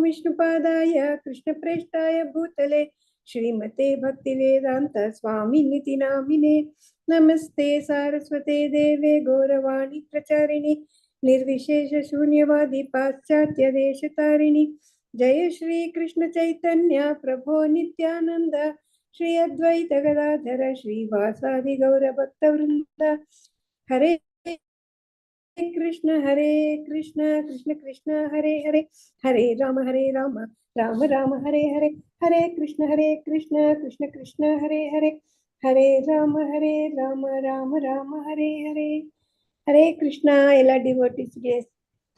विष्णुपादाय कृष्णप्रेष्ठाय भूतले श्रीमते भक्तिवेदांत स्वामिनिति नामिने नमस्ते सारस्वते देवे गौरवाणी प्रचारिणि निर्विशेष शून्यवादी पाश्चात्य देशतारिणि जय श्री कृष्ण चैतन्य प्रभो नित्यानंद श्री अद्वैत गदाधर श्रीवासादि गौर भक्तवृंद हरे कृष्ण कृष्ण कृष्ण हरे हरे हरे राम राम राम हरे हरे हरे कृष्ण कृष्ण कृष्ण हरे हरे हरे राम राम राम हरे हरे हरे कृष्ण ಎಲ್ಲ ಡಿವೋಟೀಸ್ಗೆ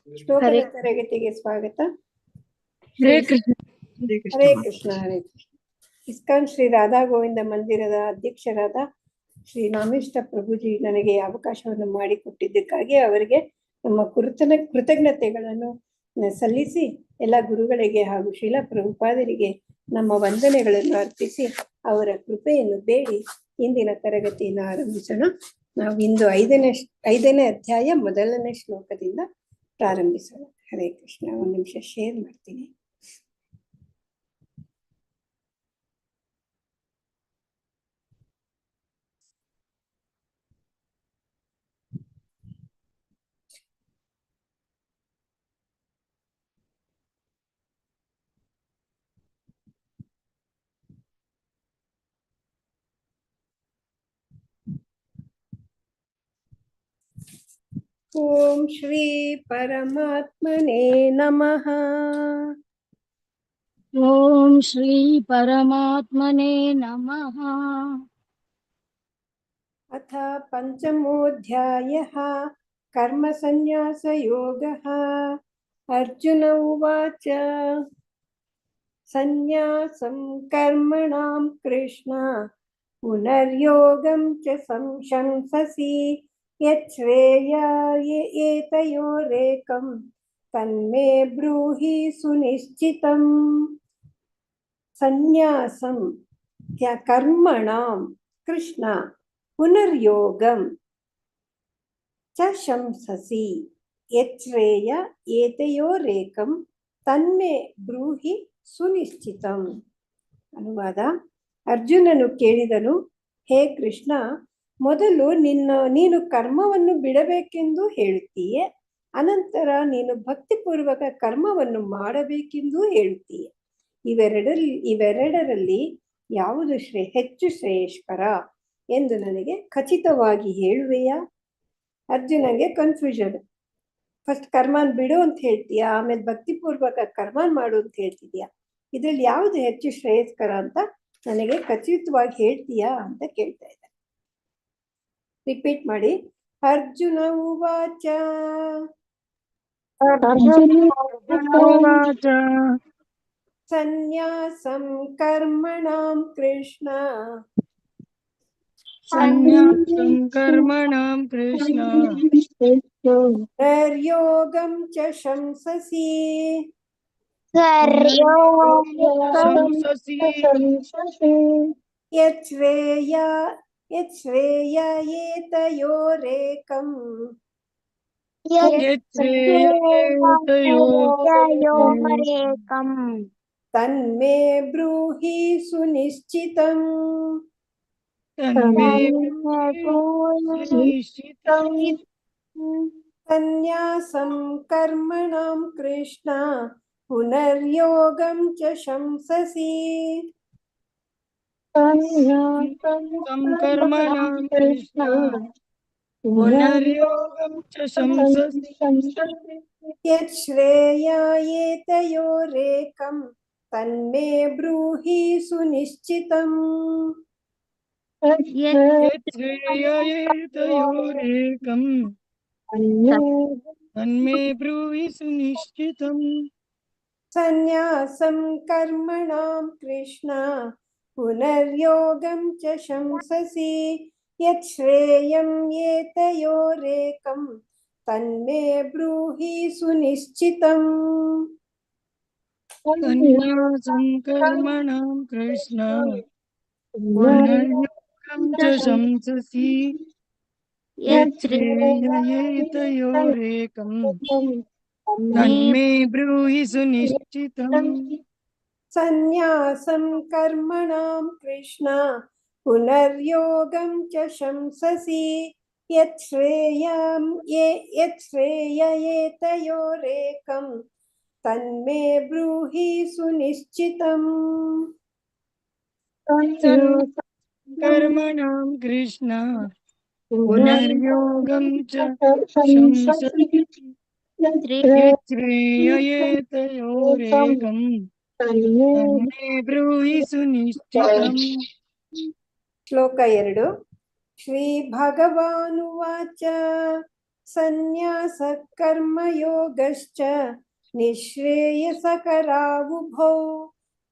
ಶ್ಲೋಕದ ತರಗತಿಗೆ ಸ್ವಾಗತ. ಹರೇ ಕೃಷ್ಣ. ಹರೇ ಕೃಷ್ಣ ಹರೇ ಕೃಷ್ಣ. ಇಸ್ಕಾನ್ ಶ್ರೀ ರಾಧಾ ಗೋವಿಂದ ಮಂದಿರದ ಅಧ್ಯಕ್ಷರಾದ ಶ್ರೀ ನಾಮಿಷ್ಟ ಪ್ರಭುಜಿ ನನಗೆ ಅವಕಾಶವನ್ನು ಮಾಡಿಕೊಟ್ಟಿದ್ದಕ್ಕಾಗಿ ಅವರಿಗೆ ನಮ್ಮ ಕೃತಜ್ಞತೆಗಳನ್ನು ಸಲ್ಲಿಸಿ ಎಲ್ಲ ಗುರುಗಳಿಗೆ ಹಾಗೂ ಶ್ರೀಲ ಪ್ರಭುಪಾದರಿಗೆ ನಮ್ಮ ವಂದನೆಗಳನ್ನು ಅರ್ಪಿಸಿ ಅವರ ಕೃಪೆಯನ್ನು ಬೇಡಿ ಇಂದಿನ ತರಗತಿಯನ್ನು ಆರಂಭಿಸೋಣ. ನಾವು ಇಂದು ಐದನೇ ಅಧ್ಯಾಯ ಮೊದಲನೇ ಶ್ಲೋಕದಿಂದ ಪ್ರಾರಂಭಿಸೋಣ. ಹರೇ ಕೃಷ್ಣ. ಒಂದು ನಿಮಿಷ ಶೇರ್ ಮಾಡ್ತೀನಿ. ಓಂ ಶ್ರೀ ಪರಮಾತ್ಮನೇ ನಮಃ. ಓಂ ಶ್ರೀ ಪರಮಾತ್ಮನೇ ನಮಃ. ಅಥ ಪಂಚಮೋಧ್ಯಾಯಃ ಕರ್ಮ ಸನ್ಯಾಸ ಯೋಗಃ. ಅರ್ಜುನ ಉವಾಚ ಸನ್ಯಾಸಂ ಕರ್ಮಣಾಂ ಕೃಷ್ಣ ಪುನರ್ಯೋಗಂ ಚ ಸಂಶಂಸಸಿ ಯಚ್ಛ್ರೇಯಾಯ ಏತಯೋರೇಕಂ ತನ್ಮೇ ಬ್ರೂಹಿ ಸುನಿಶ್ಚಿತಂ. ಸನ್ಯಾಸಂ ಕರ್ಮಣಾಂ ಕೃಷ್ಣ ಪುನರ್ಯೋಗಂ ಚ ಶಂಸಸಿ ಯಚ್ಛ್ರೇಯ ಏತಯೋರೇಕಂ ತನ್ಮೇ ಬ್ರೂಹಿ ಸುನಿಶ್ಚಿತಂ. ಅನುವಾದ. ಅರ್ಜುನನು ಕೇಳಿದನು, ಹೇ ಕೃಷ್ಣ, ಮೊದಲು ನೀನು ಕರ್ಮವನ್ನು ಬಿಡಬೇಕೆಂದು ಹೇಳುತ್ತೀಯೆ, ಅನಂತರ ನೀನು ಭಕ್ತಿಪೂರ್ವಕ ಕರ್ಮವನ್ನು ಮಾಡಬೇಕೆಂದು ಹೇಳುತ್ತೀಯೆ. ಇವೆರಡರಲ್ಲಿ ಯಾವುದು ಹೆಚ್ಚು ಶ್ರೇಯಸ್ಕರ ಎಂದು ನನಗೆ ಖಚಿತವಾಗಿ ಹೇಳುವೆಯಾ? ಅರ್ಜುನಗೆ ಕನ್ಫ್ಯೂಷನ್. ಫಸ್ಟ್ ಕರ್ಮನ್ ಬಿಡು ಅಂತ ಹೇಳ್ತೀಯಾ, ಆಮೇಲೆ ಭಕ್ತಿಪೂರ್ವಕ ಕರ್ಮನ್ ಮಾಡು ಅಂತ ಹೇಳ್ತಿದ್ಯಾ, ಇದ್ರಲ್ಲಿ ಯಾವುದು ಹೆಚ್ಚು ಶ್ರೇಯಸ್ಕರ ಅಂತ ನನಗೆ ಖಚಿತವಾಗಿ ಹೇಳ್ತೀಯಾ ಅಂತ ಕೇಳ್ತಾ ಇದ್ದ. ರಿಪೀಟ್ ಮಾಡಿ. ಅರ್ಜುನ ಉವಾಚ ಸನ್ಯಾಸಂ ಕರ್ಮಣಾಂ ಕೃಷ್ಣ ಸನ್ಯಾಸಂ ಕರ್ಮಣಾಂ ಕೃಷ್ಣ ಪುನರ್ಯೋಗಂ ಚ ಶಂಸಸಿ ಯಚ್ಛ್ರೇಯಯೇತಯೋರೇಕಂ ತನ್ಮೇ ಬ್ರೂಹಿ ಸುನಿಶ್ಚಿತಂ. ಸನ್ಯಾಸಂ ಕರ್ಮಣಾಂ ಕೃಷ್ಣ ಪುನರ್ಯೋಗಂ ಚ ಶಂಸಸಿ. ಕರ್ಮಣಾಂ ಕೃಷ್ಣ ಪುನರ್ಯೋಗಂ ಚ ಶಂಸಸಿ ಯಚ್ಛ್ರೇಯಯೇತಯೋರೇಕಂ ತನ್ಮೇ ಬ್ರೂಹಿ ಸುನಿಶ್ಚಿತಂ. ಯಚ್ಛ್ರೇಯಯೇತಯೋರೇಕಂ ತನ್ಮೇ ಬ್ರೂಹಿ ಸುನಿಶ್ಚಿತಂ. ಸನ್ಯಾಸಂ ಕರ್ಮಣಾಂ ಕೃಷ್ಣ ಪುನರ್ಯೋಗಂ ಚ ಶಂಸಸಿ ಯಚ್ಛ್ರೇಯಂ ಏತಯೋರೇಕಂ ತನ್ಮೇ ಬ್ರೂಹಿ ಸುನಿಶ್ಚಿತಂ. ಸನ್ಯಾಸಂ ಕರ್ಮಣಾಂ ಕೃಷ್ಣ ಪುನರ್ಯೋಗಂ ಚ ಶಂಸಸಿ ಯಚ್ಛ್ರೇಯಯೇತಯೋರೇಕಂ तन्मे ब्रूहि सुनिश्चितम् सन्न्यासं कर्मणां कृष्ण पुनर्योगं च शंससि यच्छ्रेययेतयोरेकं तन्मे ब्रूहि सुनिश्चितम्। कर्मणां कृष्ण पुनर्योगं च शंससि यच्छ्रेययेतयोरेकं तन्मे ब्रूहि सुनिश्चितम्। श्लोक 2 श्रीभगवानुवाच सन्न्यासः कर्मयोगश्च निःश्रेयसकरावुभौ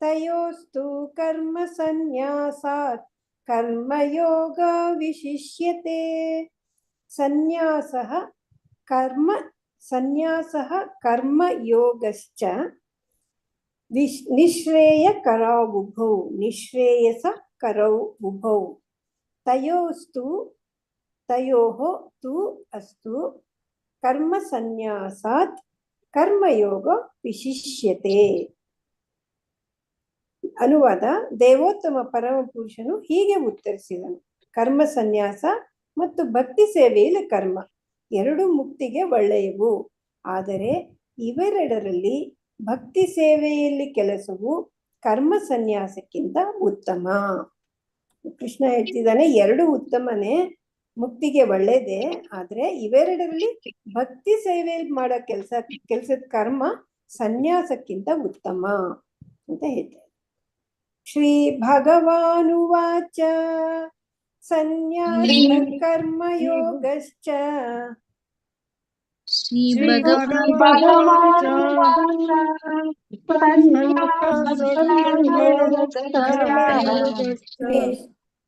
तयोस्तु कर्मसन्न्यासात् कर्मयोगो विशिष्यते। सन्न्यासः कर्मयोगश्च निःश्रेयकरावुभौ निःश्रेयसकरौ तयोः तु अस्तु कर्मसन्न्यासात् कर्मयोगो ವಿಶಿಷ್ಯತೆ. ಅನುವಾದ: ದೇವೋತ್ತಮ ಪರಮಪುರುಷನು ಹೀಗೆ ಉತ್ತರಿಸಿದನು: ಕರ್ಮ ಸನ್ಯಾಸ ಮತ್ತು ಭಕ್ತಿ ಸೇವೆಯಲ್ಲಿ ಕರ್ಮ ಎರಡು ಮುಕ್ತಿಗೆ ಒಳ್ಳೆಯವು. ಆದರೆ ಇವೆರಡರಲ್ಲಿ ಭಕ್ತಿ ಸೇವೆಯಲ್ಲಿ ಕೆಲಸವು ಕರ್ಮ ಸನ್ಯಾಸಕ್ಕಿಂತ ಉತ್ತಮ. ಕೃಷ್ಣ ಹೇಳ್ತಿದ್ದಾನೆ, ಎರಡು ಉತ್ತಮನೇ, ಮುಕ್ತಿಗೆ ಒಳ್ಳೇದೇ. ಆದ್ರೆ ಇವೆರಡರಲ್ಲಿ ಭಕ್ತಿ ಸೇವೆಯಲ್ಲಿ ಮಾಡೋ ಕೆಲ್ಸದ ಕರ್ಮ ಸನ್ಯಾಸಕ್ಕಿಂತ ಉತ್ತಮ ಅಂತ ಹೇಳ್ತಾರೆ. ಶ್ರೀ ಭಗವಾನುವಾಚ ಸನ್ಯಾಸ ಕರ್ಮಯೋಗಶ್ಚ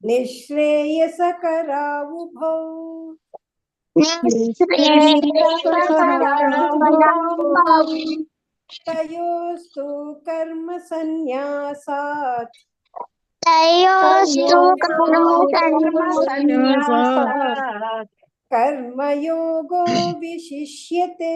ನಿಶ್ರೇಯಸಕರಾವುಭೌ ತಯೋಸ್ತु ಕರ್ಮ ಸನ್ಯಾಸಾತ್ कर्मयोगो विशिष्यते.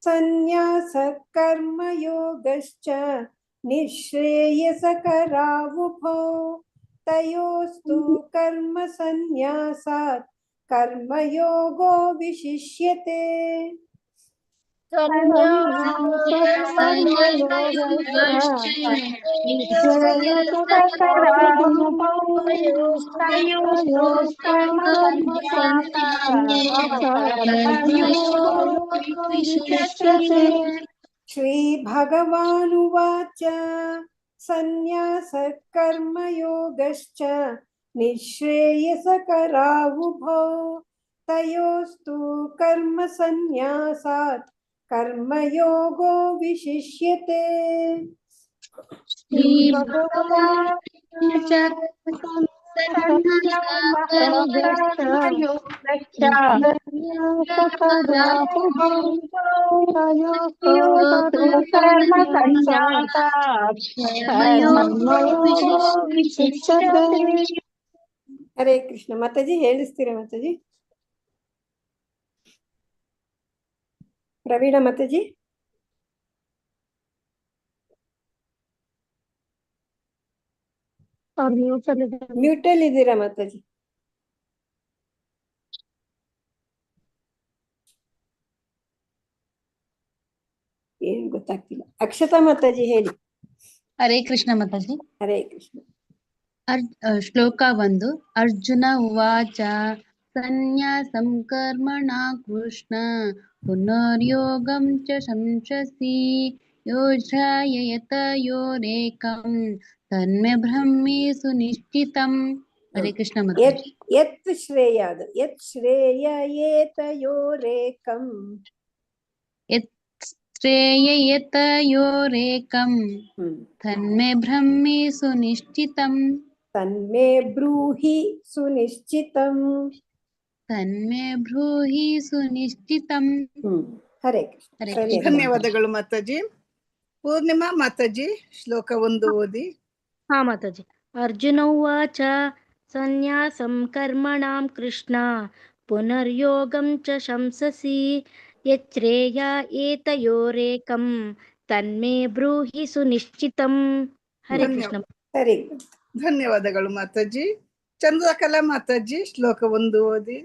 सन्न्यासः कर्मयोगश्च निःश्रेयसकरावुभौ तयोस्तु कर्म सन्न्यासात् कर्मयोगो विशिष्यते. सन्न्यासः कर्मयोगश्च निःश्रेयसकरावुभौ तयोस्तु कर्म सन्न्यासात् कर्मयोगो विशिष्यते. श्री भगवानुवाच सन्न्यासः कर्मयोगश्च निःश्रेयसकरावुभौ तयोस्तु कर्म सन्न्यासात् कर्मयोगो विशिष्यते. ಹರೇ ಕೃಷ್ಣ. ಮಾತಾಜಿ ಹೇಳಿಸ್ತೀರಾ ಮಾತಾಜಿ? ಪ್ರವೀಣ ಮಾತಾಜಿ? ಮ್ಯೂಟಲ್ ಇದ್ದೀರಾ ಮಾತಾಜಿ? ಏನ್ ಗೊತ್ತಾಗ್ತಿಲ್ಲ. ಅಕ್ಷತಾ ಮಾತಾಜಿ ಹೇಳಿ. ಹರೇ ಕೃಷ್ಣ ಮಾತಾಜಿ. ಹರೇ ಕೃಷ್ಣ. ಶ್ಲೋಕ 1. ಅರ್ಜುನ ಉವಾಚ ಸನ್ಯಾಸಂ ಕರ್ಮಣಾ ಕೃಷ್ಣ ಪುನರ್ಯೋಗಂ ಚ ಶಂಸಸಿ योऽध्याययतयोरेकं तन्मे ब्रह्मी सुनिश्चितम्। हरे कृष्ण ಯತ್ माताजी। ಯತ್ ಶ್ರೇಯ ಅದು ಯತ್ ಶ್ರೇಯ ಏತಯೋರೇಕಂ यत्श्रेययतयोरेकं तन्मे ब्रह्मी सुनिश्चितम्। ತನ್ಮೇ ಬ್ರೂಹಿ ಸುನಿಶ್ಚಿತಂ. तन्मे ब्रूहि सुनिश्चितम्। ಹರೇ ಕೃಷ್ಣ. हरे ಸರಿ कृष्ण ಅಕ್ಕ. ಧನ್ಯವಾದಗಳು ಮಾತಾಜಿ. ಪೂರ್ಣಿಮಾ ಮಾತಾಜಿ ಶ್ಲೋಕ 1 ಓದಿ. ಹಾ ಮಾತಾಜಿ. ಅರ್ಜುನ ಉವಾಚ ಸನ್ಯಾಸಂ ಕರ್ಮಣಾಂ ಕೃಷ್ಣ ಪುನರ್ಯೋಗಂ ಚ ಶಂಸಸಿ ಯಚ್ಛ್ರೇಯ ಏತಯೋರೇಕಂ ತನ್ಮೇ ಬ್ರೂಹಿ ಸುನಿಶ್ಚಿತಂ. ಹರೇ ಕೃಷ್ಣ. ಸರಿ. ಧನ್ಯವಾದಗಳು ಮಾತಾಜಿ. ಚಂದ್ರಕಲಾ ಮಾತಾಜಿ ಶ್ಲೋಕ 1 ಓದಿ.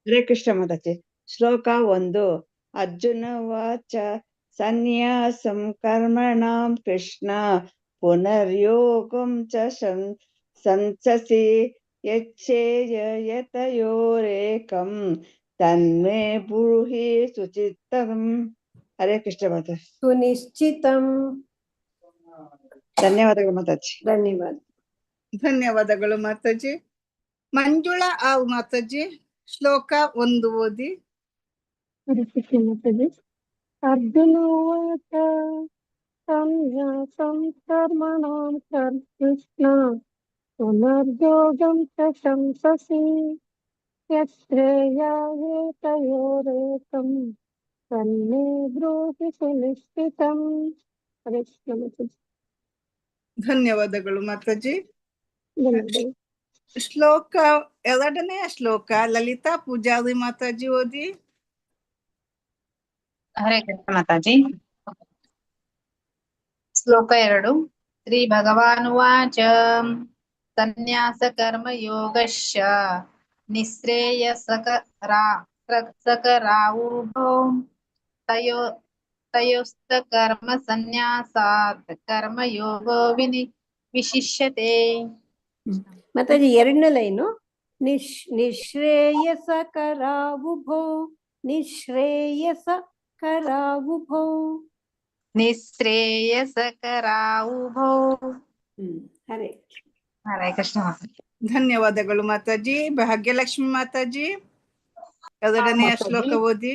ಹರೇ ಕೃಷ್ಣ ಮಾತಾಜಿ. ಶ್ಲೋಕ 1. ಅರ್ಜುನ ವಾಚ ಸನ್ಯಾಸಂ ಕರ್ಮಣಾಂ ಕೃಷ್ಣ ಪುನರ್ಯೋಗಂ ಚ ಸಂಸಸಿ ಯಚ್ಛೇಯಯತಯೋರೇಕಂ ತನ್ಮೇ ಬ್ರೂಹಿ ಸುಚಿತ್ತಂ. ಹರೇ ಕೃಷ್ಣ ಮಾತಾಜಿ. ಸುನಿಶ್ಚಿತಂ. ಧನ್ಯವಾದಗಳು ಮಾತಾಜಿ. ಧನ್ಯವಾದ. ಧನ್ಯವಾದಗಳು ಮಾತಾಜಿ. ಮಂಜುಳಾ ಆವ್ ಮಾತಾಜಿ ಶ್ಲೋಕ 1 ಓದಿ. ಅರ್ಜುನ ಉವಾಚ ಸನ್ಯಾಸಂ ಕರ್ಮಣಾಂ ಕೃಷ್ಣ ಪುನರ್ಯೋಗಂ ಚ ಶಂಸಸಿ ಯಚ್ಛ್ರೇಯಯೇತಯೋರೇಕಂ ತನ್ಮೇ ಬ್ರೂಹಿ ಸುನಿಶ್ಚಿತಂ. ಹರೇ ಕೃಷ್ಣ ಮಾತಾಜಿ. ಧನ್ಯವಾದಗಳು ಮಾತಾಜಿ. ಧನ್ಯವಾದಗಳು. ಶ್ಲೋಕ 2ನೇ ಶ್ಲೋಕ ಲಲಿತಾ ಪೂಜಾರಿ ಮಾತಾಜಿ ಓದಿ. ಹರೇ ಕೃಷ್ಣ ಮಾತಾಜಿ. ಶ್ಲೋಕ 2. ಶ್ರೀ ಭಗವಾನುವಾಚ ಸನ್ಯಾಸ ಕರ್ಮ ಯೋಗಶ್ಚ ನಿಶ್ರೇಯಸಕರಾವುಭೌ ತಯೋಸ್ತ ಕರ್ಮ ಸನ್ಯಾಸಾತ್ ಕರ್ಮ ಯೋಗೋ ವಿಶಿಷ್ಯತೆ. ಮಾತಾಜಿ 2ನೇ ಲೈನು ನಿಶ್ರೇಯಸಕರಾವುಭೌ ನಿಶ್ರೇಯಸಕರಾವುಭೌ. ನಿಶ್ರೇಯಸಕರಾವುಭೌ. ಹರೇ ಹರೇ ಕೃಷ್ಣ ಮಾತಾಜಿ. ಧನ್ಯವಾದಗಳು ಮಾತಾಜಿ. ಭಾಗ್ಯಲಕ್ಷ್ಮಿ ಮಾತಾಜಿ 2ನೇ ಶ್ಲೋಕ ಓದಿ.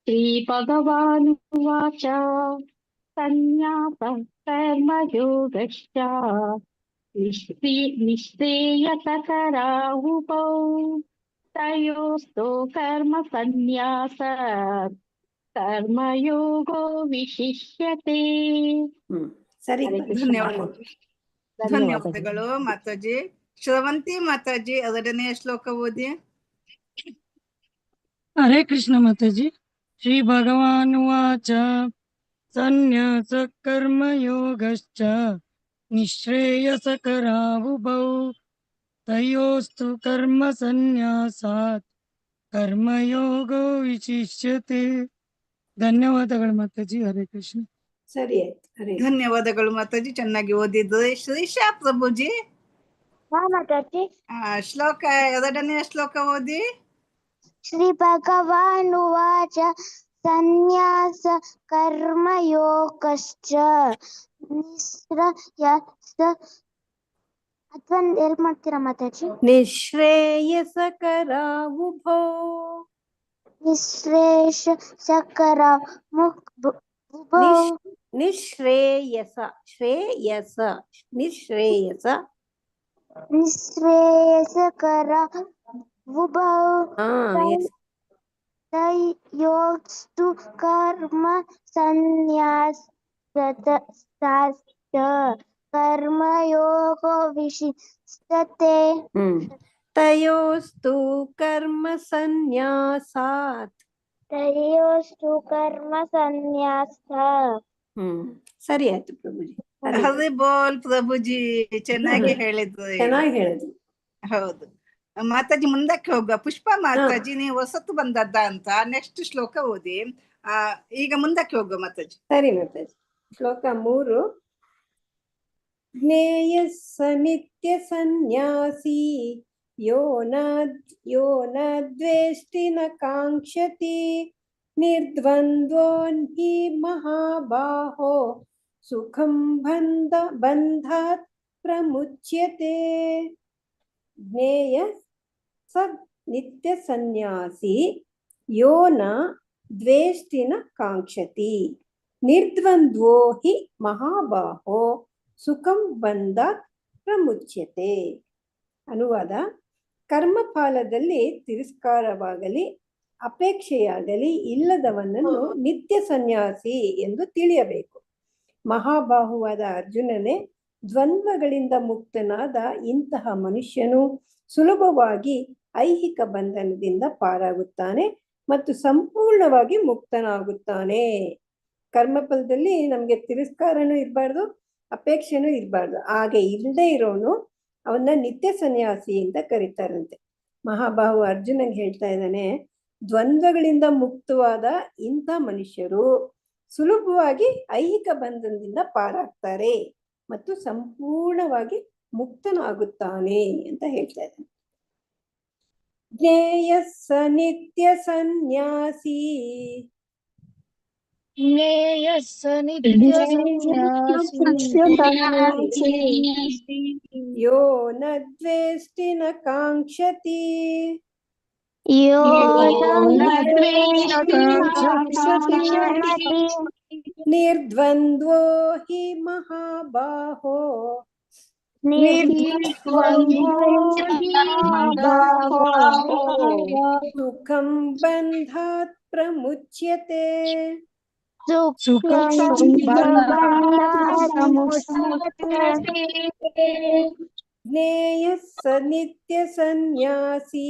ಶ್ರೀ ಭಗವಾನುವಾಚ ಸನ್ಯಾಸಂ ಕರ್ಮಯೋಗಶ್ಚ ನಿಶ್ರೇಯಸಕರಾವುಭೌ ತಯೋಸ್ತೋ ಕರ್ಮ ಸನ್ಯಾಸಾತ್ ಕರ್ಮಯೋಗೋ ವಿಶಿಷ್ಯತೆ. ಸರಿ. ಧನ್ಯವಾದಗಳು. ಧನ್ಯವಾದಗಳು ಮಾತಾಜಿ. ಶ್ರವಂತಿ ಮಾತಾಜಿ 2ನೇ ಶ್ಲೋಕ ಓದಿ. ಹರೇ ಕೃಷ್ಣ ಮಾತಾಜಿ. ಶ್ರೀ ಭಗವಾನುವಾಚ ಸನ್ಯಾಸ ಕರ್ಮ ಯೋಗಶ್ಚ ನಿಶ್ರೇಯಸಕರಾವುಭೌ ತಯೋಸ್ತು ಕರ್ಮ ಸನ್ಯಾಸಾತ್ ಕರ್ಮಯೋಗೋ ವಿಶಿಷ್ಯತೆ. ಧನ್ಯವಾದಗಳು ಮಾತಾಜಿ. ಹರೇ ಕೃಷ್ಣ. ಸರಿ ಆಯ್ತು. ಹರೇ ಧನ್ಯವಾದಗಳು ಮಾತಾಜಿ. ಚೆನ್ನಾಗಿ ಓದಿದ್ರೆ. ಶ್ರೀಶಾ ಪ್ರಭುಜಿ ಶ್ಲೋಕ 2ನೇ ಶ್ಲೋಕ ಓದಿ. ಶ್ರೀ ಭಗವಾನುವಾಚ ಸನ್ಯಾಸ ಕರ್ಮಯೋಗಶ್ಚ ಅದೊಂದು ಎಲ್ ಮಾಡ್ತೀರಾ ಮಾತಾಜಿ? ನಿಶ್ರೇಯಸಕರಾವುಭೌ. ನಿಶ್ರೇಯಸ ಶ್ರೇಯಸ ನಿಶ್ರೇಯಸ ನಿಶ್ರೇಯಸಕರಾವುಭೌ ತಯೋಸ್ತು ಕರ್ಮ ಸನ್ಯಾಸಾತ್ ಕರ್ಮಯೋಗೋ ವಿಶಿಷ್ಯತೆ. ತಯೋಸ್ತು ಕರ್ಮ ಸನ್ಯಾಸಾತ್. ತಯೋಸ್ತು ಕರ್ಮ ಸನ್ಯಾಸಾತ್. ಸರಿ ಆಯ್ತು ಪ್ರಭುಜಿ. ಹರಿ ಬೋಲ್ ಪ್ರಭುಜಿ. ಚೆನ್ನಾಗಿ ಹೇಳಿದ್ರು. ಚೆನ್ನಾಗಿ ಹೇಳಿದ್ವಿ. ಹೌದು ಮಾತಾಜಿ. ಮುಂದಕ್ಕೆ ಹೋಗುವ. ಪುಷ್ಪ ಮಾತಾಜಿ ನೀವು ಹೊಸತು ಬಂದದ್ದ ಅಂತ ನೆಕ್ಸ್ಟ್ ಶ್ಲೋಕ ಓದಿ. ಈಗ ಮುಂದಕ್ಕೆ ಹೋಗುವ ಮಾತಾಜಿ. ಸರಿ ಮಾತಾಜಿ. ಶ್ಲೋಕ 3. ಜ್ಞೇಯಸ್ಸ ನಿತ್ಯ ಸನ್ಯಾಸಿ ಯೋ ನ ದ್ವೇಷ್ಟಿ ನ ಕಾಂಕ್ಷತಿ ನಿರ್ದ್ವಂದ್ವೋ ಹಿ ಮಹಾಬಾಹೋ ಸುಖಂ ಬಂಧಾತ್ ಪ್ರಮುಚ್ಯತೆ. ಜ್ಞೇಯ ಸ ನಿತ್ಯ ಸನ್ಯಾಸಿ ಯೋ ನ ದ್ವೇಷ್ಟಿನ ಕಾಂಕ್ಷತಿ. ನಿರ್ದ್ವಂದ್ವೋ ಹಿ ಮಹಾಬಾಹೋ ಸುಖಂ ಬಂಧಾತ್ ಪ್ರಮುಚ್ಯತೆ. ಅನುವಾದ: ಕರ್ಮಫಲದಲ್ಲಿ ತಿರಸ್ಕಾರವಾಗಲಿ ಅಪೇಕ್ಷೆಯಾಗಲಿ ಇಲ್ಲದವನನ್ನು ನಿತ್ಯ ಸನ್ಯಾಸಿ ಎಂದು ತಿಳಿಯಬೇಕು. ಮಹಾಬಾಹುವಾದ ಅರ್ಜುನನೇ, ದ್ವಂದ್ವಗಳಿಂದ ಮುಕ್ತನಾದ ಇಂತಹ ಮನುಷ್ಯನು ಸುಲಭವಾಗಿ ಐಹಿಕ ಬಂಧನದಿಂದ ಪಾರಾಗುತ್ತಾನೆ ಮತ್ತು ಸಂಪೂರ್ಣವಾಗಿ ಮುಕ್ತನಾಗುತ್ತಾನೆ. ಕರ್ಮಫಲದಲ್ಲಿ ನಮ್ಗೆ ತಿರಸ್ಕಾರನೂ ಇರಬಾರ್ದು, ಅಪೇಕ್ಷೆನೂ ಇರಬಾರ್ದು. ಹಾಗೆ ಇಲ್ಲದೆ ಇರೋನು ಅವನ್ನ ನಿತ್ಯ ಸನ್ಯಾಸಿ ಅಂತ ಕರೀತಾರಂತೆ. ಮಹಾಬಾಹು ಅರ್ಜುನಂಗೆ ಹೇಳ್ತಾ ಇದ್ದಾನೆ, ದ್ವಂದ್ವಗಳಿಂದ ಮುಕ್ತವಾದ ಇಂಥ ಮನುಷ್ಯರು ಸುಲಭವಾಗಿ ಐಹಿಕ ಬಂಧನದಿಂದ ಪಾರಾಗ್ತಾರೆ ಮತ್ತು ಸಂಪೂರ್ಣವಾಗಿ ಮುಕ್ತನಾಗುತ್ತಾನೆ ಅಂತ ಹೇಳ್ತಾ ಇದ್ದಾನೆ. ಜ್ಞೇಯ ಸ ನಿತ್ಯ ಸನ್ಯಾಸಿ ಯೋ ನ ದ್ವೇಷ್ಟಿ ನ ಕಾಂಕ್ಷತಿ. ನಿರ್ದ್ವಂದ್ವೋ ಹಿ ಮಹಾಬಾಹೋ ಸುಖಂ ಬಂಧಾತ್ ಪ್ರಮುಚ್ಯತೆ. ಜ್ಞೇಯ ಸ ನಿತ್ಯ ಸನ್ಯಾಸಿ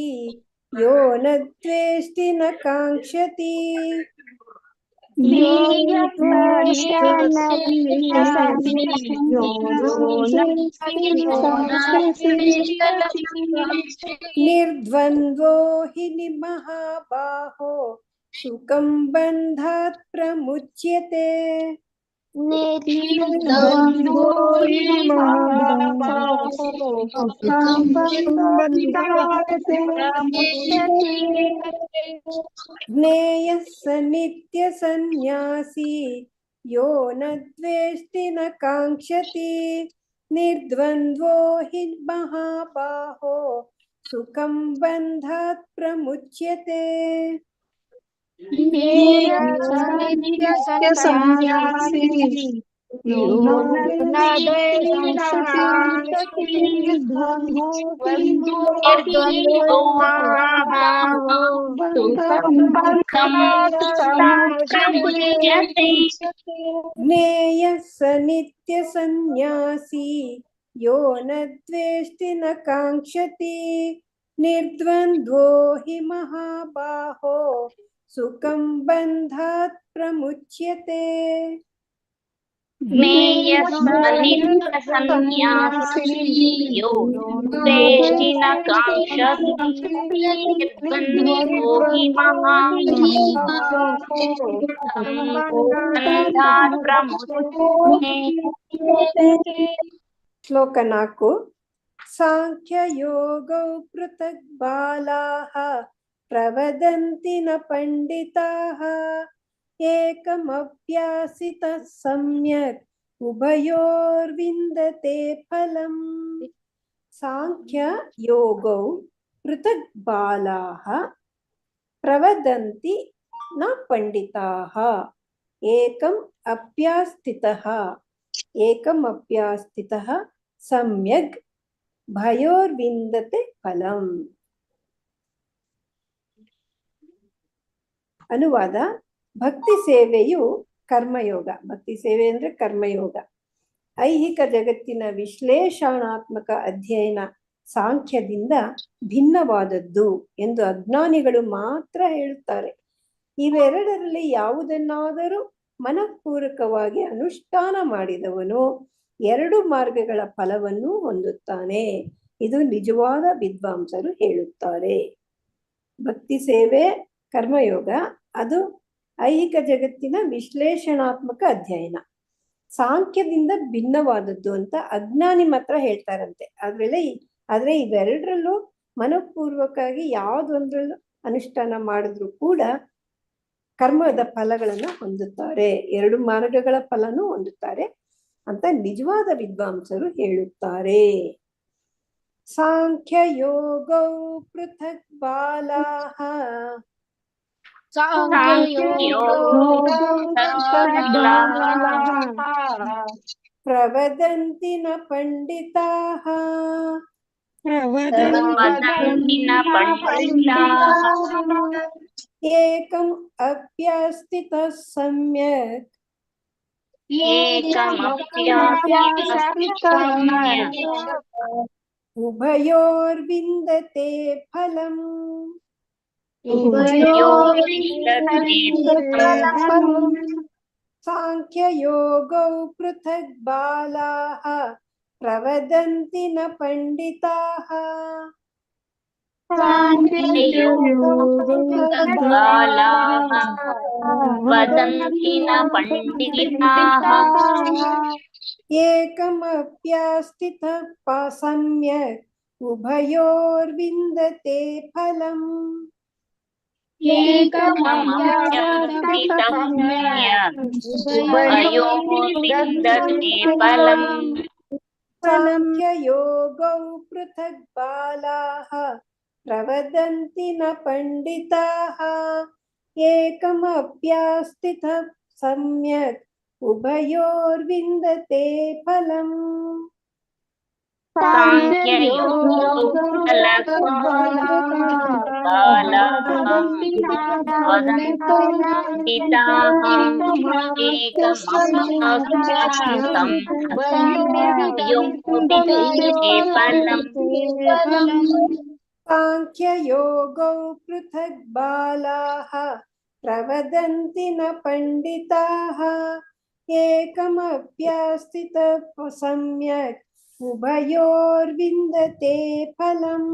ಯೋ ನ ದ್ವೇಷ್ಟಿ ನ ಕಾಂಕ್ಷತಿ. ನಿರ್ದ್ವಂದ್ವೋ ಹಿ ಮಹಾಬಾಹೋ ಸುಖಂ ಬಂಧಾತ್ ಪ್ರಮುಚ್ಯತೆ. ಜ್ಞೇಯ ಸ ನಿತ್ಯ ಸನ್ಯಾಸಿ ಯೋ ನ ದ್ವೇಷ್ಟಿ ನ ಕಾಂಕ್ಷತಿ. ನಿರ್ದ್ವಂದ್ವೋ ಹಿ ಮಹಾಬಾಹೋ ಸುಖಂ ಬಂಧಾತ್ ಪ್ರಮುಚ್ಯತೆ. ಜ್ಞೇಯ ಸ ನಿತ್ಯ ಸನ್ಯಾಸಿ ಯೋ ನ ದ್ವೇಷ್ಟಿ ನ ಕಾಂಕ್ಷತಿ. ನಿರ್ದ್ವಂದ್ವೋ ಹಿ ಮಹಾಬಾಹೋ ಸುಖಂ ಬಂಧಾತ್ ಪ್ರಮುಚ್ಯತೆ. ಶ್ಲೋಕ 4. ಸಾಂಖ್ಯ ಯೋಗೌ ಪೃಥಕ್ ಬಾಲಾಃ ಪ್ರವದಂತಿ ನ ಪಂಡಿತಾಃ ಏಕಮಪ್ಯಾಸಿತಃ ಸಮ್ಯಕ್ ಉಭಯೋರ್ವಿಂದತೆ ಫಲಂ. ಸಾಂಖ್ಯ ಯೋಗೌ ಪೃಥಕ್ ಬಾಲಾಃ ಪ್ರವದಂತಿ ನ ಪಂಡಿತಾಃ ಏಕಂ ಅಪ್ಯಾಸ್ಥಿತಃ ಸಮ್ಯಗ್ ಭಯೋರ್ವಿಂದತೆ ಫಲಂ. ಅನುವಾದ: ಭಕ್ತಿ ಸೇವೆಯು ಕರ್ಮಯೋಗ. ಭಕ್ತಿ ಸೇವೆ ಅಂದ್ರೆ ಕರ್ಮಯೋಗ. ಐಹಿಕ ಜಗತ್ತಿನ ವಿಶ್ಲೇಷಣಾತ್ಮಕ ಅಧ್ಯಯನ ಸಾಂಖ್ಯದಿಂದ ಭಿನ್ನವಾದದ್ದು ಎಂದು ಅಜ್ಞಾನಿಗಳು ಮಾತ್ರ ಹೇಳುತ್ತಾರೆ. ಇವೆರಡರಲ್ಲಿ ಯಾವುದನ್ನಾದರೂ ಮನಃಪೂರ್ವಕವಾಗಿ ಅನುಷ್ಠಾನ ಮಾಡಿದವನು ಎರಡು ಮಾರ್ಗಗಳ ಫಲವನ್ನು ಹೊಂದುತ್ತಾನೆ. ಇದು ನಿಜವಾದ ವಿದ್ವಾಂಸರು ಹೇಳುತ್ತಾರೆ. ಭಕ್ತಿ ಸೇವೆ ಕರ್ಮಯೋಗ, ಅದು ಐಹಿಕ ಜಗತ್ತಿನ ವಿಶ್ಲೇಷಣಾತ್ಮಕ ಅಧ್ಯಯನ. ಸಾಂಖ್ಯದಿಂದ ಭಿನ್ನವಾದದ್ದು ಅಂತ ಅಜ್ಞಾನಿ ಮಾತ್ರ ಹೇಳ್ತಾರಂತೆ. ಆದ್ರೆ ಇವೆರಡರಲ್ಲೂ ಮನಃಪೂರ್ವಕವಾಗಿ ಯಾವುದೊಂದ್ರಲ್ಲೂ ಅನುಷ್ಠಾನ ಮಾಡಿದ್ರು ಕೂಡ ಕರ್ಮದ ಫಲಗಳನ್ನು ಹೊಂದುತ್ತಾರೆ. 2 ಮಾರ್ಗಗಳ ಫಲನೂ ಹೊಂದುತ್ತಾರೆ ಅಂತ ನಿಜವಾದ ವಿದ್ವಾಂಸರು ಹೇಳುತ್ತಾರೆ. ಸಾಂಖ್ಯ ಯೋಗೌ ಪೃಥಕ್ ಬಾಲಾಹ ಪ್ರವದಂತಿ ನ ಪಂಡಿತಾಃ ಏಕಂ ಅಪ್ಯಸ್ಥಿತಃ ಸಮ್ಯಕ್ ಉಭಯೋರ್ವಿಂದತೆ ಫಲಂ. ಸಾಂಖ್ಯ ಯೋಗೌ ಪೃಥಕ್ ಬಾಲಾಃ ಪ್ರವದಂತಿ ನ ಪಂಡಿತಾಃ ಏಕಮಪ್ಯಸ್ಥಿತಃ ಸಮ್ಯಕ್ ಉಭಯೋರ್ವಿಂದತೆ ಫಲಂ. ಸಾಂಖ್ಯ ಯೋಗೌ ಪೃಥಕ್ ಬಾಲಾಃ ಪ್ರವದಂತಿ ನ ಪಂಡಿತಾಃ ಏಕಮಪ್ಯಸ್ಥಿತಃ ಸಮ್ಯಕ್ ಉಭಯೋರ್ವಿಂದತೆ ಫಲಂ. ಸಾಂಖ್ಯ ಯೋಗೌ ಪೃಥಕ್ ಬಾಲಾಃ ಪ್ರವದಂತಿ ನ ಪಂಡಿತಾಃ ಏಕಮಪ್ಯಸ್ಥಿತಃ ಸಮ್ಯಕ್ ಉಭಯೋರ್ವಿಂದತೆ ಫಲಂ.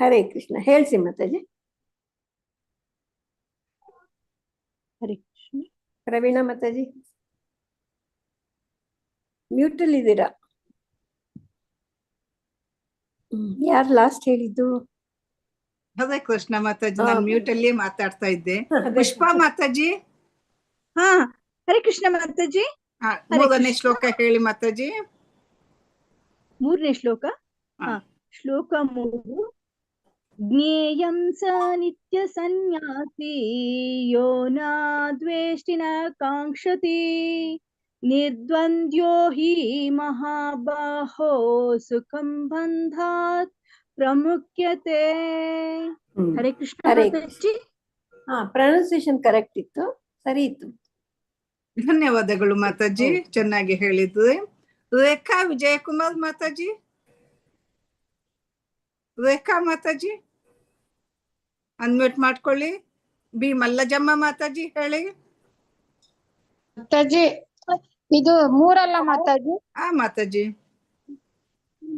ಹರೇ ಕೃಷ್ಣ. ಹೇಳ್ಸಿ ಮಾತಾಜಿ. ಹರೇ ಕೃಷ್ಣ. ಪ್ರವೀಣ ಮಾತಾಜಿ ಮ್ಯೂಟ್ ಅಲ್ಲಿ ಇದ್ದೀರಾ? ಯಾರು ಲಾಸ್ಟ್ ಹೇಳಿದ್ದು? ಹರೇ ಕೃಷ್ಣ ಮಾತಾಜಿ, ನಾನು ಮ್ಯೂಟ್ ಅಲ್ಲಿ ಮಾತಾಡ್ತಾ ಇದ್ದೆ. ಪುಷ್ಪಾ ಮಾತಾಜಿ. ಹಾ, ಹರೇ ಕೃಷ್ಣ ಮಾತಾಜಿ. 3ನೇ ಶ್ಲೋಕ ಹೇಳಿ ಮಾತಾಜಿ. 3ನೇ ಶ್ಲೋಕ. ಶ್ಲೋಕ 3. ಜ್ಞೇಯಂ ಸ ನಿತ್ಯ ಸನ್ಯಾಸಿ ಯೋ ನ ದ್ವೇಷ್ಟಿ ನ ಕಾಂಕ್ಷತಿ ನಿರ್ದ್ವಂದ್ವೋ ಹಿ ಮಹಾಬಾಹೋ ಸುಖಂ ಬಂಧಾತ್ ಪ್ರಮುಖ್ಯತೆ. ಹರೇ ಕೃಷ್ಣ ಮಾತಾಜಿ. ಪ್ರೊನೌನ್ಸಿಯೇಷನ್ ಕರೆಕ್ಟ್ ಇತ್ತು, ಸರಿ ಇತ್ತು. ಧನ್ಯವಾದಗಳು ಮಾತಾಜಿ, ಚೆನ್ನಾಗಿ ಹೇಳಿದ್ದು. ರೇಖಾ ವಿಜಯಕುಮಾರ್ ಮಾತಾಜಿ. ರೇಖಾ ಮಾತಾಜಿ ಅನ್ಮ್ಯೂಟ್ ಮಾಡ್ಕೊಳ್ಳಿ. ಬಿ ಮಲ್ಲಜಮ್ಮ ಮಾತಾಜಿ ಹೇಳಿ. ಮಾತಾಜಿ ಇದು 3 ಅಲ್ಲ ಮಾತಾಜಿ. ಮಾತಾಜಿ.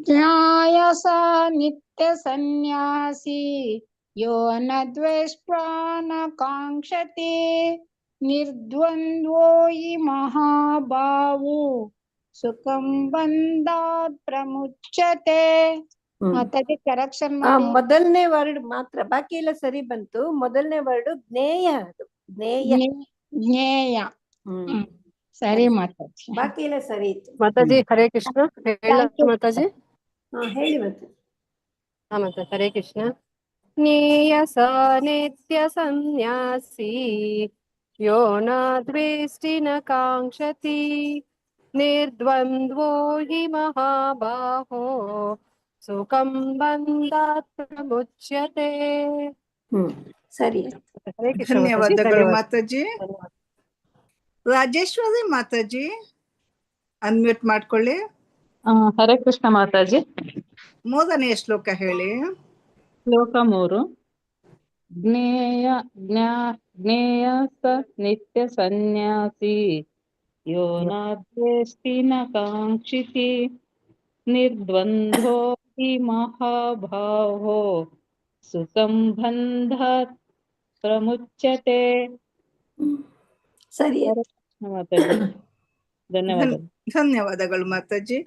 ಜ್ಞಾಯಸ ನಿತ್ಯ ಸನ್ಯಾಸಿ ಯೋ ನ ದ್ವೇಷ್ಟ್ವಾ ನ ಕಾಂಕ್ಷತಿ ನಿರ್ದ್ವಂದ್ವೋ ಹಿ ಮಹಾಬಾಹೋ ಸುಖಂ ಬಂಧಾತ್ ಪ್ರಮುಚ್ಯತೆ. ಮಾತಾಜಿ ಕರೆಕ್ಷನ್ ಮಾಡಿ. ಮೊದಲನೇ ವರ್ಡ್ ಮಾತ್ರ, ಬಾಕಿ ಎಲ್ಲ ಸರಿ ಬಂತು. ಮೊದಲನೇ ವರ್ಡ್ ಜ್ಞೇಯ, ಅದು ಜ್ಞೇಯ. ಜ್ಞೇಯ ಸರಿ ಮಾತಾಜಿ. ಬಾಕಿ ಎಲ್ಲ ಸರಿ ಇತ್ತು ಮಾತಾಜಿ. ಹರೇ ಕೃಷ್ಣ. ಮಾತಾಜಿ ಹೇಳಿ ಮತ್ತೆ. ಮಾತಾ ಹರೇ ಕೃಷ್ಣ. ಜ್ಞೇಯ ಸ ನಿತ್ಯ ಸನ್ಯಾಸಿ ಯೋ ನ ದ್ವೇಷ್ಟಿ ನ ಕಾಂಕ್ಷತಿ ನಿರ್ದ್ವಂದ್ವೋ ಹಿ ಮಹಾಬಾಹೋ ಸುಖಂ ಬಂಧಾತ್ ಪ್ರಮುಚ್ಯತೆ. ಸರಿ, ಧನ್ಯವಾದಗಳು ಮಾತಾಜಿ. ರಾಜೇಶ್ವರಿ ಮಾತಾಜಿ ಅನ್ಮ್ಯೂಟ್ ಮಾಡ್ಕೊಳ್ಳಿ. ಹರೇ ಕೃಷ್ಣ ಮಾತಾಜಿ. 3ನೇ ಶ್ಲೋಕ ಹೇಳಿ. ಶ್ಲೋಕ 3. ಜ್ಞೇಯ ಸ ನಿತ್ಯ ಸನ್ಯಾಸಿ ಯೋ ನ ದ್ವೇಷ್ಟಿ ನ ಕಾಂಕ್ಷಿತಿ ನಿರ್ದ್ವಂದ್ವೋ महाभावो सुसंबंधात् प्रमुच्यते. ಸರಿ. ಮಾತಾಜಿ ಧನ್ಯವಾದಗಳು. ಧನ್ಯವಾದಗಳು ಮಾತಾಜಿ.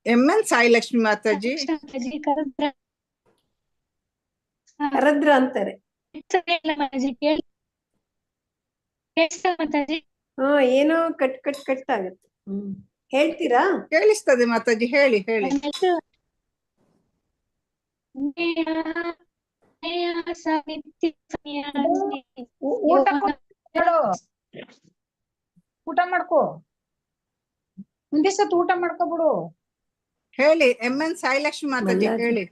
MN ಸಾಯಿಲಕ್ಷ್ಮಿ ಮಾತಾಜಿ. ಕರದ್ರ ಅಂತಾರೆ. ಹಾ, ಏನೋ ಕಟ್ ಕಟ್ ಕಟ್ ಆಗತ್ತೆ. ಹೇಳ್ತೀರಾ? ಕೇಳಿಸ್ತದೆ ಮಾತಾಜಿ, ಹೇಳಿ ಹೇಳಿ. ಊಟ ಮಾಡ್ಕೋ, ಮುಂದೆ ಸತ್ ಊಟ ಮಾಡ್ಕೊಬಿಡು. ಹೇಳಿ MN ಸಾಯಿಲಕ್ಷ್ಮಿ ಮಾತಾಜಿ, ಹೇಳಿ.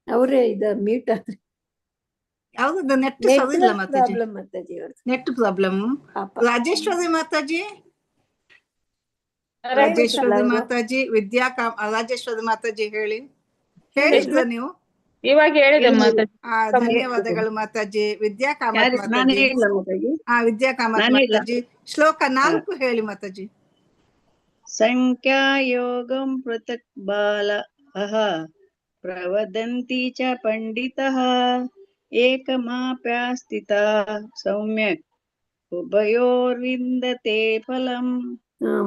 ಅವರೇ ಮ್ಯೂಟ್ ಆದ್ರೆ ಯಾವ್ದು ನೆಟ್ ಸರಿಯಿಲ್ಲ ಮಾತಾಜಿ. ಪ್ರಾಬ್ಲಮ್ ಮಾತಾಜಿ ಅವ್ರದ್ದು. Net problem. ರಾಜೇಶ್ವರಿ ಮಾತಾಜಿ, ರಾಜೇಶ್ವರಿ ಮಾತಾಜಿ, ರಾಜೇಶ್ವರಿ ಮಾತಾಜಿ ಹೇಳಿ. ಹೇಳಿದ್ರ ನೀವು? ಇವಾಗ ಹೇಳಿದೆ ಮಾತಾಜಿ. ಧನ್ಯವಾದಗಳು ಮಾತಾಜಿ. ವಿದ್ಯಾಕಾಮತ್ ಮಾತಾಜಿ. ವಿದ್ಯಾಕಾಮತ್ ಮಾತಾಜಿ. ಶ್ಲೋಕ 4 ಹೇಳಿ ಮಾತಾಜಿ. ಸಂಖ್ಯಾ ಯೋಗಂ ಪೃಥಕ್ ಬಾಲಃ ಪ್ರವದಂತಿ ಚ ಪಂಡಿತಃ ಏಕಮಾಪ್ಯಾಸ್ಥಿತಃ ಸೌಮ್ಯಕ್ ಉಭಯೋರ್ವಿಂದತೆ ಫಲಂ.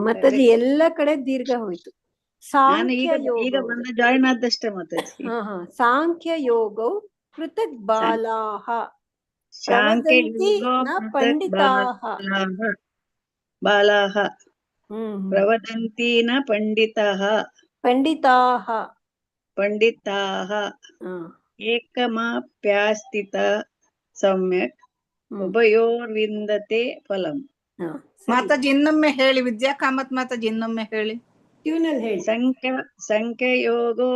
ಮಾತಾಜಿ ಎಲ್ಲ ಕಡೆ ದೀರ್ಘ ಹೋಯ್ತು. ಈಗ ಬಂದು ಜಾಯಿನ್ ಆದಷ್ಟೇ ಮಾತಾಜಿ. ಸಾಂಖ್ಯ ಯೋಗೌ ಪೃಥಕ್ ಬಾಲಾಹ ಬಾಲಾಹ ಪ್ರವದಂತಿ ನ ಪಂಡಿತಾಃ ಏಕಮಾಪ್ಯಾಸ್ಥಿತ ಸಮ್ಯಕ್ ಉಭಯೋರ್ವಿಂದತೆ ಫಲಂ. ಮಾತಾಜಿ ಇನ್ನೊಮ್ಮೆ ಹೇಳಿ. ವಿದ್ಯಾಕಾಮತ್ ಮಾತಾಜಿ ಇನ್ನೊಮ್ಮೆ ಹೇಳಿ. ಸಾಂಖ್ಯಯೋಗೋ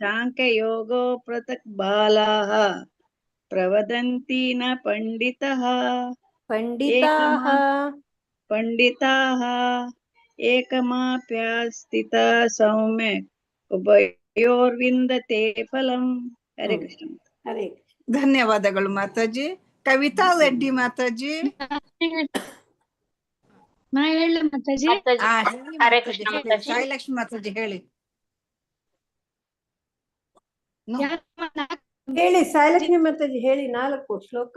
ಸಾಂಖ್ಯಯೋಗೋ ಪೃಥಕ್ ಬಾಲಾಃ ಪ್ರವದಂತಿ ನ ಪಂಡಿತಾಃ ಏಕಮಾಪ್ಯಾಸ್ಥಿತ ಸೌಮ್ಯಕ್ ಉಭಯೋರ್ವಿಂದತೆ ಫಲಂ. ಹರೇ ಕೃಷ್ಣ. ಹರೇ ಧನ್ಯವಾದಗಳು ಮಾತಾಜಿ. ಕವಿತಾ ರೆಡ್ಡಿ ಮಾತಾಜಿ. ನಾ ಹೇಳ ಮಾತಾಜಿ. ಸಾಯಿಲಕ್ಷ್ಮಿ ಮಾತಾಜಿ ಹೇಳಿ. ಹೇಳಿ ಸಾಯಿಲಕ್ಷ್ಮಿ ಮಾತಾಜಿ ಹೇಳಿ. 4 ಶ್ಲೋಕ.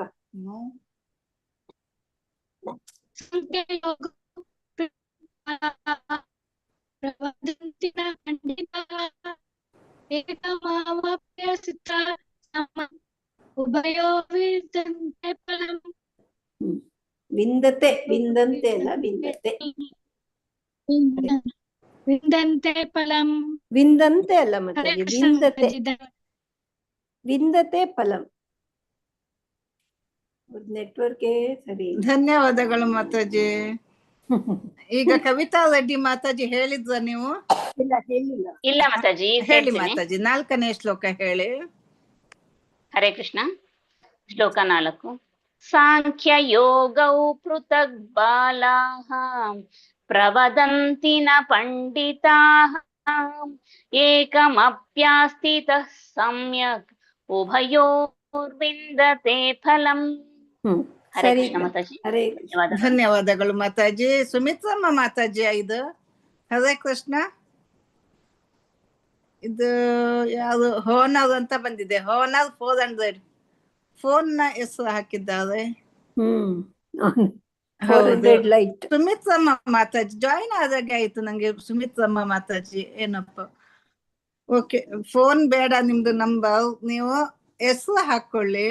ವಿಂದತೆ ಅಲ್ಲ, ವಿಂದತೆ. ವಿಂದಂತೆ ಫಲಂ. ವಿಂದಂತೆ ಅಲ್ಲ ಮಾತಾಜಿ, ವಿಂದತೆ ಫಲಂ. ನೆಟ್ವರ್ಕ್ ಸರಿ. ಧನ್ಯವಾದಗಳು ಮಾತಾಜಿ. ಈಗ ಕವಿತಾ ರೆಡ್ಡಿ ಮಾತಾಜಿ ಹೇಳಿದ್ರ ನೀವು? ಇಲ್ಲ ಮಾತಾಜಿ. ಹೇಳಿ ಮಾತಾಜಿ. 4ನೇ ಶ್ಲೋಕ ಹೇಳಿ. ಹರೇ ಕೃಷ್ಣ. ಶ್ಲೋಕ 4. ಸಾಂಖ್ಯ ಯೋಗೌ ಪೃಥಕ್ ಬಾಲಾಃ ಪ್ರವದಂತಿ ನ ಪಂಡಿತಾಃ ಏಕಮಪ್ಯಾಸ್ಥಿತಃ ಸಮ್ಯಕ್ ಉಭಯೋರ್ವಿಂದತೆ ಫಲಂ. ಹರೇ ಕೃಷ್ಣ ಮಾತಾಜಿ. ಧನ್ಯವಾದಗಳು ಮಾತಾಜಿ. ಸುಮಿತ್ರಮ್ಮ ಮಾತಾಜಿ 5. ಹರೇ ಕೃಷ್ಣ. ಇದು ಯಾವುದು ಹೋನರ್ ಅಂತ ಬಂದಿದೆ. ಹೋನರ್ 400 ಫೋನ್ ನ ಹೆಸರು ಹಾಕಿದ್ದಾರೆ. ಸುಮಿತ್ರಮ್ಮ ಮಾತಾಜಿ ಜಾಯಿನ್ ಆದಾಗೆ ಆಯ್ತು ನಂಗೆ. ಸುಮಿತ್ರಮ್ಮ ಮಾತಾಜಿ ಏನಪ್ಪ. ಓಕೆ, ಫೋನ್ ಬೇಡ, ನಿಮ್ದು ನಂಬರ್ ನೀವು ಹೆಸರು ಹಾಕೊಳ್ಳಿ.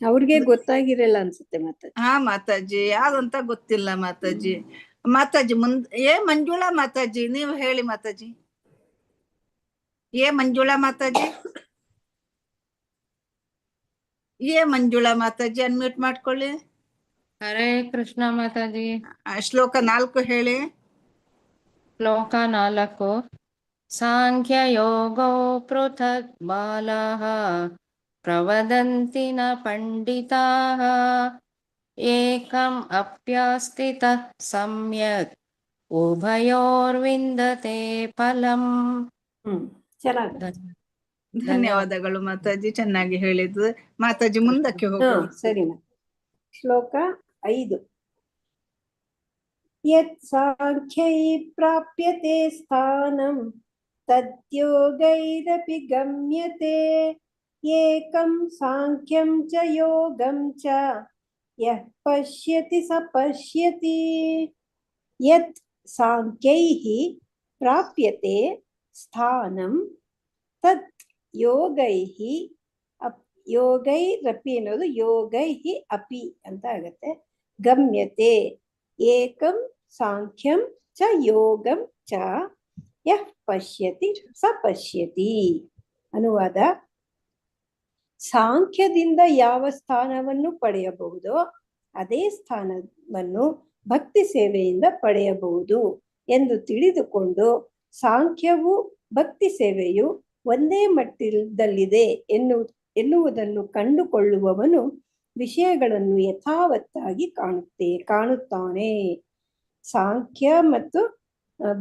ಅವ್ರಿಗೆ ಗೊತ್ತಾಗಿರಲ್ಲ ಅನ್ಸುತ್ತೆ ಮಾತಾಜಿ. ಮಾತಾಜಿ ಯಾರು ಅಂತ ಗೊತ್ತಿಲ್ಲ ಮಾತಾಜಿ. ಮುಂದೆ ಮಂಜುಳಾ ಮಾತಾಜಿ ನೀವು ಹೇಳಿ ಮಾತಾಜಿ. ಮಂಜುಳಾ ಮಾತಾಜಿ. ಮಂಜುಳಾ ಮಾತಾಜಿ ಅನ್ಮ್ಯೂಟ್ ಮಾಡ್ಕೊಳ್ಳಿ. ಹರೇ ಕೃಷ್ಣ ಮಾತಾಜಿ. ಶ್ಲೋಕ 4 ಹೇಳಿ. ಶ್ಲೋಕ 4. ಸಾಂಖ್ಯ ಯೋಗೋ ಪೃಥಕ್ ಬಾಲಾಃ ಪ್ರವದಂತಿ ನ ಪಂಡಿತಾಃ ಏಕಂ ಅಪ್ಯಾಸ್ಥಿತಃ ಸಮ್ಯಕ್ ಉಭಯೋರ್ವಿಂದತೆ ಫಲಂ. ಧನ್ಯವಾದಗಳು ಮಾತಾಜಿ, ಚೆನ್ನಾಗಿ ಹೇಳಿದ್ರು. ಮಾತಾಜಿ ಮುಂದಕ್ಕೆ ಹೋಗಿ. ಸರಿ. ಶ್ಲೋಕ 5. ಯತ್ ಸಾಂಖ್ಯೈ ಪ್ರಾಪ್ಯತೆ ಸ್ಥಾನಂ ತದ್ಯೋಗೈರಪಿ ಗಮ್ಯತೆ ಏಕಂ ಸಾಂಖ್ಯಂ ಚ ಯೋಗಂ ಚ ಯಃ ಪಶ್ಯತಿ ಸ ಪಶ್ಯತಿ. ಯತ್ ಸಾಂಖ್ಯೈಃ ಪ್ರಾಪ್ಯತೆ ಸ್ಥಾನಂ ತತ್ ಯೋಗೈಃ ಯೋಗೈರಪಿ ಅನ್ನೋದು ಯೋಗೈಃ ಅಪಿ ಅಂತ ಆಗುತ್ತೆ. ಗಮ್ಯತೆ ಏಕಂ ಸಾಂಖ್ಯಂ ಚ ಯೋಗಂ ಚ ಯಃ ಪಶ್ಯತಿ ಸ ಪಶ್ಯತಿ. ಅನುವಾದ: ಸಾಂಖ್ಯದಿಂದ ಯಾವ ಸ್ಥಾನವನ್ನು ಪಡೆಯಬಹುದೋ ಅದೇ ಸ್ಥಾನವನ್ನು ಭಕ್ತಿ ಸೇವೆಯಿಂದ ಪಡೆಯಬಹುದು ಎಂದು ತಿಳಿದುಕೊಂಡು ಸಾಂಖ್ಯವು ಭಕ್ತಿ ಸೇವೆಯು ಒಂದೇ ಮಟ್ಟದಲ್ಲಿದೆ ಎನ್ನುವುದನ್ನು ಕಂಡುಕೊಳ್ಳುವವನು ವಿಷಯಗಳನ್ನು ಯಥಾವತ್ತಾಗಿ ಕಾಣುತ್ತಾನೆ. ಸಾಂಖ್ಯ ಮತ್ತು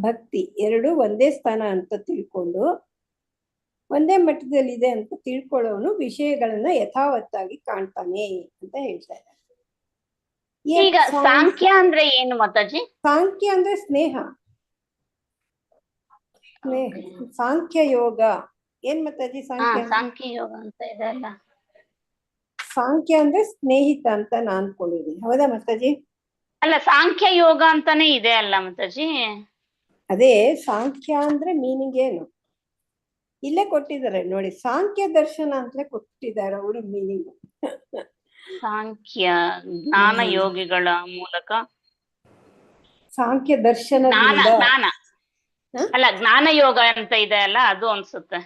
ಭಕ್ತಿ ಎರಡು ಒಂದೇ ಸ್ಥಾನ ಅಂತ ತಿಳ್ಕೊಂಡು ಒಂದೇ ಮಟ್ಟದಲ್ಲಿದೆ ಅಂತ ತಿಳ್ಕೊಳ್ಳೋನು ವಿಷಯಗಳನ್ನ ಯಥಾವತ್ತಾಗಿ ಕಾಣ್ತಾನೆ ಅಂತ ಹೇಳ್ತಾ ಇದ್ದಾರೆ. ಈಗ ಸಾಂಖ್ಯ ಅಂದ್ರೆ ಏನು ಮಾತಾಜಿ? ಸಾಂಖ್ಯ ಅಂದ್ರೆ ಸ್ನೇಹ. ಸಾಂಖ್ಯ ಯೋಗ ಏನ್ ಮಾತಾಜಿ? ಸಾಂಖ್ಯ ಯೋಗ ಅಂತ ಇದೆ ಅಲ್ಲ. ಸಾಂಖ್ಯ ಅಂದ್ರೆ ಸ್ನೇಹಿತ ಅಂತ ನಾನ್ ಅನ್ಕೊಂಡಿದ್ದೀನಿ. ಹೌದಾ ಮಾತಾಜಿ? ಅಲ್ಲ, ಸಾಂಖ್ಯ ಯೋಗ ಅಂತಾನೆ ಇದೆ ಅಲ್ಲ ಮಾತಾಜಿ? ಅದೇ ಸಾಂಖ್ಯ ಅಂದ್ರೆ ಮೀನಿಂಗ್ ಏನು ಇಲ್ಲೇ ಕೊಟ್ಟಿದ್ದಾರೆ ನೋಡಿ. ಸಾಂಖ್ಯ ದರ್ಶನ ಅಂತಲೇ ಕೊಟ್ಟಿದ್ದಾರೆ ಅವರು ಮೀನಿಂಗ್. ಸಾಂಖ್ಯ ಜ್ಞಾನ ಯೋಗಿಗಳ ಮೂಲಕ ಸಾಂಖ್ಯ ದರ್ಶನ ಜ್ಞಾನ ಅಲ್ಲ, ಜ್ಞಾನ ಯೋಗ ಅಂತ ಇದೆ ಅಲ್ಲ, ಅದು ಅನ್ಸುತ್ತೆ.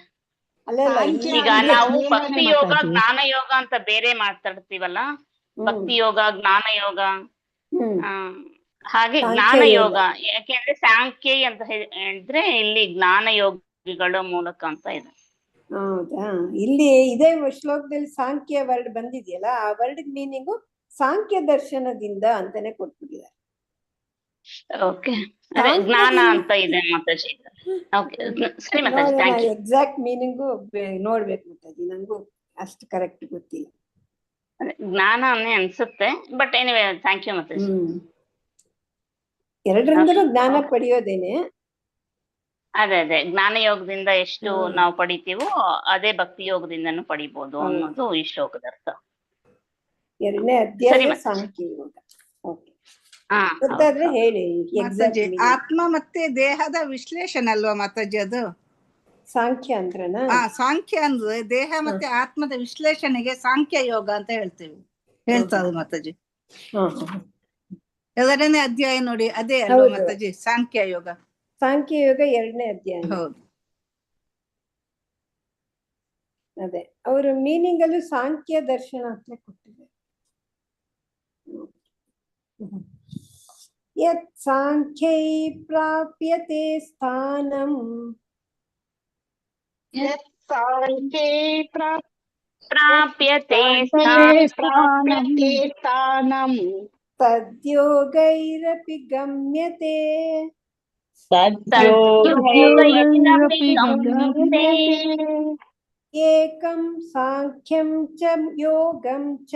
ಈಗ ನಾವು ಭಕ್ತಿ ಯೋಗ ಜ್ಞಾನ ಯೋಗ ಅಂತ ಬೇರೆ ಮಾತಾಡ್ತೀವಲ್ಲ, ಭಕ್ತಿ ಯೋಗ ಜ್ಞಾನ ಯೋಗ, ಹಾಗೆ ಜ್ಞಾನ ಯೋಗ. ಯಾಕೆಂದ್ರೆ ಸಾಂಖ್ಯ ಅಂತ ಹೇಳಿದ್ರೆ ಇಲ್ಲಿ ಜ್ಞಾನ ಯೋಗಿಗಳ ಮೂಲಕ ಅಂತ ಇದೆ. ಹೌದಾ? ಇಲ್ಲಿ ಇದೇ ಶ್ಲೋಕದಲ್ಲಿ ಸಾಂಖ್ಯ ವರ್ಡ್ ಬಂದಿದೆಯಲ್ಲ, ಆ ವರ್ಡ್ ಮೀನಿಂಗು ಸಾಂಖ್ಯ ದರ್ಶನದಿಂದ ಅಂತಾನೆ ಕೊಟ್ಬಿಟ್ಟಿದ್ದಾರೆ. ಓಕೆ, ಜ್ಞಾನ ಅಂತ ಇದೆ ಮಾತಾಜಿ. ಎಕ್ಸಾಕ್ಟ್ ಮೀನಿಂಗು ನೋಡ್ಬೇಕು ಮಾತಾಜಿ, ನಂಗೂ ಅಷ್ಟು ಕರೆಕ್ಟ್ ಗೊತ್ತಿಲ್ಲ. ಜ್ಞಾನನೇ ಅನ್ಸುತ್ತೆ, ಬಟ್ ಎನಿವೇ ಥ್ಯಾಂಕ್ ಯು ಮಾತಾಜಿ. ಎರಡರಿಂದಲೂ ಜ್ಞಾನ ಪಡೆಯೋದೇನೆ. ಅದೇ ಜ್ಞಾನ ಯೋಗದಿಂದ ಎಷ್ಟು ನಾವು ಪಡಿತೀವೋ ಅದೇ ಭಕ್ತಿ ಯೋಗದಿಂದನೂ ಪಡಿಬಹುದು ಅನ್ನೋದು ಈ ಶ್ಲೋಕದ ಅರ್ಥ. 2ನೇ ಅಧ್ಯಾಯ ಸಾಂಖ್ಯ ಯೋಗ. ಗೊತ್ತಾದ್ರೆ ಹೇಳಿ. ಆತ್ಮ ಮತ್ತೆ ದೇಹದ ವಿಶ್ಲೇಷಣೆ ಅಲ್ವಾ ಮಾತಾಜಿ ಅದು? ಸಾಂಖ್ಯ ಅಂದ್ರನಾ? ಸಾಂಖ್ಯ ಅಂದ್ರೆ ದೇಹ ಮತ್ತೆ ಆತ್ಮದ ವಿಶ್ಲೇಷಣೆಗೆ ಸಾಂಖ್ಯ ಯೋಗ ಅಂತ ಹೇಳ್ತಾರೆ ಮಾತಾಜಿ. 2ನೇ ಅಧ್ಯಾಯ ನೋಡಿ, ಅದೇ ಅಲ್ವಾ ಮಾತಾಜಿ ಸಾಂಖ್ಯ ಯೋಗ? ಸಾಂಖ್ಯ ಯೋಗ 2ನೇ ಅಧ್ಯಾಯ. ಹೌದು, ಅದೇ ಅವರು ಮೀನಿಂಗ್ ಅಲ್ಲೂ ಸಾಂಖ್ಯ ದರ್ಶನ ಅಂತ ಕೊಟ್ಟಿದ್ದಾರೆ. ಯತ್ ಸಾಂಖ್ಯೈ ಪ್ರಾಪ್ಯತೆ ಸ್ಥಾನಂ ಪ್ರಾಪ್ಯತೆ ಸ್ಥಾನಂ ತದ್ಯೋಗೈರಪಿ ಗಮ್ಯತೆ ಏಕಂ ಸಾಂಖ್ಯಂ ಚ ಯೋಗಂ ಚ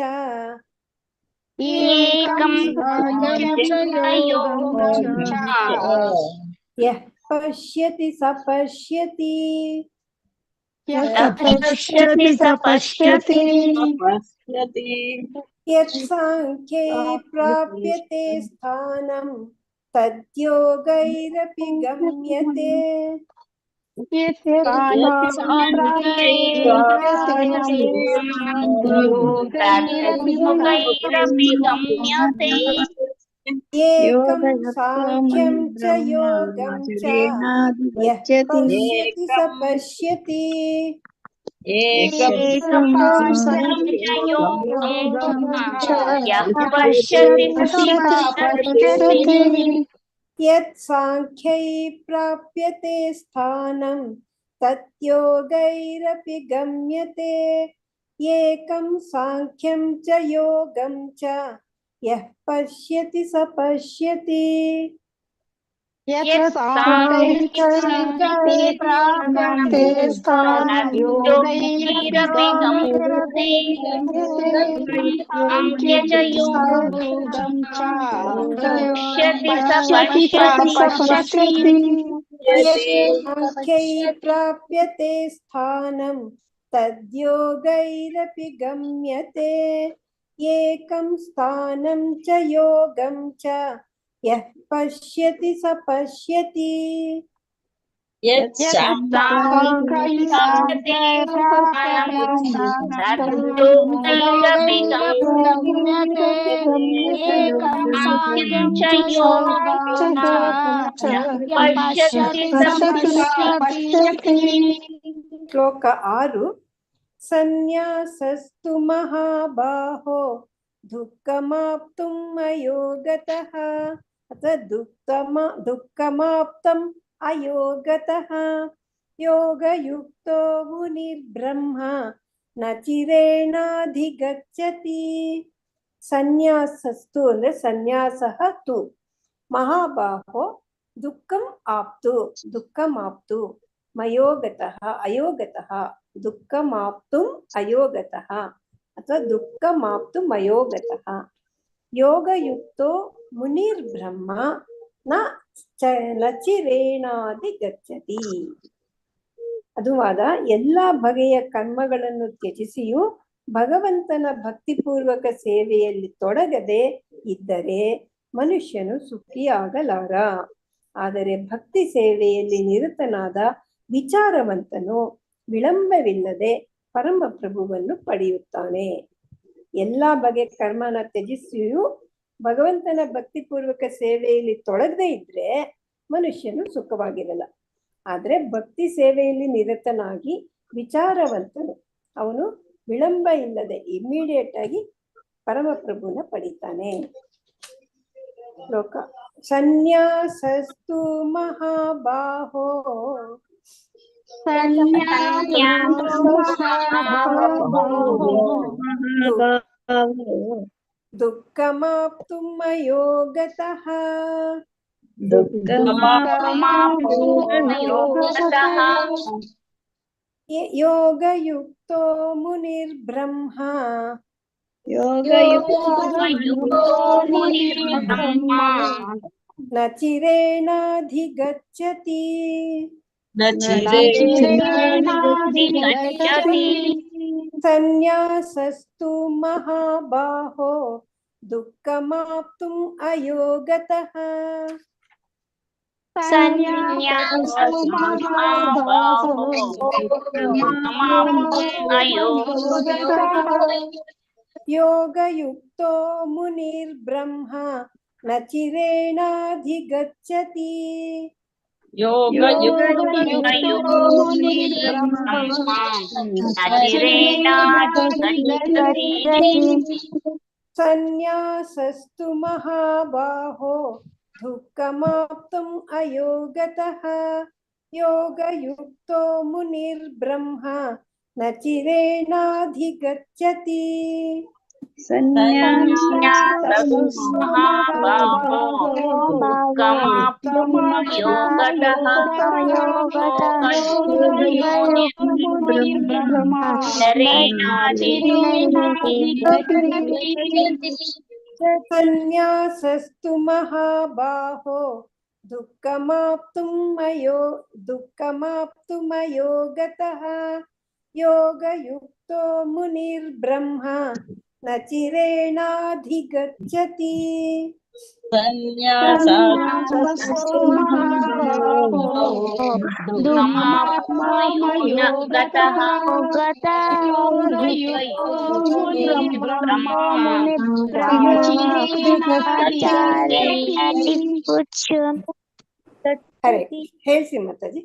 ಯಃ ಪಶ್ಯತಿ ಸ ಪಶ್ಯತಿ. ಯತ್ ಸಾಂಖ್ಯೈ ಪ್ರಾಪ್ಯತೆ ಸ್ಥಾನಂ ತದ್ಯೋಗೈರಪಿ ಗಮ್ಯತೆ ಏಕಂ ಸಾಂಖ್ಯಂ ಚ ಯೋಗಂ ಚ ಯಃ ಪಶ್ಯತಿ ಸ ಪಶ್ಯತಿ. ಯತ್ ಸಾಂಖ್ಯೈ ಪ್ರಾಪ್ಯತೆ ಸ್ಥಾನಂ ತದ್ಯೋಗೈರಪಿ ಗಮ್ಯತೆ ಏಕಂ ಸಾಂಖ್ಯಂ ಚ ಯೋಗಂ ಚ ಯಃ ಪಶ್ಯತಿ ಸ ಪಶ್ಯತಿ. सांख्यै प्राप्यते स्थानं तद्योगैरपि गम्यते एकं स्थानं च योगं च यः पश्यति स पश्यति ಶ್ಲೋಕ 6 ಸನ್ಯಾಸಸ್ತು ಮಹಾಬಾಹೋ ದುಃಖಮಾಪ್ತುಂ ಅಯೋಗತಃ ಅಥವಾ ದುಃಖಮಾಪ್ತಂ ಅಯೋಗತಃ ಯೋಗಯುಕ್ತೋ ಮುನಿರ್ಬ್ರಹ್ಮ ನ ಚಿರೇಣಾಧಿಗಚ್ಚತಿ. ಸನ್ಯಾಸಸ್ತು ಅಂದ್ರೆ ಸನ್ಯಾಸಃ ತು ಮಹಾಬಾಹೋ ದುಃಖಂ ಆಪ್ತು ಮಯೋಗತಃ ಅಯೋಗತಃ ದುಃಖಮಾಪ್ತುಂ ಅಯೋಗತಃ ಅಥವಾ ದುಃಖಮಾಪ್ತುಂ ಅಯೋಗತಃ ಯೋಗಯುಕ್ತೋ ಮುನಿರ್ಬ್ರಹ್ಮ ನ ಚಿರೇಣಾಧಿಗಚ್ಚತಿ. ಅದುವಾದ ಎಲ್ಲಾ ಬಗೆಯ ಕರ್ಮಗಳನ್ನು ತ್ಯಜಿಸಿಯೂ ಭಗವಂತನ ಭಕ್ತಿಪೂರ್ವಕ ಸೇವೆಯಲ್ಲಿ ತೊಡಗದೆ ಇದ್ದರೆ ಮನುಷ್ಯನು ಸುಖಿಯಾಗಲಾರ. ಆದರೆ ಭಕ್ತಿ ಸೇವೆಯಲ್ಲಿ ನಿರತನಾದ ವಿಚಾರವಂತನು ವಿಳಂಬವಿಲ್ಲದೆ ಪರಮಪ್ರಭುವನ್ನು ಪಡೆಯುತ್ತಾನೆ. ಎಲ್ಲಾ ಬಗೆಯ ಕರ್ಮನ ತ್ಯಜಿಸಿಯೂ ಭಗವಂತನ ಭಕ್ತಿಪೂರ್ವಕ ಸೇವೆಯಲ್ಲಿ ತೊಡಗದೆ ಇದ್ರೆ ಮನುಷ್ಯನು ಸುಖವಾಗಿರಲ್ಲ. ಆದ್ರೆ ಭಕ್ತಿ ಸೇವೆಯಲ್ಲಿ ನಿರತನಾಗಿ ವಿಚಾರವಂತನು ಅವನು ವಿಳಂಬ ಇಲ್ಲದೆ ಇಮಿಡಿಯೇಟ್ ಆಗಿ ಪರಮಪ್ರಭುನ ಪಡಿತಾನೆ. ಶ್ಲೋಕ ಸನ್ಯಾಸಸ್ತು ಮಹಾಬಾಹೋ ದುಃಖಮಾಪ್ತುಂ ಅಯೋಗತಃ ಯೋಗಯುಕ್ತೋ ಮುನಿರ್ಬ್ರಹ್ಮ ನ ಚಿರೇಣಾಧಿಗಚ್ಚತಿ. ಸನ್ಯಾಸಸ್ತು ಮಹಾಬಾಹೋ ದುಃಖಮಾಪ್ತುಂ ಅಯೋಗತಃ ಯೋಗಯುಕ್ತೋ ಮುನಿರ್ಬ್ರಹ್ಮ ನ ಚಿರೇಣಾಧಿಗಚ್ಚತಿ. ಸನ್ಯಾಸಸ್ತು ಮಹಾಬಾಹೋ ದುಃಖಮಾಪ್ತುಂ ಅಯೋಗತಃ ಯೋಗಯುಕ್ತೋ ಮುನಿರ್ಬ್ರಹ್ಮ ನ ಚಿರೇಣಾಧಿಗಚ್ಚತಿ. ಸನ್ಯಾಸಸ್ತು ಮಹಾಬಾಹೋ ದುಃಖಮಾಪ್ತುಂ ಅಯೋಗತಃ ಯೋಗಯುಕ್ತೋ ಮುನಿರ್ಬ್ರಹ್ಮ ನ ಚಿರೇಣಾಧಿಗಚ್ಚತಿ. ಹೇಳ್ಸಿ ಮಾತಾಜಿ.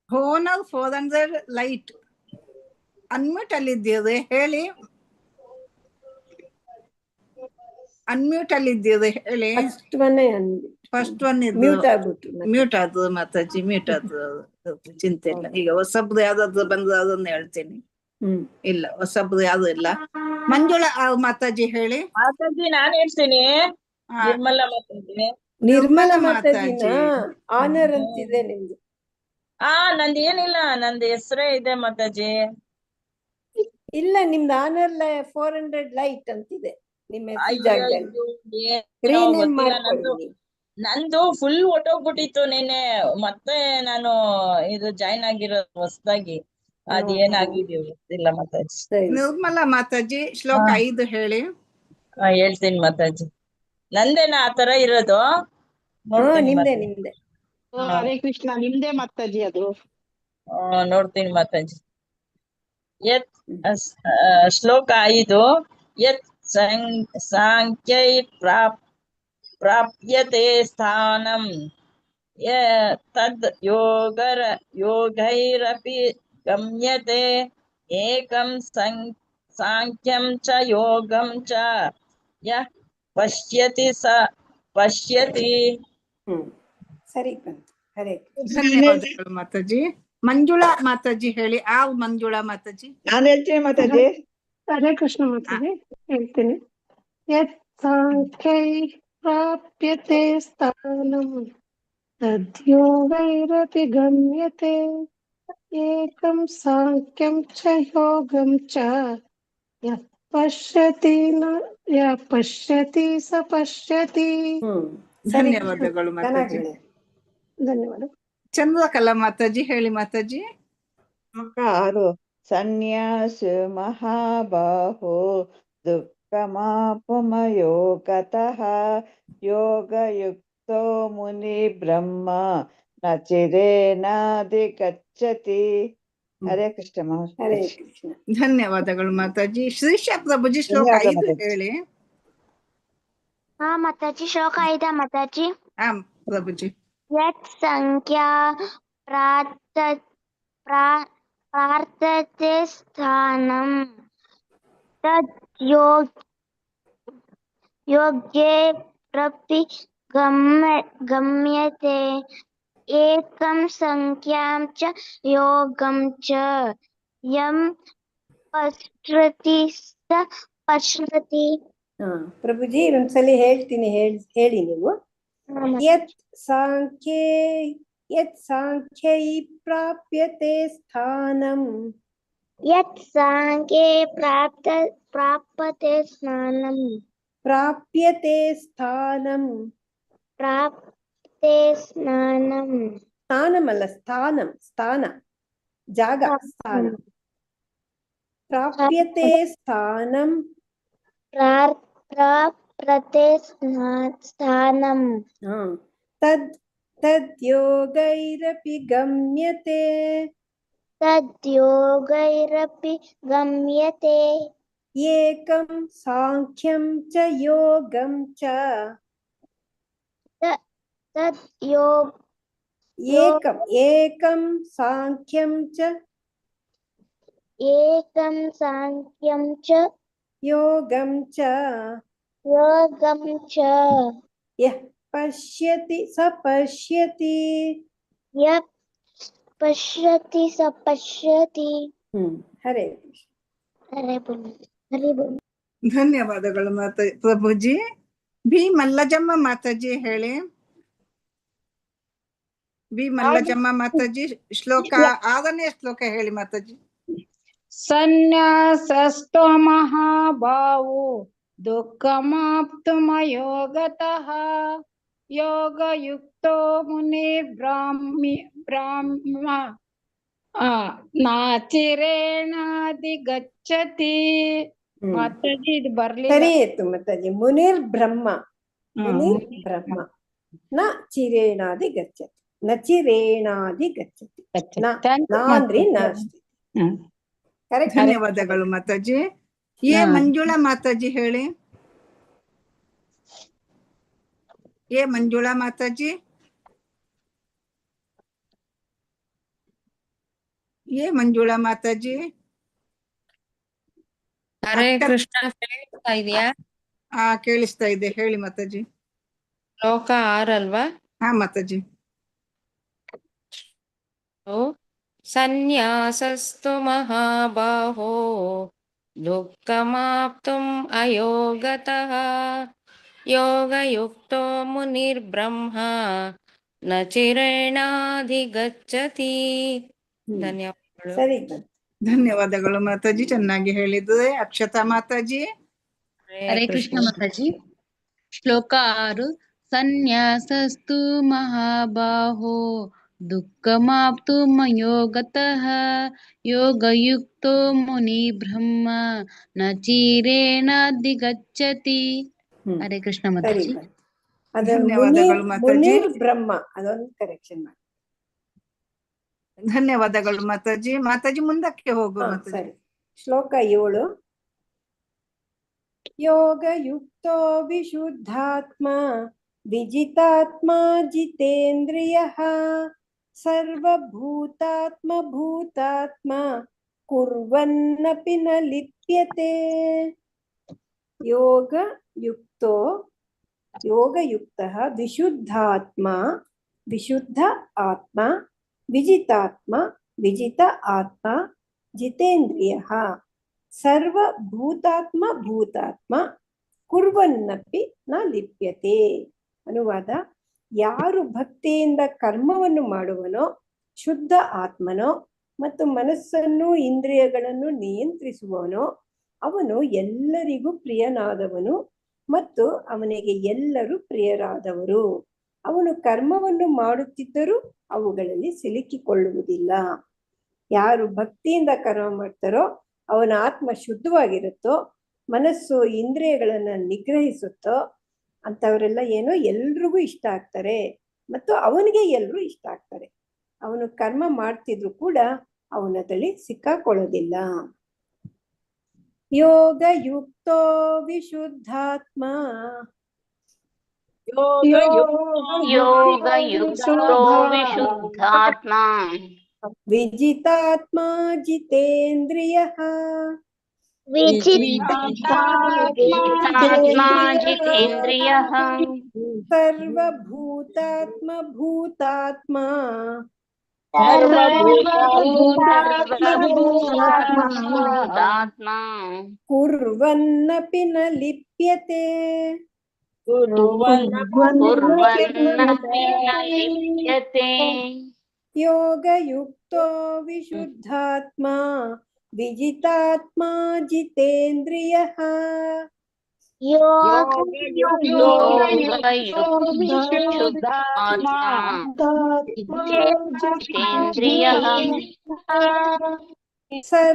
ಫೋನಲ್ಲಿ 400 ಲೈಟ್ ಅನ್ಮ್ಯೂಟ್ ಅಲ್ಲಿದ್ದೀರಿ ಹೇಳಿ. ಅನ್ಮ್ಯೂಟ್ ಅಲ್ಲಿದ್ದೀರಿ ಹೇಳಿ. ಫಸ್ಟ್ ಒನ್ ಮ್ಯೂಟ್ ಆದ ಮಾತಾಜಿ, ಮ್ಯೂಟ್ ಆದ. ಚಿಂತೆ ಇಲ್ಲ. ಈಗ ಹೊಸಬ್ದು ಯಾವ್ದಾದ್ರು ಬಂದ್ರೆ ಅದನ್ನ ಹೇಳ್ತೀನಿ. ಇಲ್ಲ, ಹೊಸಬ್ದು ಯಾವ್ದು ಇಲ್ಲ. ಮಂಜುಳಾ ಮಾತಾಜಿ ಹೇಳಿ. ಮಾತಾಜಿ ನಾನ್ ಹೇಳ್ತೀನಿ. ನಿರ್ಮಲಾ ಮಾತಾಜಿ. ನಿರ್ಮಲಾ ಮಾತಾಜಿನ ಆನರ್ ಅಂತಿದೆ ನಿಮ್ದು. ನಂದ್ ಏನಿಲ್ಲ, ನಂದ್ ಹೆಸರೇ ಇದೆ ಮಾತಾಜಿ. ಇಲ್ಲ, ನಿಮ್ದು ಆನರ್ 400 ಲೈಟ್ ಅಂತಿದೆ ನಿಮ್ಮ ಹೆಸರು ಜಾಗದಲ್ಲಿ. ನಂದು ಫುಲ್ ಹೊಟ್ಟೋಗ್ಬಿಟ್ಟಿತ್ತು ನಿನ್ನೆ, ಮತ್ತೆ ನಾನು ಇದು ಜಾಯಿನ್ ಆಗಿರೋದು ಹೊಸದಾಗಿ. ಅದೇನಾಗಿದೆ ಗೊತ್ತಿಲ್ಲ ಮಾತಾಜಿ. ನಿರ್ಮಲಾ ಮಾತಾಜಿ ಶ್ಲೋಕ 5 ಹೇಳಿ. ಹೇಳ್ತೀನಿ ಮಾತಾಜಿ. ನಂದೇನಾ ಆತರ ಇರೋದು? ನಿಮ್ದೆ. ಹರೇ ಕೃಷ್ಣ, ನಿಮ್ದೇ ಮಾತಾಜಿ ಅದು. ನೋಡ್ತೀನಿ ಮಾತಾಜಿ. ಶ್ಲೋಕ 5. ಯತ್ ಸಾಂಖ್ಯೈ ಪ್ರಾಪ್ಯತೆ ಸ್ಥಾನಂ ತದ್ ಯೋಗೈರಪಿ ಗಮ್ಯತೆ ಏಕಂ ಸಾಂಖ್ಯಂ ಚ ಯೋಗಂ ಚ ಯಃ ಪಶ್ಯತಿ ಸ ಪಶ್ಯತಿ. ಸರಿ ಬಂತು. ಹರೇ ಧನ್ಯವಾದಗಳು ಮಾತಾಜಿ. ಮಂಜುಳಾ ಮಾತಾಜಿ ಹೇಳಿ. ಮಂಜುಳಾ ಮಾತಾಜಿ. ನಾನು ಹೇಳ್ತೀನಿ ಮಾತಾಜಿ. ಹರೇ ಕೃಷ್ಣ ಮಾತಾಜಿ ಹೇಳ್ತೀನಿ. ಯತ್ ಸಾಂಖ್ಯೈ ಪ್ರಾಪ್ಯತೆ ಸ್ಥಾನಂ ತದ್ಯೋಗೈರಪಿ ಗಮ್ಯತೆ ಏಕಂ ಸಾಂಖ್ಯಂ ಚ ಯೋಗಂ ಚ ಯಃ ಪಶ್ಯತಿ ಸ ಪಶ್ಯತಿ. ಧನ್ಯವಾದಗಳು ಮಾತಾಜಿ. ಧನ್ಯವಾದ. ಚಂದ್ರಕಲಾ ಮಾತಾಜಿ ಹೇಳಿ ಮಾತಾಜಿ. 6. ಸನ್ಯಾಸ ಮಹಾಬಾಹೋ ದುಃಖಮಾಪಮಯೋ ಗತಃ ಯೋಗಯುಕ್ತೋ ಮುನಿ ಬ್ರಹ್ಮ ನ ಚಿರೇನಾಧಿಗಚ್ಚತಿ. ಹರೇ ಕೃಷ್ಣ. ಹರೇ ಕೃಷ್ಣ. ಧನ್ಯವಾದಗಳು ಮಾತಾಜಿ. ಶ್ರೀಶಾ ಪ್ರಭುಜಿ ಶ್ಲೋಕ 5 ಹೇಳಿ. ಮಾತಾಜಿ ಶ್ಲೋಕ 5 ಮಾತಾಜಿ. ಪ್ರಭುಜಿ. ಯತ್ ಸಂಖ್ಯಾ ಪ್ರಾರ್ಥತೆ ಸ್ಥಾನಂ ತದ್ ಯೋಗ್ಯೇ ಪ್ರಪಿ ಗಮ್ಯತೆ ಏಕಂ ಸಂಖ್ಯಾಂ ಚ ಯೋಗಂ ಚ ಯಂ ಪಶ್ಯತಿ ಸ ಪಶ್ಯತಿ. ಪ್ರಭುಜಿ ಒಂದ್ಸಲಿ ಹೇಳ್ತೀನಿ, ಹೇಳಿ ನೀವು. ಯತ್ ಸಾಂಖ್ಯೈ ಪ್ರಾಪ್ಯತೆ ಸ್ಥಾನಂ. ಯತ್ ಸಾಂಖ್ಯೇ ಪ್ರಾಪ್ಯತೆ ಸ್ಥಾನಂ. ಪ್ರಾಪ್ಯತೆ ಸ್ಥಾನಂ. ಸ್ಥಾನಮಲ್ಲ, ಸ್ಥಾನ ಜಾಗ, ಸ್ಥಾನ. ಪ್ರಾಪ್ಯತೆ ಸ್ಥಾನಂ. ಪ್ರಾಪ್ಯತೆ ಸ್ಥಾನಂ. ತದ್ಯೋಗೈರಪಿ ಗಮ್ಯತೆ. ಏಕಂ ಸಾಂಖ್ಯಂ ಚ ಯೋಗಂ ಚ. ಏಕಂ ಸಾಂಖ್ಯಂ ಚ ಯೋಗಂ ಚ ಯಃ ಪಶ್ಯತಿ ಸ ಪಶ್ಯತಿ. ಹರೇ ಧನ್ಯವಾದಗಳು ಪ್ರಭುಜಿ. ಬಿ ಮಲ್ಲಜಮ್ಮ ಮಾತಾಜಿ ಹೇಳಿ. ಬಿ ಮಲ್ಲಜಮ್ಮ ಮಾತಾಜಿ ಶ್ಲೋಕ 6ನೇ ಶ್ಲೋಕ ಹೇಳಿ ಮಾತಾಜಿ. ಸನ್ಯಾಸಸ್ತೋ ಮಹಾಭಾವೋ ದುಃಖಮಾಪ್ತುಮಯೋ ಗತಃ ಯೋಗಯುಕ್ತೋ ಮುನಿ ಬ್ರಾಹ್ಮ ನಾಚಿರೇಣಾಧಿಗಚ್ಚತಿ. ಮಾತಾಜಿ ಇದು ಬರ್ಲಿಲ್ಲ. ಸರಿ ಆಯ್ತು ಮಾತಾಜಿ. ಮುನಿರ್ ಬ್ರಹ್ಮ ನ ಚಿರೇಣಾಧಿಗಚ್ಚತಿ. ನ ಚಿರೇಣಾಧಿಗಚ್ಚತಿ. ಧನ್ಯವಾದಗಳು ಮಾತಾಜಿ. ಮಂಜುಳಾ ಮಾತಾಜಿ ಹೇಳಿ. ಮಂಜುಳಾ ಮಾತಾಜಿ. ಮಂಜುಳಾ ಮಾತಾಜಿ. ಹರೇ ಕೃಷ್ಣ ಕೇಳಿಸ್ತಾ ಇದೆಯಾ? ಕೇಳಿಸ್ತಾ ಇದೆ, ಹೇಳಿ ಮಾತಾಜಿ. ಶ್ಲೋಕ 6 ಅಲ್ವಾ? ಮಾತಾಜಿ. ಸನ್ಯಾಸಸ್ತು ಮಹಾಬಾಹೋ ದುಃಖಮಾಪ್ತುಂ ಅಯೋಗತಃ ಯೋಗಯುಕ್ತೋ ಮುನಿರ್ಬ್ರಹ್ಮ ನ ಚಿರೇಣಾಧಿಗಚ್ಚತಿ. ಧನ್ಯವಾದಗಳು. ಸರಿ. ಧನ್ಯವಾದಗಳು ಮಾತಾಜಿ, ಚೆನ್ನಾಗಿ ಹೇಳಿದ್ರೆ. ಅಕ್ಷತಾ ಮಾತಾಜಿ. ಹರೇ ಕೃಷ್ಣ ಮಾತಾಜಿ. ಶ್ಲೋಕ 6. ಸನ್ಯಾಸಸ್ತು ಮಹಾಬಾಹೋ ದುಃಖಮಾಪ್ತು ಮಯೋಗತಃ ಯೋಗಯುಕ್ತೋ ಮುನಿ ಬ್ರಹ್ಮ ನ ಚಿರೇಣಾಧಿಗಚ್ಚತಿ. ಹರೇ ಕೃಷ್ಣ ಮಾತಾಜಿ. ಧನ್ಯವಾದಗಳು ಮಾತಾಜಿ. ಬ್ರಹ್ಮ, ಅದೊಂದು ಕರೆಕ್ಷನ್ ಮಾಡಿ. ಧನ್ಯವಾದಗಳು ಮಾತಾಜಿ. ಮಾತಾಜಿ ಮುಂದಕ್ಕೆ ಹೋಗು ಮಾತಾಜಿ. ಸರಿ. ಶ್ಲೋಕ 7. ಯೋಗಯುಕ್ತೋ ವಿಶುದ್ಧಾತ್ಮ ವಿಜಿತಾತ್ಮ ಜಿತೇಂದ್ರಿಯಃ ಸರ್ವಭೂತಾತ್ಮ ಭೂತಾತ್ಮ ಕುರ್ವನ್ನಪಿ ನ ಲಿಪ್ಯತೆ. ಯೋಗಯುಕ್ತಃ ವಿಶುದ್ಧಾತ್ಮ ವಿಶುದ್ಧ ಆತ್ಮ ವಿಜಿತಾತ್ಮ ವಿಜಿತ ಆತ್ಮ ಜಿತೇಂದ್ರಿಯಃ ಸರ್ವಭೂತಾತ್ಮ ಭೂತಾತ್ಮ ಕುರ್ವನ್ನಪಿ ನ ಲಿಪ್ಯತೆ. ಅನುವಾದ: ಯಾರು ಭಕ್ತಿಯಿಂದ ಕರ್ಮವನ್ನು ಮಾಡುವನೋ, ಶುದ್ಧ ಆತ್ಮನೋ ಮತ್ತು ಮನಸ್ಸನ್ನು ಇಂದ್ರಿಯಗಳನ್ನು ನಿಯಂತ್ರಿಸುವವನೋ ಅವನು ಎಲ್ಲರಿಗೂ ಪ್ರಿಯನಾದವನು ಮತ್ತು ಅವನಿಗೆ ಎಲ್ಲರೂ ಪ್ರಿಯರಾದವರು. ಅವನು ಕರ್ಮವನ್ನು ಮಾಡುತ್ತಿದ್ದರೂ ಅವುಗಳಲ್ಲಿ ಸಿಲುಕಿಕೊಳ್ಳುವುದಿಲ್ಲ. ಯಾರು ಭಕ್ತಿಯಿಂದ ಕರ್ಮ ಮಾಡ್ತಾರೋ ಅವನ ಆತ್ಮ ಶುದ್ಧವಾಗಿರುತ್ತೋ, ಮನಸ್ಸು ಇಂದ್ರಿಯಗಳನ್ನ ನಿಗ್ರಹಿಸುತ್ತೋ ಅಂತವರೆಲ್ಲ ಎಲ್ರಿಗೂ ಇಷ್ಟ ಆಗ್ತಾರೆ ಮತ್ತು ಅವನಿಗೆ ಎಲ್ರೂ ಇಷ್ಟ ಆಗ್ತಾರೆ. ಅವನು ಕರ್ಮ ಮಾಡ್ತಿದ್ರು ಕೂಡ ಅವನದಲ್ಲಿ ಸಿಕ್ಕಾಕೊಳ್ಳೋದಿಲ್ಲ. ಯೋಗಯುಕ್ತೋ ವಿಶುದ್ಧಾತ್ಮ ಯೋಗಯುಕ್ತೋ ವಿಶುದ್ಧಾತ್ಮ ವಿಜಿತಾತ್ಮ ಜಿತೇಂದ್ರಿಯಃ ಜಿತೇಂದ್ರಿಯಃ ಸರ್ವಭೂತಾತ್ಮ ಭೂತಾತ್ಮ ಕುರ್ವನ್ನಪಿ ನ ಲಿಪ್ಯತೆ. ಯೋಗಯುಕ್ತೋ ವಿಶುದ್ಧಾತ್ಮ ವಿಜಿತಾತ್ಮ ಜಿತೇಂದ್ರಿಯಃ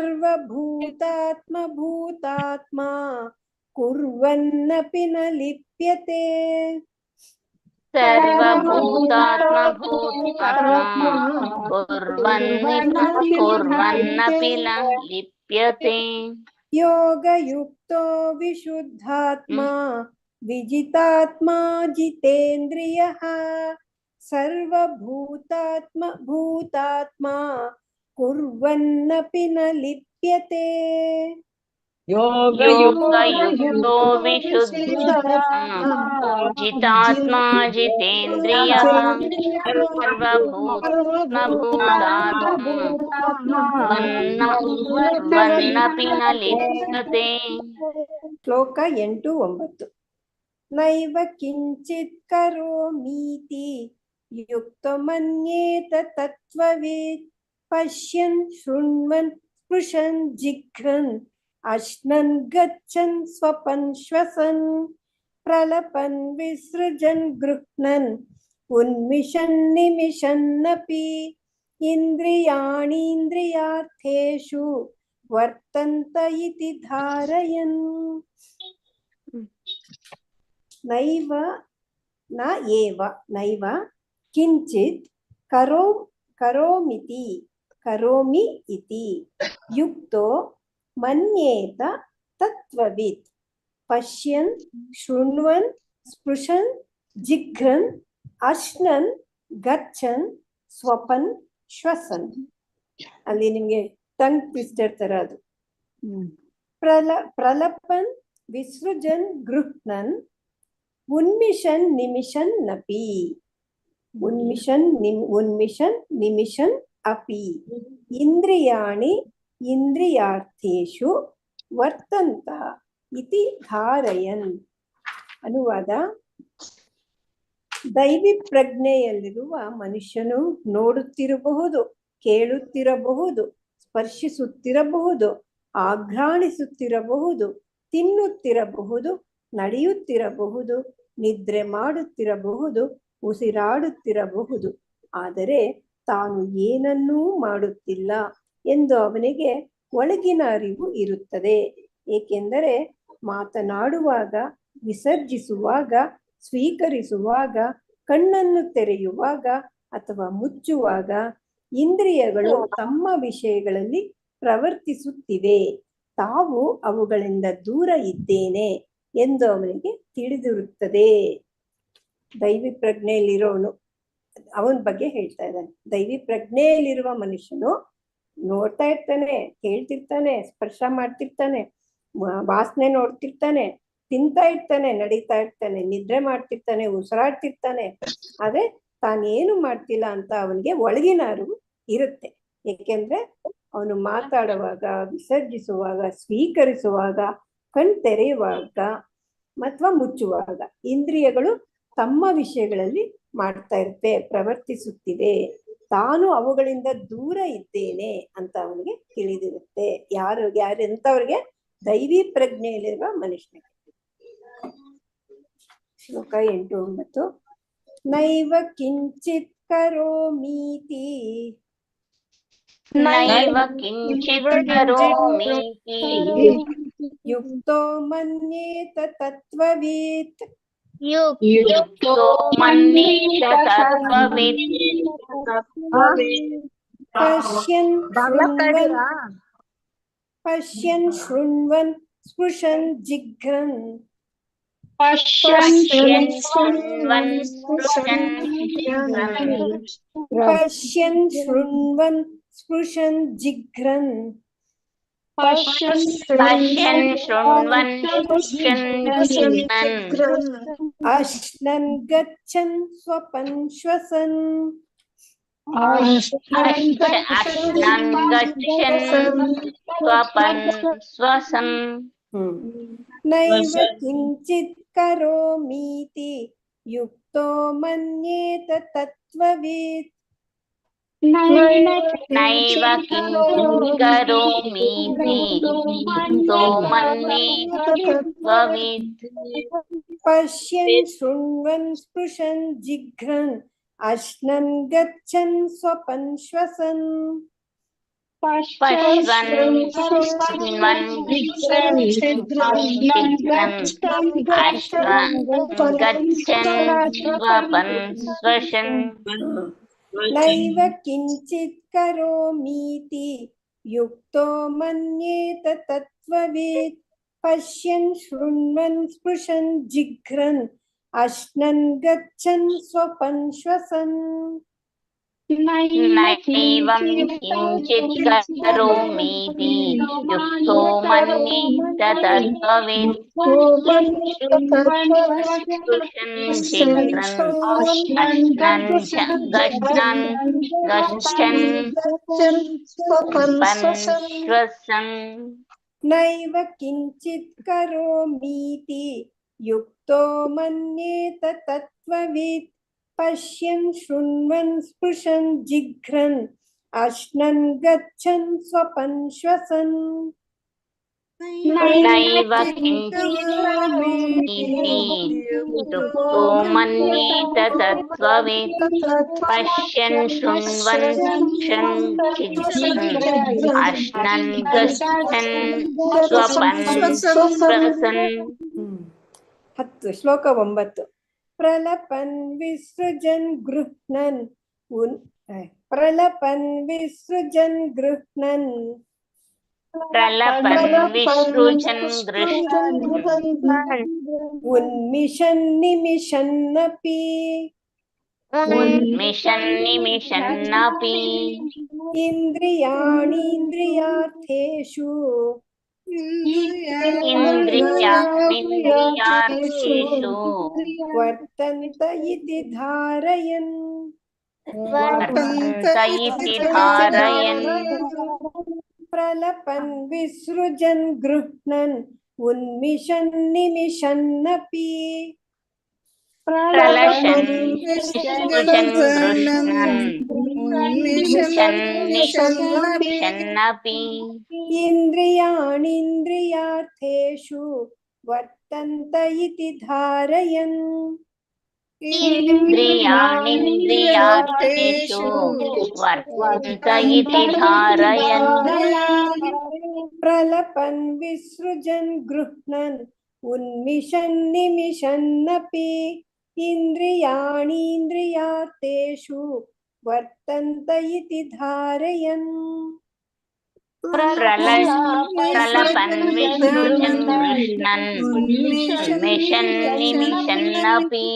ಸರ್ವಭೂತಾತ್ಮ ಭೂತಾತ್ಮ ಕುರ್ವನ್ನಪಿ ನ ಲಿಪ್ಯತೆ. ಸರ್ವಭೂತಾತ್ಮ ಭೂತಾತ್ಮ ಕುರ್ವನ್ನಪಿ ನ ಲಿಪ್ಯತೆ. ಯೋಗಯುಕ್ತೋ ವಿಶುದ್ಧಾತ್ಮ ವಿಜಿತಾತ್ಮ ಜಿತೇಂದ್ರಿಯಃ ಸರ್ವಭೂತಾತ್ಮ ಭೂತಾತ್ಮ ಕುರ್ವನ್ನಪಿ ನ ಲಿಪ್ಯತೆ. ಯೋಗಯುಕ್ತೋ ವಿಶುದ್ಧಾತ್ಮ ಜಿತಾತ್ಮ ಜಿತೇಂದ್ರಿಯಃ ಸರ್ವಭೂತಾತ್ಮ ಕುರ್ವನ್ನಪಿ ನ ಲಿಪ್ಯತೆ. ಶ್ಲೋಕ 8, 9. ನೈವ ಕಿಂಚಿತ್ ಕರೋಮೀತಿ ಯುಕ್ತೋ ಮನ್ಯೇತ ತತ್ವವೇತ್ ಪಶ್ಯನ್ ಶೃಣ್ವನ್ ಸ್ಪೃಶನ್ ಜಿಘ್ರನ್ ಅಶ್ನನ್ ಗಚ್ಚನ್ ಸ್ವಪನ್ ಶ್ವಸನ್ ಪ್ರಲಪನ್ ವಿಸೃಜನ್ ಗೃಹ್ಣನ್ ಉನ್ಮಿಷನ್ ನಿಮಿಷನ್ನಪಿ ಇಂದ್ರಿಯಾಣೀಂದ್ರಿಯಾರ್ಥೇಷು ವರ್ತಂತ ಇತಿ ಧಾರಯನ್. ನೈವ ನ ಏವ ನೈವ ಕಿಂಚಿತ್ ಕರೋಮಿ ಇತಿ ಯುಕ್ತೋ ಮನ್ಯೇತ ತತ್ವವಿತ್ ಪಶ್ಯನ್ ಶೃಣ್ವನ್ ಸ್ಪೃಶನ್ ಜಿಘ್ರನ್ ಅಶ್ನನ್ ಗಚ್ಚನ್ ಸ್ವಪನ್ ಶ್ವಸನ್. ಅಲ್ಲಿ ನಿಮ್ಗೆ ಟಂಗ್ ಟ್ವಿಸ್ಟರ್ ತರ ಅದು. ಪ್ರಲಪನ್ ವಿಸೃಜನ್ ಗೃಹ್ಣನ್ ಉನ್ಮಿಷನ್ ನಿಮಿಷನ್ ನಪಿ. ಉನ್ಮಿಷನ್ ನಿಮಿಷನ್ ಅಪಿ. ಇಂದ್ರಿಯಾಣಿ ಇಂದ್ರಿಯಾರ್ಥೇಷು ವರ್ತಂತ ಇತಿ ಧಾರಯನ್. ಅನುವಾದ: ದೈವಿ ಪ್ರಜ್ಞೆಯಲ್ಲಿರುವ ಮನುಷ್ಯನು ನೋಡುತ್ತಿರಬಹುದು, ಕೇಳುತ್ತಿರಬಹುದು, ಸ್ಪರ್ಶಿಸುತ್ತಿರಬಹುದು, ಆಘ್ರಾಣಿಸುತ್ತಿರಬಹುದು, ತಿನ್ನುತ್ತಿರಬಹುದು, ನಡೆಯುತ್ತಿರಬಹುದು, ನಿದ್ರೆ ಮಾಡುತ್ತಿರಬಹುದು, ಉಸಿರಾಡುತ್ತಿರಬಹುದು. ಆದರೆ ತಾನು ಏನನ್ನೂ ಮಾಡುತ್ತಿಲ್ಲ ಎಂದು ಅವನಿಗೆ ಒಳಗಿನ ಅರಿವು ಇರುತ್ತದೆ. ಏಕೆಂದರೆ ಮಾತನಾಡುವಾಗ, ವಿಸರ್ಜಿಸುವಾಗ, ಸ್ವೀಕರಿಸುವಾಗ, ಕಣ್ಣನ್ನು ತೆರೆಯುವಾಗ ಅಥವಾ ಮುಚ್ಚುವಾಗ ಇಂದ್ರಿಯಗಳು ತಮ್ಮ ವಿಷಯಗಳಲ್ಲಿ ಪ್ರವರ್ತಿಸುತ್ತಿವೆ. ತಾವು ಅವುಗಳಿಂದ ದೂರ ಇದ್ದೇನೆ ಎಂದು ಅವನಿಗೆ ತಿಳಿದಿರುತ್ತದೆ. ದೈವಿ ಪ್ರಜ್ಞೆಯಲ್ಲಿರೋನು ಅವನ ಬಗ್ಗೆ ಹೇಳ್ತಾ ಇದ್ದಾನೆ. ದೈವಿ ಪ್ರಜ್ಞೆಯಲ್ಲಿರುವ ಮನುಷ್ಯನು ನೋಡ್ತಾ ಇರ್ತಾನೆ, ಕೇಳ್ತಿರ್ತಾನೆ, ಸ್ಪರ್ಶ ಮಾಡ್ತಿರ್ತಾನೆ, ವಾಸನೆ ನೋಡ್ತಿರ್ತಾನೆ, ತಿಂತಾ ಇರ್ತಾನೆ, ನಡೀತಾ ಇರ್ತಾನೆ, ನಿದ್ರೆ ಮಾಡ್ತಿರ್ತಾನೆ, ಉಸಿರಾಡ್ತಿರ್ತಾನೆ. ಆದ್ರೆ ತಾನೇನು ಮಾಡ್ತಿಲ್ಲ ಅಂತ ಅವನಿಗೆ ಒಳಗಿನ ಅರಿವು ಇರುತ್ತೆ. ಏಕೆಂದ್ರೆ ಅವನು ಮಾತಾಡುವಾಗ, ವಿಸರ್ಜಿಸುವಾಗ, ಸ್ವೀಕರಿಸುವಾಗ, ಕಣ್ ತೆರೆಯುವಾಗ ಅಥವಾ ಮುಚ್ಚುವಾಗ ಇಂದ್ರಿಯಗಳು ತಮ್ಮ ವಿಷಯಗಳಲ್ಲಿ ಮಾಡ್ತಾ ಇರುತ್ತೆ, ಪ್ರವರ್ತಿಸುತ್ತಿವೆ. ತಾನು ಅವುಗಳಿಂದ ದೂರ ಇದ್ದೇನೆ ಅಂತ ಅವನಿಗೆ ತಿಳಿದಿರುತ್ತೆ. ಯಾರೆಂತವ್ರಿಗೆ? ದೈವಿ ಪ್ರಜ್ಞೆಯಲ್ಲಿರುವ ಮನುಷ್ಯನಿಗೆ. ಶ್ಲೋಕ 8-9. ನೈವ ಕಿಂಚಿತ್ ಕರೋಮೀತಿ ನೈವ ಕಿಂಚಿತ್ ಕರೋಮೀತಿ ಯುಕ್ತೋ ಮನ್ಯೇತ ತತ್ವವಿತ್. ಯುಕ್ತೋ ಮನ್ಯೇತ ತತ್ವವಿತ್. ಪಶ್ಯನ್ ಶೃಣ್ವನ್ ಸ್ಪೃಶನ್ ಜಿಘ್ರನ್. ಪಶ್ಯನ್ ಶೃಣ್ವನ್ ಸ್ಪೃಶನ್ ಜಿಘ್ರನ್. ಅಶ್ನನ್ ಗಚ್ಚನ್ ಸ್ವಪನ್ ಶ್ವಸನ್. ನೈವ ಕಿಂಚಿತ್ ಕರೋಮೀತಿ ಯುಕ್ತೋ ಮನ್ಯೇತ ತತ್ವವಿತ್. ನೈವ ಕಿಂಚಿತ್ ಕರೋಮೀತಿ ಯುಕ್ತೋ ಮನ್ಯೇತ ತತ್ವವಿತ್. ಪಶ್ಯನ್ ಶೃಣ್ವನ್ ಸ್ಪೃಶನ್ ಜಿಘ್ರನ್. ಅಶ್ನನ್ ಗಚ್ಚನ್ ಸ್ವಪನ್ ಶ್ವಸನ್. ನೈವ ಕಿಂಚಿತ್ ಕರೋಮೀತಿ ಯುಕ್ತೋ ಮನ್ಯೇತ ತತ್ವವಿತ್. ಪಶ್ಯನ್ ಶೃಣ್ವನ್ ಸ್ಪೃಶನ್ ಜಿಘ್ರನ್. ಅಶ್ನನ್ ಗಚ್ಚನ್ ಸ್ವಪನ್ ಶ್ವಸನ್. ನೈವಂ ಕಿಂಚಿತ್ ಕರೋಮೀತಿ ಯುಕ್ತೋ ಮನ್ಯೇತ ತತ್ವವಿತ್. ಸ್ಪೃಶನ್ ಜಿಘ್ರನ್. ಅಶ್ನನ್ ಗಚ್ಚನ್ ಸ್ವಪನ್ ಶ್ವಸನ್. ನೈವ ಕಿಂಚಿತ್ ಕರೋಮೀತಿ ಯುಕ್ತೋ ಮನ್ಯೇತ ತತ್ವವಿತ್. ಪಶ್ಯನ್ ಶೃಣ್ವನ್ ಸ್ಪೃಶನ್ ಜಿಘ್ರನ್. ಅಶ್ನನ್ ಗಚ್ಚನ್ ಸ್ವಪನ್ ಶ್ವಸನ್. ನೈವ ಕಿಂಚಿತ್ ಕರೋಮೀತಿ ಯುಕ್ತೋ ಮನ್ಯೇತ ತತ್ವವಿತ್. ಪಶ್ಯನ್ ಶೃಣ್ವನ್ ಸ್ಪೃಶನ್ ಜಿಘ್ರನ್. ಅಶ್ನನ್ ಗಚ್ಚನ್ ಸ್ವಪನ್ ಶ್ವಸನ್. 10. ಶ್ಲೋಕ 9. ಪ್ರಲಪನ್ ವಿಸೃಜನ್ ಗೃಹ್ಣನ್. ಪ್ರಲಪನ್ ವಿಸೃಜನ್ ಗೃಹ್ಣನ್. ಪ್ರಲಪನ್ ವಿಸೃಜನ್ ಗೃಹ್ಣನ್. ಉನ್ಮಿಷನ್ ನಿಮಿಷನ್ನಪಿ. ಉನ್ಮಿಷನ್ ನಿಮಿಷನ್ನಪಿ. ಇಂದ್ರಿಯಾಣೀಂದ್ರಿಯಾರ್ಥೇಷು. ಇಂದ್ರಿಯಾರ್ಥೇಷು ವರ್ತಂತ ಇತಿ ಧಾರಯನ್. ವರ್ತಂತ ಇತಿ ಧಾರಯನ್. प्रलपन् विसृजन् गृह्णन् उन्मिषन् निमिषन्नपि प्रलशन् विसृजन् गृह्णन् उन्मिषन् निमिषन्नपि इन्द्रियाणीन्द्रियार्थेषु वर्तन्त इति धारयन् इन्द्रियाणीन्द्रियार्थेषु वर्तन्त इति धारयन् प्रलपन् विसृजन् गृह्णन् उन्मिषन् निमिषन्नपि इन्द्रियाणीन्द्रियार्थेषु वर्तन्त इति धारयन् प्रलपन् विसृजन् गृह्णन् उन्मिषन् निमिषन्नपि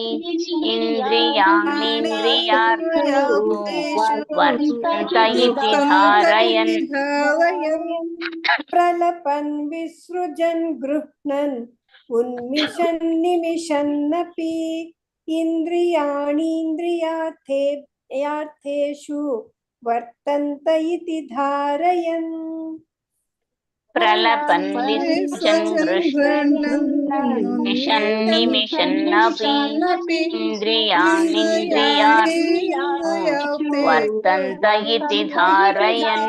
इन्द्रियाणीन्द्रियार्थेषु वर्तन्त इति धारयन् प्रलपन् विसृजन् गृह्णन् उन्मिषन् निमिषन्नपि इन्द्रियाणीन्द्रियार्थेषु वर्तन्त इति धारयन् प्रलपन् विसृजन् गृह्णन् उन्मिषन् निमिषन्नपि इन्द्रियाणीन्द्रियार्थेषु वर्तन्त इति धारयन्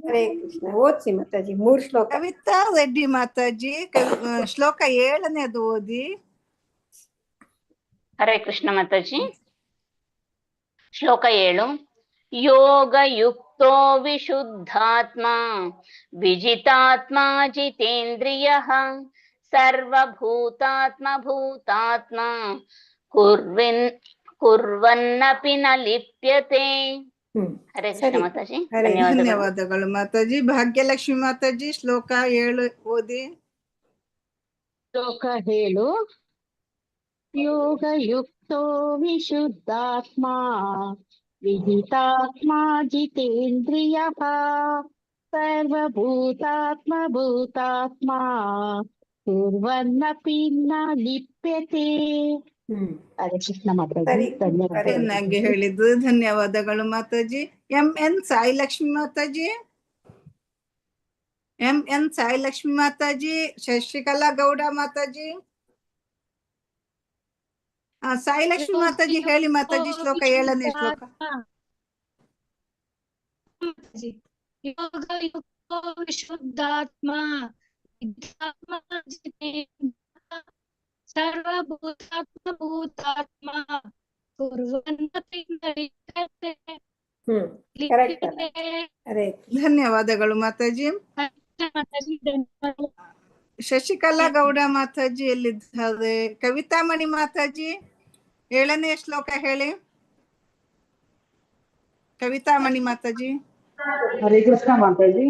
ಹರೇ ಕೃಷ್ಣ. ಓದ್ಸಿ ಮಾತಾಜಿ 3 ಶ್ಲೋಕ. ಕವಿತಾ ರೆಡ್ಡಿ ಮಾತಾಜಿ ಶ್ಲೋಕ 7ನೇದು ಓದಿ. ಹರೇ ಕೃಷ್ಣ ಮಾತಾಜಿ. ಶ್ಲೋಕ 7. ಯೋಗಯುಕ್ತೋ ವಿಶುದ್ಧಾತ್ಮ ವಿಜಿತಾತ್ಮ ಜಿತೇಂದ್ರಿಯಃ ಸರ್ವಭೂತಾತ್ಮ ಭೂತಾತ್ಮ ಕುರ್ವನ್ನಪಿ ನ ಲಿಪ್ಯತೆ. ಹರೇ ಕೃಷ್ಣ ಮಾತಾಜಿ. ಧನ್ಯವಾದಗಳು ಮಾತಾಜಿ. ಭಾಗ್ಯಲಕ್ಷ್ಮಿ ಮಾತಾಜಿ ಶ್ಲೋಕ 7 ಓದಿ. ಶ್ಲೋಕ 7. ಯೋಗಯುಕ್ತೋ ವಿಶುದ್ಧಾತ್ಮ ವಿಜಿತಾತ್ಮ ಜಿತೇಂದ್ರಿಯಃ ಸರ್ವಭೂತಾತ್ಮ ಭೂತಾತ್ಮ ಕುರ್ವನ್ನಪಿ ನ ಲಿಪ್ಯತೆ. ಹರೇ ಕೃಷ್ಣ ಮಾತಾಜಿ. ಚೆನ್ನಾಗಿ ಹೇಳಿದ್ದು, ಧನ್ಯವಾದಗಳು ಮಾತಾಜಿ. ಎನ್ ಸಾಯಿಲಕ್ಷ್ಮಿ ಮಾತಾಜಿ. ಎನ್ ಸಾಯಿಲಕ್ಷ್ಮಿ ಮಾತಾಜಿ. ಶಶಿಕಲಾ ಗೌಡ ಮಾತಾಜಿ. ಸಾಯಿಲಕ್ಷ್ಮಿ ಮಾತಾಜಿ ಹೇಳಿ ಮಾತಾಜಿ ಶ್ಲೋಕ 7ನೇ ಶ್ಲೋಕ. ಯೋಗಯುಕ್ತೋ ವಿಶುದ್ಧಾತ್ಮ ಸರ್ವಭೂತಾತ್ಮ ಭೂತಾತ್ಮ ಕುರ್ವನ್ನಪಿ ನ ಲಿಪ್ಯತೆ. ಧನ್ಯವಾದಗಳು ಮಾತಾಜಿ. ಶಶಿಕಲಾ ಗೌಡ ಮಾತಾಜಿ ಎಲ್ಲಿದ್ದಾರೆ? ಕವಿತಾಮಣಿ ಮಾತಾಜಿ 7ನೇ ಶ್ಲೋಕ ಹೇಳಿ. ಕವಿತಾಮಣಿ ಮಾತಾಜಿ. ಹರೇ ಕೃಷ್ಣ ಮಾತಾಜಿ.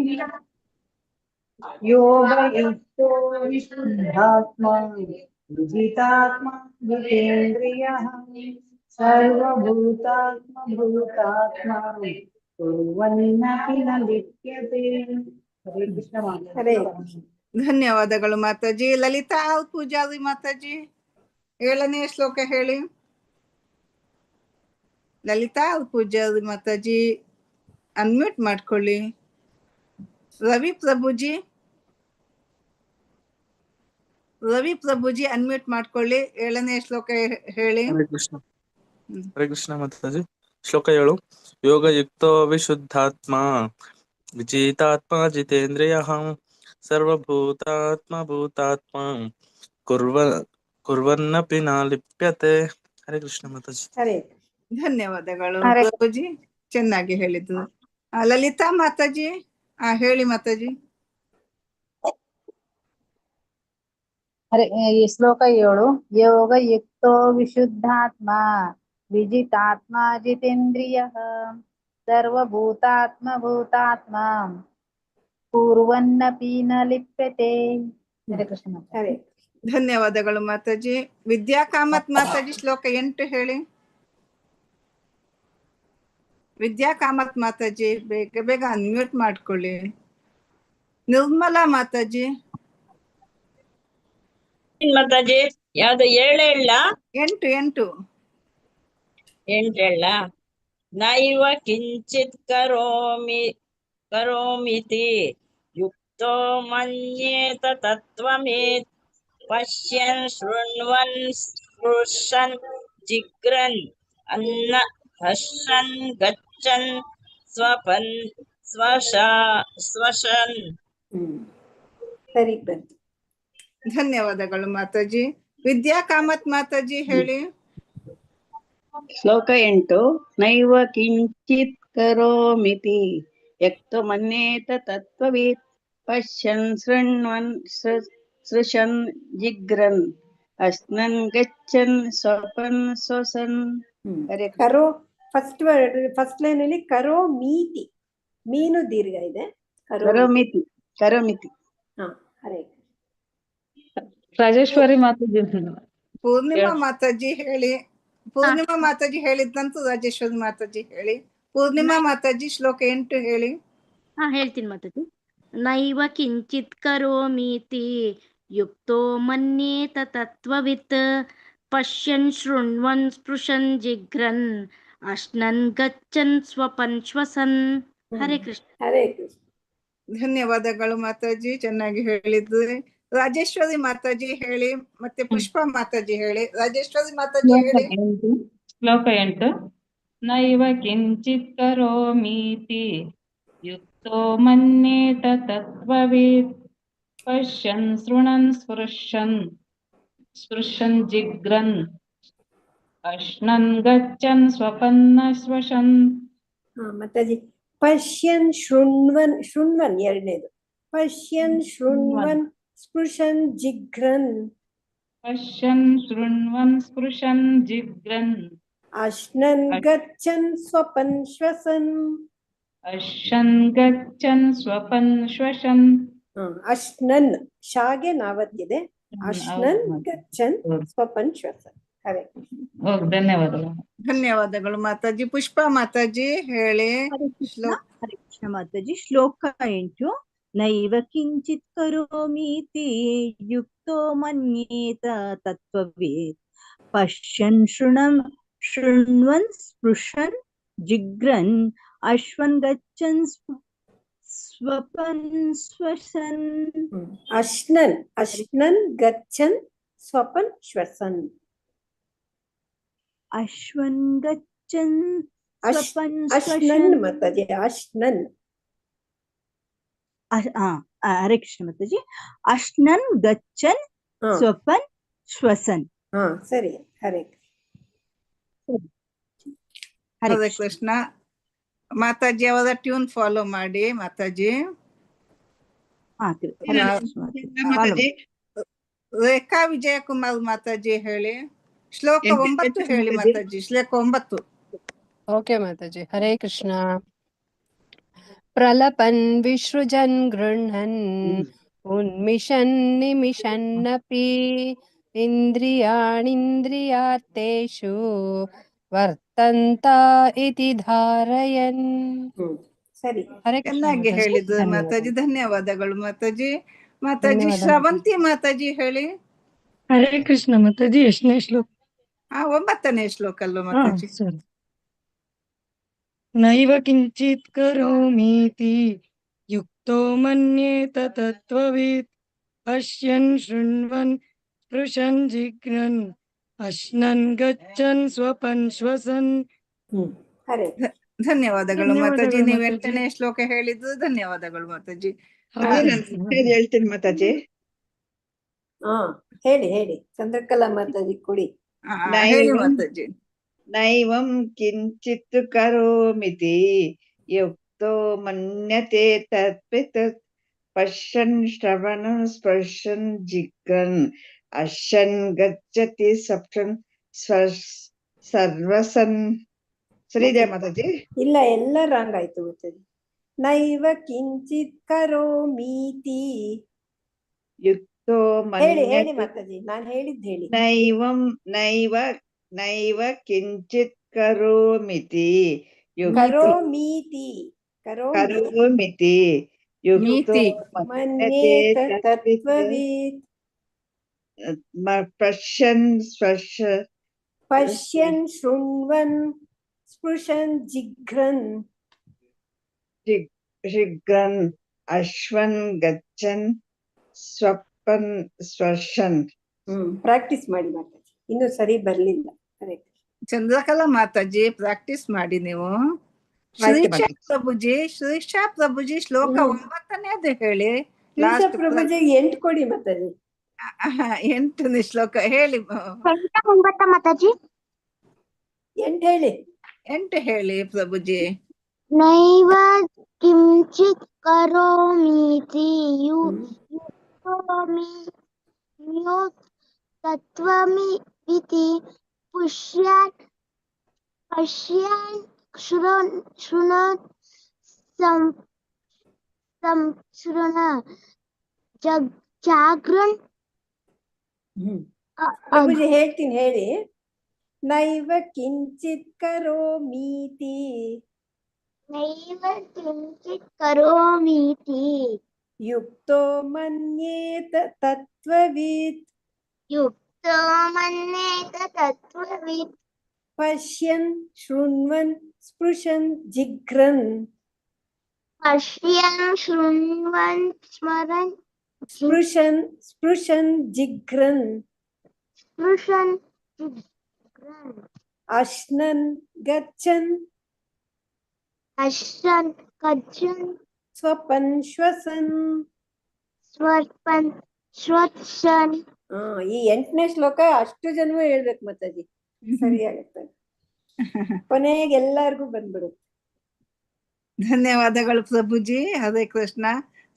ಯೋಗಯುಕ್ತೋ ವಿಶುದ್ಧಾತ್ಮ ವಿಜಿತಾತ್ಮ ಜಿತೇಂದ್ರಿಯಃ ಸರ್ವಭೂತಾತ್ಮ ಭೂತಾತ್ಮ ಕುರ್ವನ್ನಪಿ ನ ಲಿಪ್ಯತೆ. ಹರೇ ಕೃಷ್ಣ ಮಾತಾಜಿ. ಧನ್ಯವಾದಗಳು ಮಾತಾಜಿ. ಲಲಿತಾ ಪೂಜಾರಿ ಮಾತಾಜಿ 7ನೇ ಶ್ಲೋಕ ಹೇಳಿ. ಲಲಿತಾ ಪೂಜಾರಿ ಮಾತಾಜಿ ಅನ್ಮ್ಯೂಟ್ ಮಾಡ್ಕೊಳ್ಳಿ. ರವಿ ಪ್ರಭುಜಿ ಅನ್ಮ್ಯೂಟ್ ಮಾಡ್ಕೊಳ್ಳಿ. 7ನೇ ಶ್ಲೋಕ ಹೇಳಿ. ಹರೇ ಕೃಷ್ಣ ಮಾತಾಜಿ. ಶ್ಲೋಕ 7. ಯೋಗಯುಕ್ತೋ ವಿಶುದ್ಧಾತ್ಮ ವಿಜಿತಾತ್ಮ ಜಿತೇಂದ್ರಿಯಃ ಸರ್ವಭೂತಾತ್ಮ ಭೂತಾತ್ಮ ಕುರ್ವನ್ನಪಿ ನ ಲಿಪ್ಯತೆ. ಹರೇ ಕೃಷ್ಣ ಮಾತಾಜಿ. ಧನ್ಯವಾದಗಳು ಪ್ರಭುಜಿ, ಚೆನ್ನಾಗಿ ಹೇಳಿದ್ದು. ಲಲಿತಾ ಮಾತಾಜಿ ಹೇಳಿ ಮಾತಾಜಿ. ಈ ಶ್ಲೋಕ 7. ಯೋಗಯುಕ್ತೋ ವಿಶುದ್ಧಾತ್ಮ ವಿಜಿತಾತ್ಮ ಜಿತೇಂದ್ರಿಯಃ ಸರ್ವಭೂತಾತ್ಮ ಭೂತಾತ್ಮ ಕುರ್ವನ್ನಪಿ ನ ಲಿಪ್ಯತೆ. ಹರೇ ಕೃಷ್ಣ. ಧನ್ಯವಾದಗಳು ಮಾತಾಜಿ. ವಿದ್ಯಾ ಕಾಮತ್ ಮಾತಾಜಿ ಶ್ಲೋಕ 8 ಹೇಳಿ. ವಿದ್ಯಾ ಕಾಮತ್ ಮಾತಾಜಿ ಬೇಗ ಬೇಗ ಅನ್ಮ್ಯೂಟ್ ಮಾಡ್ಕೊಳ್ಳಿ. ನಿರ್ಮಲಾ ಮಾತಾಜಿ. ಮಾತಾಜಿ ಯಾವ್ದು 7 ಹೇಳ? 8 8 ಹೇಳ? ನೈವ ಕಿಂಚಿತ್ ಕರೋಮಿತಿ ಯುಕ್ತೋ ಮನ್ಯೇತ ತತ್ವಮೇತ್ ಪಶ್ಯನ್ ಶೃಣ್ವನ್ ಸ್ಪೃಶನ್ ಜಿಗ್ರನ್ ಅನ್ನ ಹರ್ಷನ್ ಗಚ್ಚನ್ ಸ್ವಪನ್ ಸ್ವಶನ್. ಸರಿ ಬಂತು. ಧನ್ಯವಾದಗಳು ಮಾತಾಜಿ. ವಿದ್ಯಾ ಕಾಮತ್ ಮಾತಾಜಿ ಹೇಳಿ. ಶ್ಲೋಕ 8. ನೈವ ಕಿಂಚಿತ್ ಕರೋಮಿತಿ ಯಕ್ತೋ ಮನ್ಯೇತ ತತ್ವವಿತ್ ಪಶ್ಯನ್ ಶೃಣ್ವನ್ ಸೃಶನ್ ಜಿಗ್ರನ್ ಅಶ್ನನ್ ಗಚ್ಚನ್ ಸ್ವಪನ್ ಸ್ವಸನ್. ಕರೋ ಫಸ್ಟ್ ಲೈನ್ ಅಲ್ಲಿ ಕರೋ ಮೀತಿ, ಮೀನು ದೀರ್ಘ ಇದೆ. ಕರೋಮಿತಿ ಕರೋಮಿತಿ. ಹರೇ ರಾಜೇಶ್ವರಿ ಮಾತಾಜಿ. ಪೂರ್ಣಿಮಾ ಮಾತಾಜಿ ಹೇಳಿ. ಪೂರ್ಣಿಮಾ ಮಾತಾಜಿ ಹೇಳಿದ ನಂತರ ರಾಜೇಶ್ವರಿ ಮಾತಾಜಿ ಹೇಳಿ. ಪೂರ್ಣಿಮಾ ಮಾತಾಜಿ ಶ್ಲೋಕ 8 ಹೇಳಿ. ಹೇಳ್ತೀನಿ ಮಾತಾಜಿ. ನೈವ ಕಿಂಚಿತ್ ಕರೋಮೀತಿ ಯುಕ್ತೋ ಮನ್ಯೇತ ತತ್ವವಿತ್ ಪಶ್ಯನ್ ಶೃಣ್ವನ್ ಸ್ಪೃಶನ್ ಜಿಗ್ರನ್ ಅಶ್ನನ್ ಗಚ್ಚನ್ ಸ್ವಪನ್ ಶ್ವಸನ್. ಹರೇ ಕೃಷ್ಣ. ಹರೇ ಕೃಷ್ಣ. ಧನ್ಯವಾದಗಳು ಮಾತಾಜಿ, ಚೆನ್ನಾಗಿ ಹೇಳಿದ್ರಿ. ರಾಜೇಶ್ವರಿ ಮಾತಾಜಿ ಹೇಳಿ, ಮತ್ತೆ ಪುಷ್ಪಾ ಮಾತಾಜಿ ಹೇಳಿ. ರಾಜೇಶ್ವರಿ ಮಾತಾಜಿ ಹೇಳಿ. ಶ್ಲೋಕ 8. ನೈವ ಕಿಂಚಿತ್ ಕರೋಮೀತಿ ಯುಕ್ತೋ ಮನ್ಯೇತ ತತ್ವವಿತ್ ಪಶ್ಯನ್ ಶೃಣನ್ ಸ್ಪೃಶನ್ ಜಿಗ್ರನ್ ಅಶ್ನನ್ ಗಚ್ಚನ್ ಸ್ವಪನ್ನ ಸ್ವಶನ್. ಮಾತಾಜಿ ಪಶ್ಯನ್ ಶೃಣ್ವನ್, ಶೃಣ್ವನ್ ಎರಡನೇದು. ಪಶ್ಯನ್ ಶೃಣ್ವನ್ ಸ್ಪೃಶನ್ ಜಿಗ್ರನ್. ಪಶ್ಯನ್ ಶೃಣ್ವನ್ ಸ್ಪೃಶನ್ ಜಿಗ್ರನ್ ಅಶ್ನನ್ ಗಚ್ಚನ್ ಸ್ವಪನ್ ಶ್ವಸನ್. ಅಶ್ನನ್ ಗಚ್ಚನ್ ಸ್ವಪನ್ ಶ್ವಸನ್. ಅಶ್ನನ್ ಶಾಗೆ ನಾವತ್ತಿದೆ. ಅಶ್ನನ್ ಗಚ್ಚನ್ ಸ್ವಪನ್ ಶ್ವಸನ್. ಹರೇ ಧನ್ಯವಾದಗಳು. ಧನ್ಯವಾದಗಳು ಮಾತಾಜಿ. ಪುಷ್ಪಾ ಮಾತಾಜಿ ಹೇಳಿ. ಹರೇ ಕೃಷ್ಣ ಮಾತಾಜಿ. ಶ್ಲೋಕ 8. ನೈವ ಕಿಂಚಿತ್ ಕರೋಮೀತಿ ಯುಕ್ತೋ ಮನ್ಯೇತ ತತ್ವವೇತ್ ಪಶ್ಯನ್ ಶೃಣ್ವನ್ ಸ್ಪೃಶನ್ ಜಿಗ್ರನ್ ಅಶ್ವನ್ ಗಚ್ಚನ್ ಸ್ವಪನ್ ಸ್ವಸನ್. ಅಶ್ನನ್ ಗಚ್ಚನ್ ಸ್ವಪನ್ ಶ್ವಸನ್. ಅಶ್ವನ್ ಗಚ್ಚನ್ ಸ್ವಪನ್ ಅಶ್ನನ್ ಮಾತಾಜಿ. ಅಶ್ನನ್. ಹರೇ ಕೃಷ್ಣ ಮಾತಾಜಿ. ಅಶ್ನನ್ ಗಚ್ಚನ್ ಸ್ವಪನ್ ಶ್ವಸನ್. ಸರಿ. ಹರೇ ಹರೇ ಕೃಷ್ಣ. ಮಾತಾಜಿ ಅವರ ಟ್ಯೂನ್ ಫಾಲೋ ಮಾಡಿ ಮಾತಾಜಿ. ರೇಖಾ ವಿಜಯಕುಮಾರ್ ಮಾತಾಜಿ ಹೇಳಿ. ಶ್ಲೋಕ 9 ಹೇಳಿ ಮಾತಾಜಿ. ಶ್ಲೋಕ 9. ಓಕೆ ಮಾತಾಜಿ. ಹರೇ ಕೃಷ್ಣ. ಪ್ರಲಪನ್ ವಿಸೃಜನ್ ಗೃಹ್ಣನ್ ಉನ್ಮಿಷನ್ ನಿಮಿಷನ್ನಪಿ ಇಂದ್ರಿಯಾಣಿಂದ್ರಿಯಾರ್ಥೇಷು ವರ್ತಂತ ಇತಿ ಧಾರಯನ್. ಸರಿ. ಹರೇ ಕೃಷ್ಣ ಚೆನ್ನಾಗಿ ಹೇಳಿದ್ರು ಮಾತಾಜಿ. ಧನ್ಯವಾದಗಳು ಮಾತಾಜಿ. ಮಾತಾಜಿ ಶ್ರವಂತಿ ಮಾತಾಜಿ ಹೇಳಿ. ಹರೇ ಕೃಷ್ಣ ಮಾತಾಜಿ. ಎಷ್ಟನೇ ಶ್ಲೋಕ? 9ನೇ ಶ್ಲೋಕ ಅಲ್ವ ಮಾತಾಜಿ? ನೈವ ಕಿಂಚಿತ್ ಕರೋಮೀತಿ ಯುಕ್ತೋ ಮನ್ಯೇತ ತತ್ವವಿತ್ ಪಶ್ಯನ್ ಶೃಣ್ವನ್ ಸ್ಪೃಶನ್ ಜಿಗ್ರನ್ ಅಶ್ನನ್ ಗಚ್ಚನ್ ಸ್ವಪನ್ ಶ್ವಸನ್. ಧನ್ಯವಾದಗಳು ಮಾತಾಜಿ. ನೀವು 8ನೇ ಶ್ಲೋಕ ಹೇಳಿದ್ದು ಧನ್ಯವಾದಗಳು ಮಾತಾಜಿ. ಹೇಳ್ತೀನಿ ಮಾತಾಜಿ. ಹೇಳಿ. ಚಂದ್ರಕಲಾ ಮಾತಾಜಿ ಕೊಡಿ. ಹೇಳಿ ಮಾತಾಜಿ. ನೈವಂ ಕಿಂಚಿತ್ ಕರೋಮಿತಿ ಯುಕ್ತೋ ಮನ್ಯತೆ ತತ್ವಿತ್ ಪಶ್ಯನ್ ಶ್ರವಣನ್ ಸ್ಪರ್ಶನ್ ಜಿಗ್ರನ್ ಅಶ್ಯನ್ ಗಚ್ಚತಿ ಸಪ್ಶನ್ ಸರ್ವಸನ್. ಸರಿ ಇದೆ ಮಾತಾಜಿ? ಇಲ್ಲ, ಎಲ್ಲ ರಾಂಗ್ ಆಯ್ತು ಮಾತಾಜಿ. ನೈವ ಕಿಂಚಿತ್ ಕರೋಮೀತಿ ಯುಕ್ತೋ ಹೇಳಿ ಮಾತಾಜಿ. ನಾನು ಹೇಳಿದ್ದು ಹೇಳಿ. ನೈವ ಕಿಂಚಿತ್ ಕರೋಮಿತಿ ಯುಕ್ತೋ ಮನ್ಯೇತ ತತ್ವವಿತ್ ಪಶ್ಯನ್ ಶೃಣ್ವನ್ स्पृशन् जिघ्रन् ಜಿಗ್ರನ್ ಅಶ್ವನ್ ಗಚ್ಚನ್ ಸ್ವಪನ್ ಸ್ವಶನ್. ಪ್ರಾಕ್ಟೀಸ್ ಮಾಡಿ ಮಾತಾಜಿ, ಇನ್ನು ಸರಿ ಬರ್ಲಿಲ್ಲ. ಕರೆಕ್ಟ್. ಚಂದ್ರಕಲಾ ಮಾತಾಜಿ ಪ್ರಾಕ್ಟೀಸ್ ಮಾಡಿ ನೀವು. ಶ್ರೀಶಾ ಪ್ರಭುಜಿ ಶ್ಲೋಕ 9ನೇದು ಹೇಳಿ. ಲಾಸ್ಟ್ ಪ್ರಭುಜಿ 8 ಕೊಡಿ ಮಾತಾಜಿ. 8ನೇ ಶ್ಲೋಕ ಹೇಳಿ ಮಾತಾಜಿ. 8 ಹೇಳಿ. 8 ಹೇಳಿ ಪ್ರಭುಜಿ. ನೈವ ಕಿಂಚಿತ್ ಕರೋಮೀತಿ ಯುಕ್ತೋಮಿ ತತ್ವಮಿ ಇತಿ ಪಶ್ಯನ್ ಶೃಣೋತ್ ಸಂಶೃಣ ಜಾಗ್ರನ್. ಪ್ರಭುಜಿ ಹೇಳ್ತೀನಿ ಹೇಳಿ. ನೈವ ಕಿಂಚಿತ್ ಕರೋಮೀತಿ ನೈವ ಕಿಂಚಿತ್ ಕರೋಮೀತಿ ಯುಕ್ತೋ ಮನ್ಯೇತ ತತ್ವವಿತ್ ಯುಕ್ತೋ ಮನ್ಯೇತ ತತ್ವವಿತ್ ಪಶ್ಯನ್ ಶೃಣ್ವನ್ ಸ್ಪೃಶನ್ ಜಿಘ್ರನ್ ಪಶ್ಯನ್ ಶೃಣ್ವನ್ ಸ್ಮರನ್ ಸ್ಪೃಶನ್ ಜಿಘ್ರನ್ ಸ್ಪೃಶನ್ ಅಶ್ನನ್ ಗಚ್ಚನ್ ಸ್ವಪನ್ ಶ್ವಸನ್ ಶ್ವಸನ್. ಈ 8ನೇ ಶ್ಲೋಕ ಅಷ್ಟು ಜನವೂ ಹೇಳ್ಬೇಕು ಮಾತಾಜಿ, ಸರಿ ಆಗುತ್ತೆ. ಕೊನೆಗೆ ಎಲ್ಲಾರ್ಗು ಬಂದ್ಬಿಡುತ್ತೆ. ಧನ್ಯವಾದಗಳು ಪ್ರಭುಜಿ. ಹರೇ ಕೃಷ್ಣ.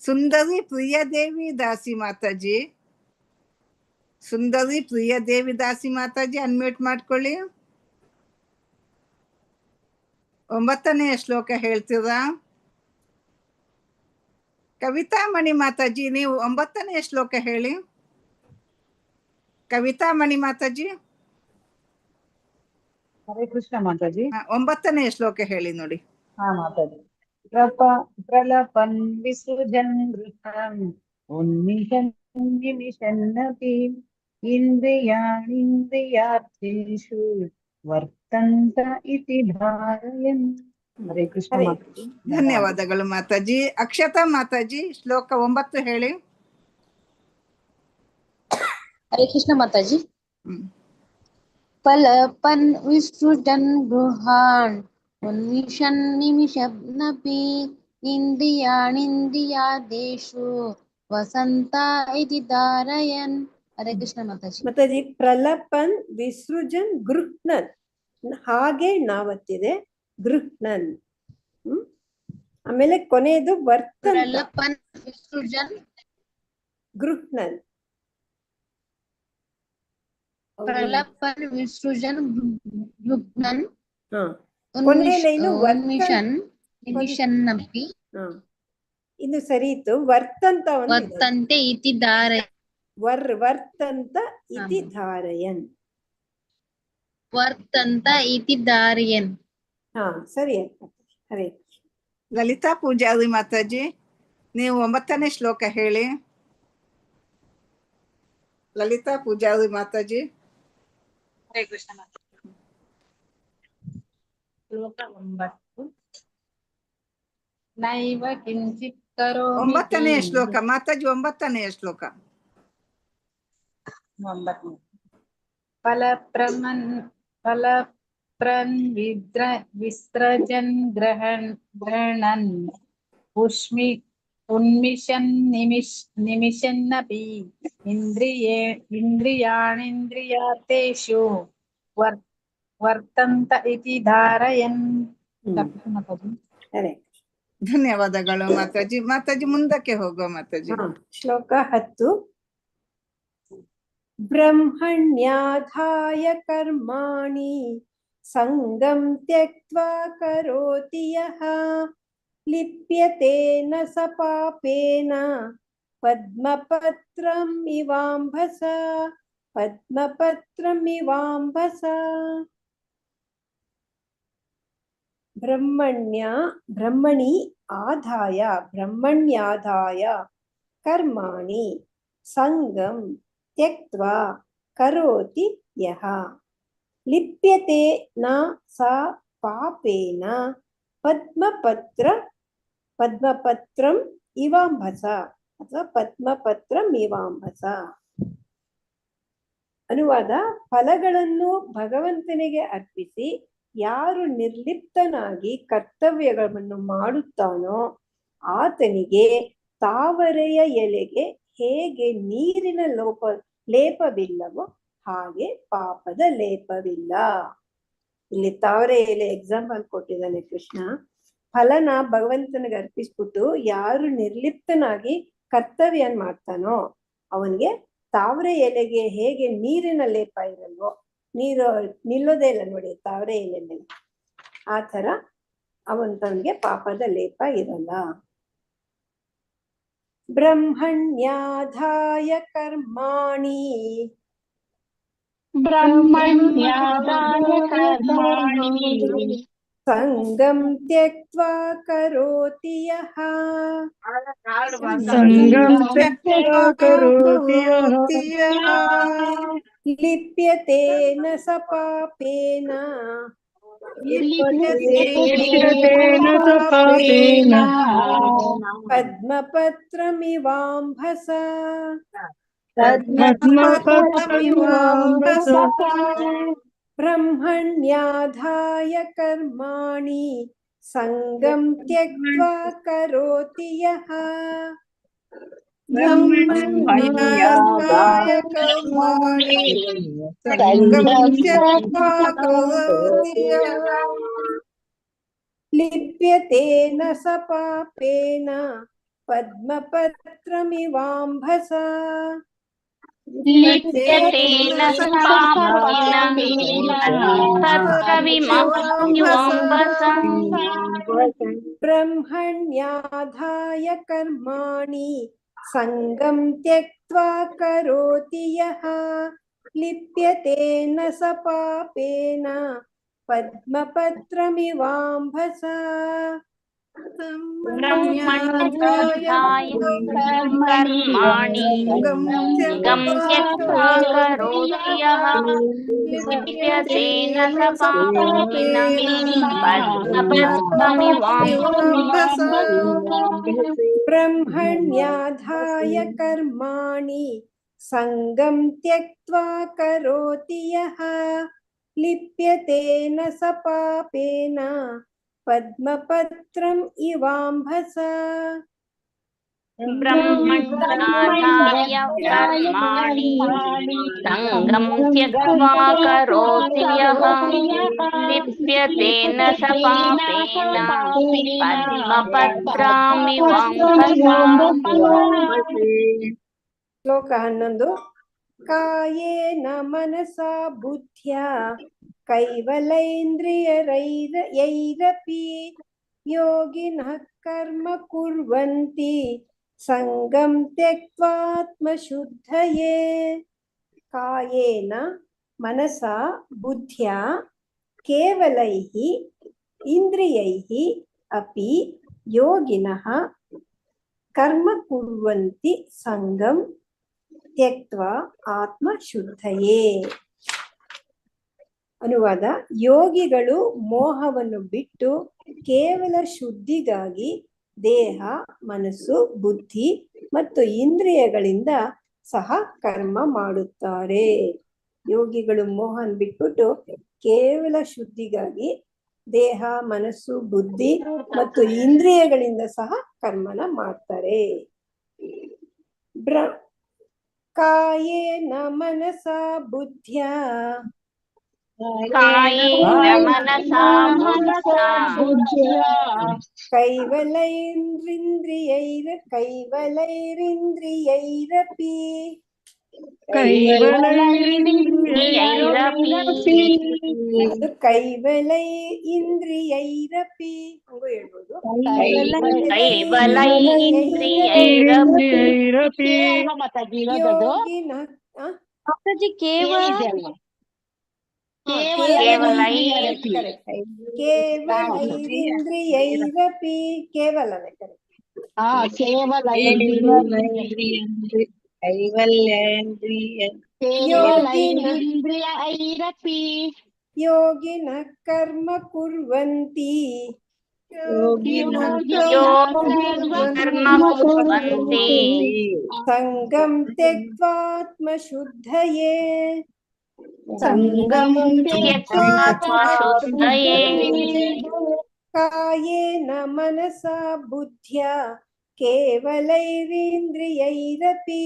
ಸುಂದರಿ ಪ್ರಿಯದೇವಿ ದಾಸಿ ಮಾತಾಜಿ, ಸುಂದರಿ ಪ್ರಿಯದೇವಿ ದಾಸಿ ಮಾತಾಜಿ ಅನ್ಮ್ಯೂಟ್ ಮಾಡ್ಕೊಳ್ಳಿ. 9ನೇ ಶ್ಲೋಕ ಹೇಳ್ತೀರಾ? ಕವಿತಾ ಮಣಿ ಮಾತಾಜಿ ನೀವು 9ನೇ ಶ್ಲೋಕ ಹೇಳಿ. ಕವಿತಾ ಮಣಿ ಮಾತಾಜಿ. ಹರೇ ಕೃಷ್ಣ ಮಾತಾಜಿ. 9ನೇ ಶ್ಲೋಕ ಹೇಳಿ ನೋಡಿ. ಹಾ ಮಾತಾಜಿ. ಪ್ರಲಪನ್ ವಿಸೃಜನ್ ಗೃಹನ್ ಉನ್ಮಿಷನ್ ನಿಮಿಷನ್ನಪಿ ಇಂದ್ರಿಯಾರ್ಥೇಷು ವರ್ತಂತ ಇತಿ ಧಾರಯನ್. ಹರೇ ಕೃಷ್ಣ ಮಾತಾಜಿ. ಧನ್ಯವಾದಗಳು ಮಾತಾಜಿ. ಅಕ್ಷತಾ ಮಾತಾಜಿ ಶ್ಲೋಕ 9 ಹೇಳಿ. ಹರೇ ಕೃಷ್ಣ ಮಾತಾಜಿ. ಫಲಪನ್ ವಿಸೃಜನ್ ಗೃಹಾನ್ ಉನ್ಮಿಷನ್ ನಿಮಿಷನ್ನಪಿ ಇಂದ್ರಿಯಾಣೀಂದ್ರಿಯಾರ್ಥೇಷು ವಸಂತ ಇತಿ ಧಾರಯನ್. ಹರೇ ಕೃಷ್ಣ ಮಾತಾಜಿ. ಮಾತಾಜಿ ಪ್ರಲಪನ್ ವಿಸೃಜನ್ ಗೃಹ್ನನ್, ಹಾಗೆ ನಾವತ್ತಿದೆ ಗೃಹ್ನನ್. ಆಮೇಲೆ ಕೊನೆಯದು ವರ್ತಂತ. ಪ್ರಲಪನ್ ವಿಸೃಜನ್ ಗೃಹ್ನನ್. ಪ್ರಲಪನ್ ವಿಸೃಜನ್ ಗೃಹ್ನನ್ ಕೊನೆಯ ಲೈನು ಉನ್ಮಿಷನ್ ನಿಮಿಷನ್ನಪಿ. ಇನ್ನು ಸರಿ ಇತ್ತು. ವರ್ತಂತ ವರ್ತಂತೆ ಇತಿ ಧಾರಯನ್. ವರ್ತಂತ ಇತಿ ಧಾರಯನ್. ವರ್ತಂತ ಇತಿ ಧಾರಯನ್. ಹಾ ಸರಿ. ಹರೇ ಲಲಿತಾ ಪೂಜಾರಿ ಮಾತಾಜಿ ನೀವು 9ನೇ ಶ್ಲೋಕ ಹೇಳಿ. ಲಲಿತಾ ಪೂಜಾರಿ ಮಾತಾಜಿ. ಹರೇ ಕೃಷ್ಣ ಮಾತಾಜಿ. ಶ್ಲೋಕ 9. ನೈವ ಕಿಂಚಿತ್ ಕರೋಮಿ. 9ನೇ ಶ್ಲೋಕ ಮಾತಾಜಿ. 9ನೇ ಶ್ಲೋಕ. 9. ವಿಸ್ರಜನ್ ಗ್ರಹಣನ್ ಉನ್ಮಿಷನ್ ನಿಮಿಷನ್ನಪಿ ಇಂದ್ರಿಯಾಣೀಂದ್ರಿಯಾರ್ಥೇಷು ವರ್ತಂತ ಇತಿ ಧಾರಯನ್. ಧನ್ಯವಾದಗಳು ಮಾತಾಜಿ. ಮಾತಾಜಿ ಮುಂದಕ್ಕೆ ಹೋಗುವ ಮಾತಾಜಿ. ಶ್ಲೋಕ 10. ಬ್ರಹ್ಮಣ್ಯಾಧಾಯ ಕರ್ಮಾಣಿ ಸಂಗಂ ತ್ಯಕ್ತ್ವಾ ಕರೋತಿ ಯಃ ಲಿಪ್ಯತೆ ನ ಸ ಪಾಪೇನ ಪದ್ಮಪತ್ರಂ ಇವಾಂಭಸ. ಬ್ರಹ್ಮಣಿ ಬ್ರಹ್ಮಣ್ಯಾಧಾಯ ಕರ್ಮಾಣಿ ಸಂಗಂ ತ್ಯಕ್ತ್ವಾ ಕರೋತಿ ಯಃ ಲಿಪ್ಯತೆ ನ ಸ ಪಾಪೇನ ಪದ್ಮಪತ್ರಂ ಇವಾಂಭಸ ಅಥವಾ ಪದ್ಮಪತ್ರಂ ಇವಾಂಭಸ. ಅನುವಾದ: ಫಲಗಳನ್ನು ಭಗವಂತನಿಗೆ ಅರ್ಪಿಸಿ ಯಾರು ನಿರ್ಲಿಪ್ತನಾಗಿ ಕರ್ತವ್ಯಗಳನ್ನು ಮಾಡುತ್ತಾನೋ ಆತನಿಗೆ ತಾವರೆಯ ಎಲೆಗೆ ಹೇಗೆ ನೀರಿನ ಲೇಪವಿಲ್ಲವೋ ಹಾಗೆ ಪಾಪದ ಲೇಪವಿಲ್ಲ. ಇಲ್ಲಿ ತಾವರೆ ಎಲೆ ಎಕ್ಸಾಂಪಲ್ ಕೊಟ್ಟಿದ್ದಾನೆ ಕೃಷ್ಣ. ಫಲನ ಭಗವಂತನಿಗೆ ಅರ್ಪಿಸ್ಬಿಟ್ಟು ಯಾರು ನಿರ್ಲಿಪ್ತನಾಗಿ ಕರ್ತವ್ಯ ಮಾಡ್ತಾನೋ ಅವನ್ಗೆ ತಾವರೆ ಎಲೆಗೆ ಹೇಗೆ ನೀರಿನ ಲೇಪ ಇರಲ್ವೋ, ನೀರು ನಿಲ್ಲೋದೇ ಇಲ್ಲ ನೋಡಿ ತಾವರೆ ಎಲೆ ಮೇಲೆ, ಆ ತರ ಅವನಿಗೆ ಪಾಪದ ಲೇಪ ಇರಲ್ಲ. ಬ್ರಹ್ಮಣ್ಯಾಧಾಯ ಕರ್ಮಾಣಿ ಸಂಗಂ ತ್ಯಕ್ತ್ವಾ ಕರೋತಿ ಯಃ ಲಿಪ್ಯತೆ ನ ಸ ಪಾಪೇನ ಪದ್ಮಪತ್ರಮಿವಾಂಭಸ. ಬ್ರಹ್ಮಣ್ಯಾಧಾಯ ಕರ್ಮಾಣಿ ಸಂಗಂ ತ್ಯಕ್ತ್ವಾ ಕರೋತಿ ಯಃ ಲಿಪ್ಯತೆ ನ ಸ ಪಾಪೇನ ಪದ್ಮಪತ್ರಮಿವಾಂಭಸ. ಬ್ರಹ್ಮಣ್ಯಾಧಾಯ ಕರ್ಮಾಣಿ ಸಂಗಂ ತ್ಯಕ್ತ್ವಾ ಕರೋತಿ ಯಃ ಲಿಪ್ಯತೆ ನ ಸ ಪಾಪೇನ ಪದ್ಮಪತ್ರಮಿವಾಂಭಸ. ಬ್ರಹ್ಮಣ್ಯಾಧಾಯ ಕರ್ಮಾಣಿ ಸಂಗಂ ತ್ಯಕ್ತ್ವಾ ಕರೋತಿ ಯಃ ಲಿಪ್ಯತೆ ನ ಸ ಪಾಪೇನ ಪದ್ಮಪತ್ರಂ ಇವಾಂಭಸ. ಬ್ರಹ್ಮಣ್ಯಾಧಾಯ ಕರ್ಮಾಣಿ ಸಂಗಂ ತ್ಯಕ್ತ್ವಾ ಕರೋತಿ ಯಃ ಲಿಪ್ಯತೆ ನ ಸ ಪಾಪೇನ ಪದ್ಮಪತ್ರಮಿವಾಂಭಸ. ಶ್ಲೋಕ 11. ಕಾಯೇನ ಮನಸಾ ಬುದ್ಧ್ಯಾ ಕೈವಲೇಂದ್ರಿಯೈರಪಿ ಯೋಗಿನಃ ಕರ್ಮ ಕುರ್ವಂತಿ ಸಂಗಂ ತ್ಯಕ್ತ್ವಾತ್ಮಶುದ್ಧಯೇ. ಕಾಯೇನ ಮನಸಾ ಬುದ್ಧ್ಯಾ ಕೇವಲೈಃ ಇಂದ್ರಿಯೈಃ ಅಪಿ ಯೋಗಿನಃ ಕರ್ಮ ಕುರ್ವಂತಿ ಸಂಗಂ ತ್ಯಕ್ತ್ವಾ ಆತ್ಮಶುದ್ಧಯೇ. ಅನುವಾದ: ಯೋಗಿಗಳು ಮೋಹವನ್ನು ಬಿಟ್ಟು ಕೇವಲ ಶುದ್ಧಿಗಾಗಿ ದೇಹ, ಮನಸ್ಸು, ಬುದ್ಧಿ ಮತ್ತು ಇಂದ್ರಿಯಗಳಿಂದ ಸಹ ಕರ್ಮ ಮಾಡುತ್ತಾರೆ. ಯೋಗಿಗಳು ಮೋಹನ್ ಬಿಟ್ಬಿಟ್ಟು ಕೇವಲ ಶುದ್ಧಿಗಾಗಿ ದೇಹ, ಮನಸ್ಸು, ಬುದ್ಧಿ ಮತ್ತು ಇಂದ್ರಿಯಗಳಿಂದ ಸಹ ಕರ್ಮನ ಮಾಡ್ತಾರೆ. ಕಾಯೇನ ಮನಸಾ ಬುದ್ಧ್ಯಾ ಕೈವಲೈರಿಂದ್ರಿಯೈರಪಿ ಕೈವಲೈ ಇಂದ್ರಿಯೈರಪಿ ಹಂಗೂ ಹೇಳ್ಬೋದು. ಕೇವಲೈರಿಂದ್ರಿಯೈರಪಿ ಕೇವಲವೇ ಕೈವಲ್ಯೇಂದ್ರಿಯೈರಪಿ योगिनः कर्म कुर्वन्ति संगं त्यक्त्वात्मशुद्धये कायेन मनसा बुद्ध्या केवलैरिन्द्रियैरपि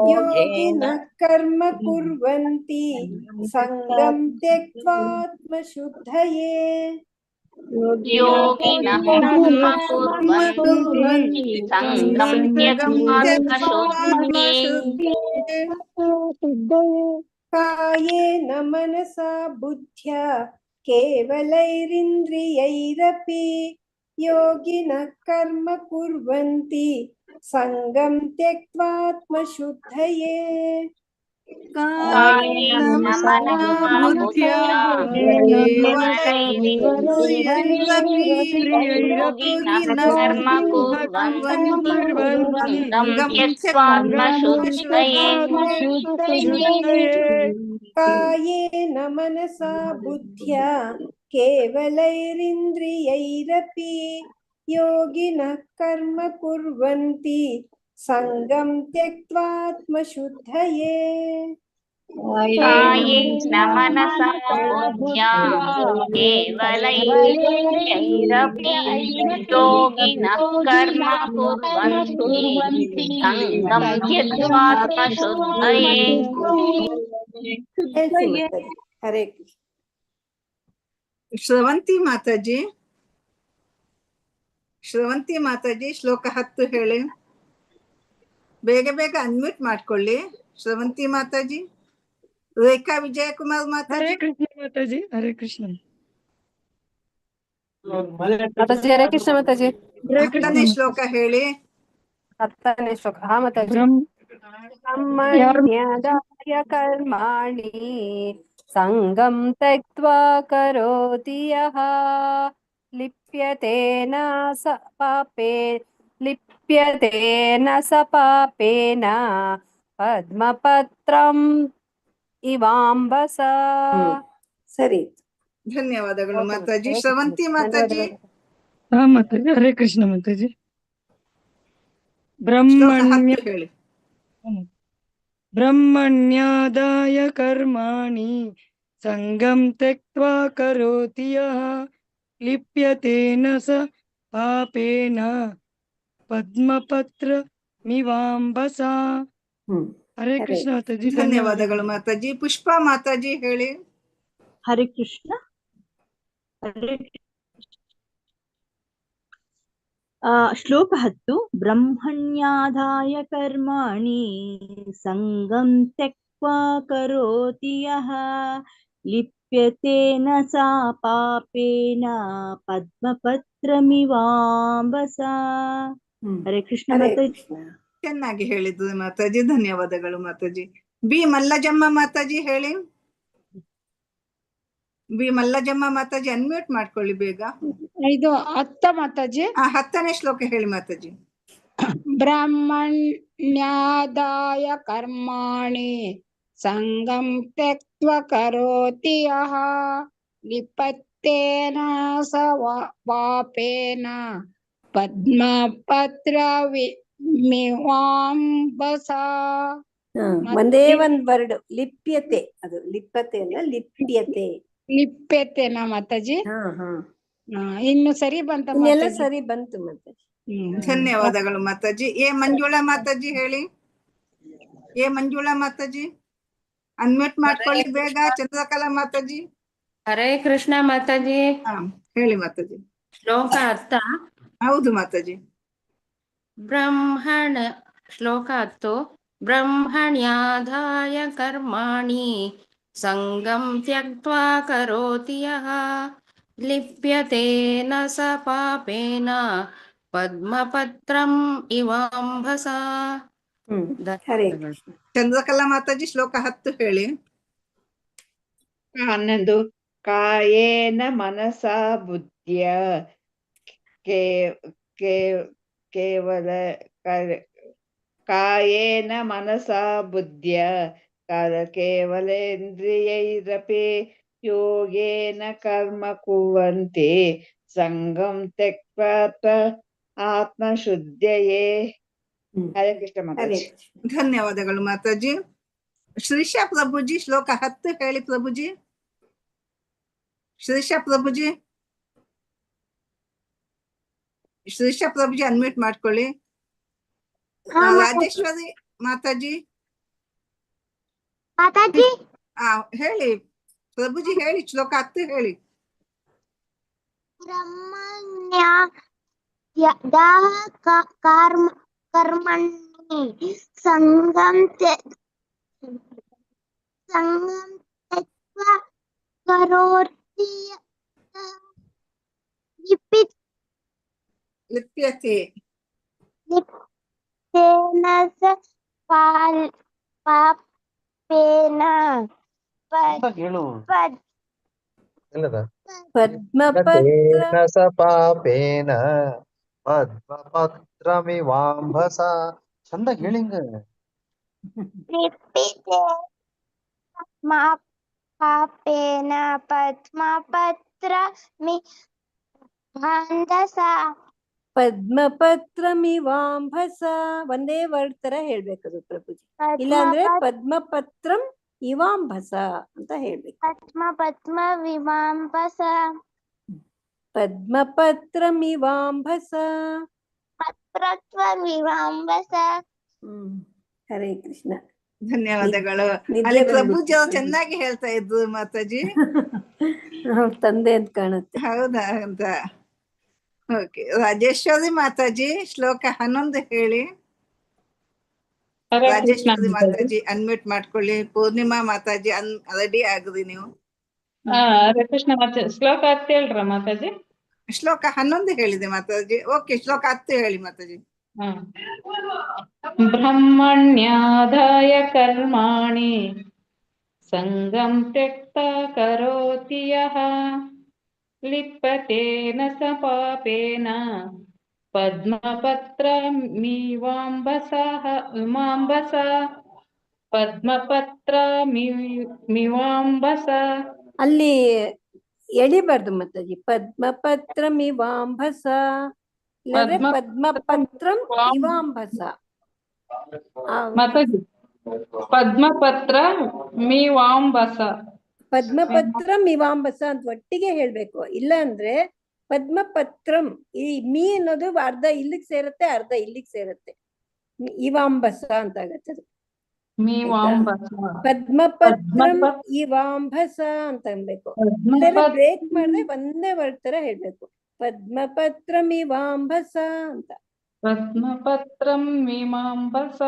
योगिनः कर्म कुर्वन्ति संगं त्यक्त्वात्मशुद्धये कायेन मनसा बुद्ध्या केवलैरिन्द्रियैरपि योगिनः कर्म कुर्वन्ति संगं त्यक्त्वात्मशुद्धये कायेन मनसा बुद्ध्या कायेन मनसा बुद्ध्या केवलैरिन्द्रियैरपि योगिनः कर्म कुर्वन्ति संगं त्यक्त्वात्मशुद्धये कायेन मनसा बुद्ध्या केवलैरिन्द्रियैरपि योगिनः कर्म कुर्वन्ति संगं त्यक्त्वात्मशुद्धये हरे ಶ್ರವಂತಿ ಮಾತಾಜಿ, ಶ್ರವಂತಿ ಮಾತಾಜಿ ಶ್ಲೋಕ 10 ಹೇಳಿ. ಬೇಗ ಬೇಗ ಅನ್ಮ್ಯೂಟ್ ಮಾಡ್ಕೊಳ್ಳಿ. ಶ್ರವಂತಿ ಮಾತಾಜಿ. ರೇಖಾ ವಿಜಯಕುಮಾರ್ ಮಾತಾಜಿ. ಹರೇ ಕೃಷ್ಣ ಮಾತಾಜಿ. ಹರೇ ಕೃಷ್ಣ ಮಾತಾಜಿ. ಹರೇ ಕೃಷ್ಣ ಮಾತಾಜಿ. 10ನೇ ಶ್ಲೋಕ ಹೇಳಿ. 10ನೇ ಶ್ಲೋಕ. ಹಾ ಮಾತಾಜಿ. ಬ್ರಹ್ಮಣ್ಯದಾಯ ಕರ್ಮಾಣಿ ಸಂಗಂ ತ್ಯಕ್ತ್ವಾ ಕರೋತಿ ಯಃ ಲಿಪ್ಯತೇನ ಸ ಪಾಪೇನ ಪದ್ಮಪತ್ರಂ ಇವಾಂಬಸ. ಸರಿ, ಧನ್ಯವಾದಗಳು ಮಾತಾಜಿ. ಶ್ರವಂತಿ ಮಾತಾಜಿ. ಹಾ ಮಾತಾಜಿ. ಹರೇ ಕೃಷ್ಣ ಮಾತಾಜಿ. ಹೇಳಿ. ಬ್ರಹ್ಮಣ್ಯಾದಾಯ ಕರ್ಮಾಣಿ ಸಂಗಂ ತ್ಯಕ್ತ್ವಾ ಕರೋತಿ ಯಃ ಲಿಪ್ಯತೇನ ಸ ಪಾಪೇನ ಪದ್ಮಪತ್ರಮಿವಾಂಬಸ. ಹರೇ ಕೃಷ್ಣ ಮಾತಾಜಿ. ಧನ್ಯವಾದಗಳು ಮಾತಾಜಿ. ಪುಷ್ಪ ಮಾತಾಜಿ ಹೇಳಿ. ಹರೇ ಕೃಷ್ಣ. ಶ್ಲೋಕ 10. ಬ್ರಹ್ಮಣ್ಯಾದಾಯ ಕರ್ಮಾಣಿ ಸಂಗಂ ತ್ಯಕ್ತ್ವಾ ಕರೋತಿ ಯಃ ಲಿಪ್ಯತೇನ ಸಾ ಪಾಪೇನ ಪದ್ಮಪತ್ರಮಿವಾಂಬಸ. ಹರೇ ಕೃಷ್ಣ ಮಾತಾಜಿ. ಚೆನ್ನಾಗಿ ಹೇಳಿದ್ದು ಮಾತಾಜಿ. ಧನ್ಯವಾದಗಳು ಮಾತಾಜಿ. ಬಿ ಮಲ್ಲಜಮ್ಮ ಮಾತಾಜಿ ಹೇಳಿ. ಬಿ ಮಲ್ಲಜಮ್ಮ ಮಾತಾಜಿ ಅನ್ಮ್ಯೂಟ್ ಮಾಡ್ಕೊಳ್ಳಿ ಬೇಗ. ಇದು 10 ಮಾತಾಜಿ. 10ನೇ ಶ್ಲೋಕ ಹೇಳಿ ಮಾತಾಜಿ. ಬ್ರಹ್ಮಣ್ಯಾದಾಯ ಕರ್ಮಾಣಿ ಸಂಗಂ ತ್ಯಕ್ತ್ವಾ ಕರೋತಿ ಯಃ ಲಿಪ್ಯತೇನ ಸ ಪಾಪೇನ ಪದ್ಮಪತ್ರಮಿವಾಂಬಸ. ಒಂದೇ ಒಂದ್ ವರ್ಡ್ ಲಿಪ್ಯತೆ. ಅದು ಲಿಪ್ಯತೆ ಅಲ್ಲ, ಲಿಪ್ಯತೆ. ಲಿಪ್ಯತೆನಾ ಮಾತಾಜಿ? ಇನ್ನು ಸರಿ ಬಂತ? ಎಲ್ಲ ಸರಿ ಬಂತು ಮಾತಾಜಿ. ಧನ್ಯವಾದಗಳು ಮಾತಾಜಿ. ಎ ಮಂಜುಳಾ ಮಾತಾಜಿ ಹೇಳಿ. ಎ ಮಂಜುಳಾ ಮಾತಾಜಿ ಅನ್ಮ್ಯೂಟ್ ಮಾಡ್ಕೊಳ್ಳಿ ಬೇಗ. ಚಂದ್ರಕಲಾ ಮಾತಾಜಿ. ಹರೇ ಕೃಷ್ಣ ಮಾತಾಜಿ. ಹೇಳಿ ಮಾತಾಜಿ. ಶ್ಲೋಕ 10. ಹೌದು ಮಾತಾಜಿ. ಶ್ಲೋಕ 10. ಬ್ರಹ್ಮಣ್ಯಾದಾಯ ಕರ್ಮಾಣಿ ಸಂಗಂ ತ್ಯಕ್ತ್ವಾ ಕರೋತಿ ಯಃ ಲಿಪ್ಯತೇನ ಸ ಪಾಪೇನ ಪದ್ಮಪತ್ರಂ ಇವಾಂಬಸ. ಚಂದ್ರಕಲಾ ಮಾತಾಜಿ ಶ್ಲೋಕ 10 ಹೇಳಿ. 11. ಕಾಯೇನ ಮನಸಾ ಬುದ್ಧ್ಯ ಕೇವಲ ಕಾಯೇನ ಮನಸಾ ಬುದ್ಧ್ಯ ಕೇವಲೇಂದ್ರಿಯೈರಪಿ ಯೋಗೇನ ಕರ್ಮ ಕುರ್ವಂತೆ ಸಂಗಂ ತ್ಯಕ್ತ್ವಾ ಆತ್ಮಶುದ್ಧಯೇ. ಹರೇ ಕೃಷ್ಣ ಮಾತಾಜಿ. ಧನ್ಯವಾದಗಳು ಮಾತಾಜಿ. ಶ್ರೀಶಾ ಪ್ರಭುಜಿ ಶ್ಲೋಕ 10 ಹೇಳಿ ಪ್ರಭುಜಿ. ಶ್ರೀಶಾ ಪ್ರಭುಜಿ ಅನ್ಮ್ಯೂಟ್ ಮಾಡ್ಕೊಳ್ಳಿ. ರಾಜೇಶ್ವರಿ ಮಾತಾಜಿ ಹೇಳಿ ಪ್ರಭುಜಿ, ಹೇಳಿ ಶ್ಲೋಕ 10 ಹೇಳಿ. ಬ್ರಹ್ಮಣ್ಯ ಕರ್ಮಣಿ ಸಂಗಂ ತ್ಯಕ್ತ್ವಾ ಕರೋತಿ ಲಿಪ್ಯತೆ ಲಿಪ್ತೇನ ಸ ಪಾಪೇನ ಪದ್ಮಪತ್ರ ಪಾಪೇನ ಪದ್ಮಪತ್ರಮಿವಾಂಭಸ. ಚಂದ ಹೇಳಿಂಗ. ಪಾಪೇನ ಪದ್ಮಪತ್ರಮಿವಾಂಭಸ ಒಂದೇ ವರ್ಡ್ ತರ ಹೇಳ್ಬೇಕದು ಪ್ರಭುಜಿ. ಇಲ್ಲಾಂದ್ರೆ ಪದ್ಮಪತ್ರಂ ಇವಾಂಭಸ ಅಂತ ಹೇಳ್ಬೇಕು. ಪದ್ಮವಿವಾಂಭಸ ಪದ್ಮಪತ್ರಮಿವಾಂಭಸ ಪತ್ರತ್ವವಿವಾಂಭಸ. ಹರೇ ಕೃಷ್ಣ. ಧನ್ಯವಾದಗಳು. ಅಲ್ಲಿ ಪ್ರಭುಜಿ ಅವ್ರು ಚೆನ್ನಾಗಿ ಹೇಳ್ತಾ ಇದ್ರು ಮಾತಾಜಿ. ತಂದೆ ಅಂತ ಕಾಣುತ್ತೆ. ಹೌದಾ ಅಂತ. ಓಕೆ, ರಾಜೇಶ್ವರಿ ಮಾತಾಜಿ ಶ್ಲೋಕ 11 ಹೇಳಿ. ರಾಜೇಶ್ವರಿ ಮಾತಾಜಿ ಅನ್ಮ್ಯೂಟ್ ಮಾಡ್ಕೊಳ್ಳಿ. ಪೂರ್ಣಿಮಾ ಮಾತಾಜಿ ರೆಡಿ ಆಗ್ರಿ ನೀವು. ಹರೇ ಕೃಷ್ಣ ಮಾತಾಜಿ ಶ್ಲೋಕ 10 ಹೇಳ್ರ ಮಾತಾಜಿ. ಶ್ಲೋಕ 11 ಹೇಳಿದೆ ಮಾತಾಜಿ. ಓಕೆ, ಶ್ಲೋಕ 10 ಹೇಳಿ ಮಾತಾಜಿ. ಬ್ರಹ್ಮಣ್ಯಾದಾಯ ಕರ್ಮಾಣಿ ಸಂಗಂ ತ್ಯಕ್ತ್ವಾ ಕರೋತಿ ಯಃ ಲಿಪ್ಯತೇನ ಸ ಪಾಪೇನ ಪದ್ಮಪತ್ರಮಿವಾಂಭಸ. ಅಲ್ಲಿ ಎಳಿಬಾರ್ದು ಮಾತಾಜಿ. ಪದ್ಮಪತ್ರಮಿವಾಂಭಸ ಇಲ್ಲಾಂದ್ರೆ ಪದ್ಮಪತ್ರಂ ಇವಾಂಭಸ. ಮಾತಾಜಿ ಪದ್ಮಪತ್ರಮಿವಾಂಭಸ ಪದ್ಮಪತ್ರಮಿವಾಂಭಸ ಅಂತ ಒಟ್ಟಿಗೆ ಹೇಳ್ಬೇಕು. ಇಲ್ಲ ಅಂದ್ರೆ ಪದ್ಮಪತ್ರಂ, ಈ ಮೀ ಅನ್ನೋದು ಅರ್ಧ ಇಲ್ಲಿಗೆ ಸೇರುತ್ತೆ, ಅರ್ಧ ಇಲ್ಲಿಗೆ ಸೇರುತ್ತೆ. ಇವಾಂಭಸ ಅಂತ ಆಗತ್ತದು. ಪದ್ಮಪತ್ರಂ ಇವಾಂಭಸ ಅಂತ ಅನ್ಬೇಕು. ಬ್ರೇಕ್ ಮಾಡಿದ್ರೆ ಒಂದೇ ವರ್ಡ್ ತರ ಹೇಳ್ಬೇಕು. ಪದ್ಮಪತ್ರಮಿವಾಂಭಸ ಅಂತ. ಪದ್ಮಪತ್ರಂ ಮೀಮಾಂಭಸ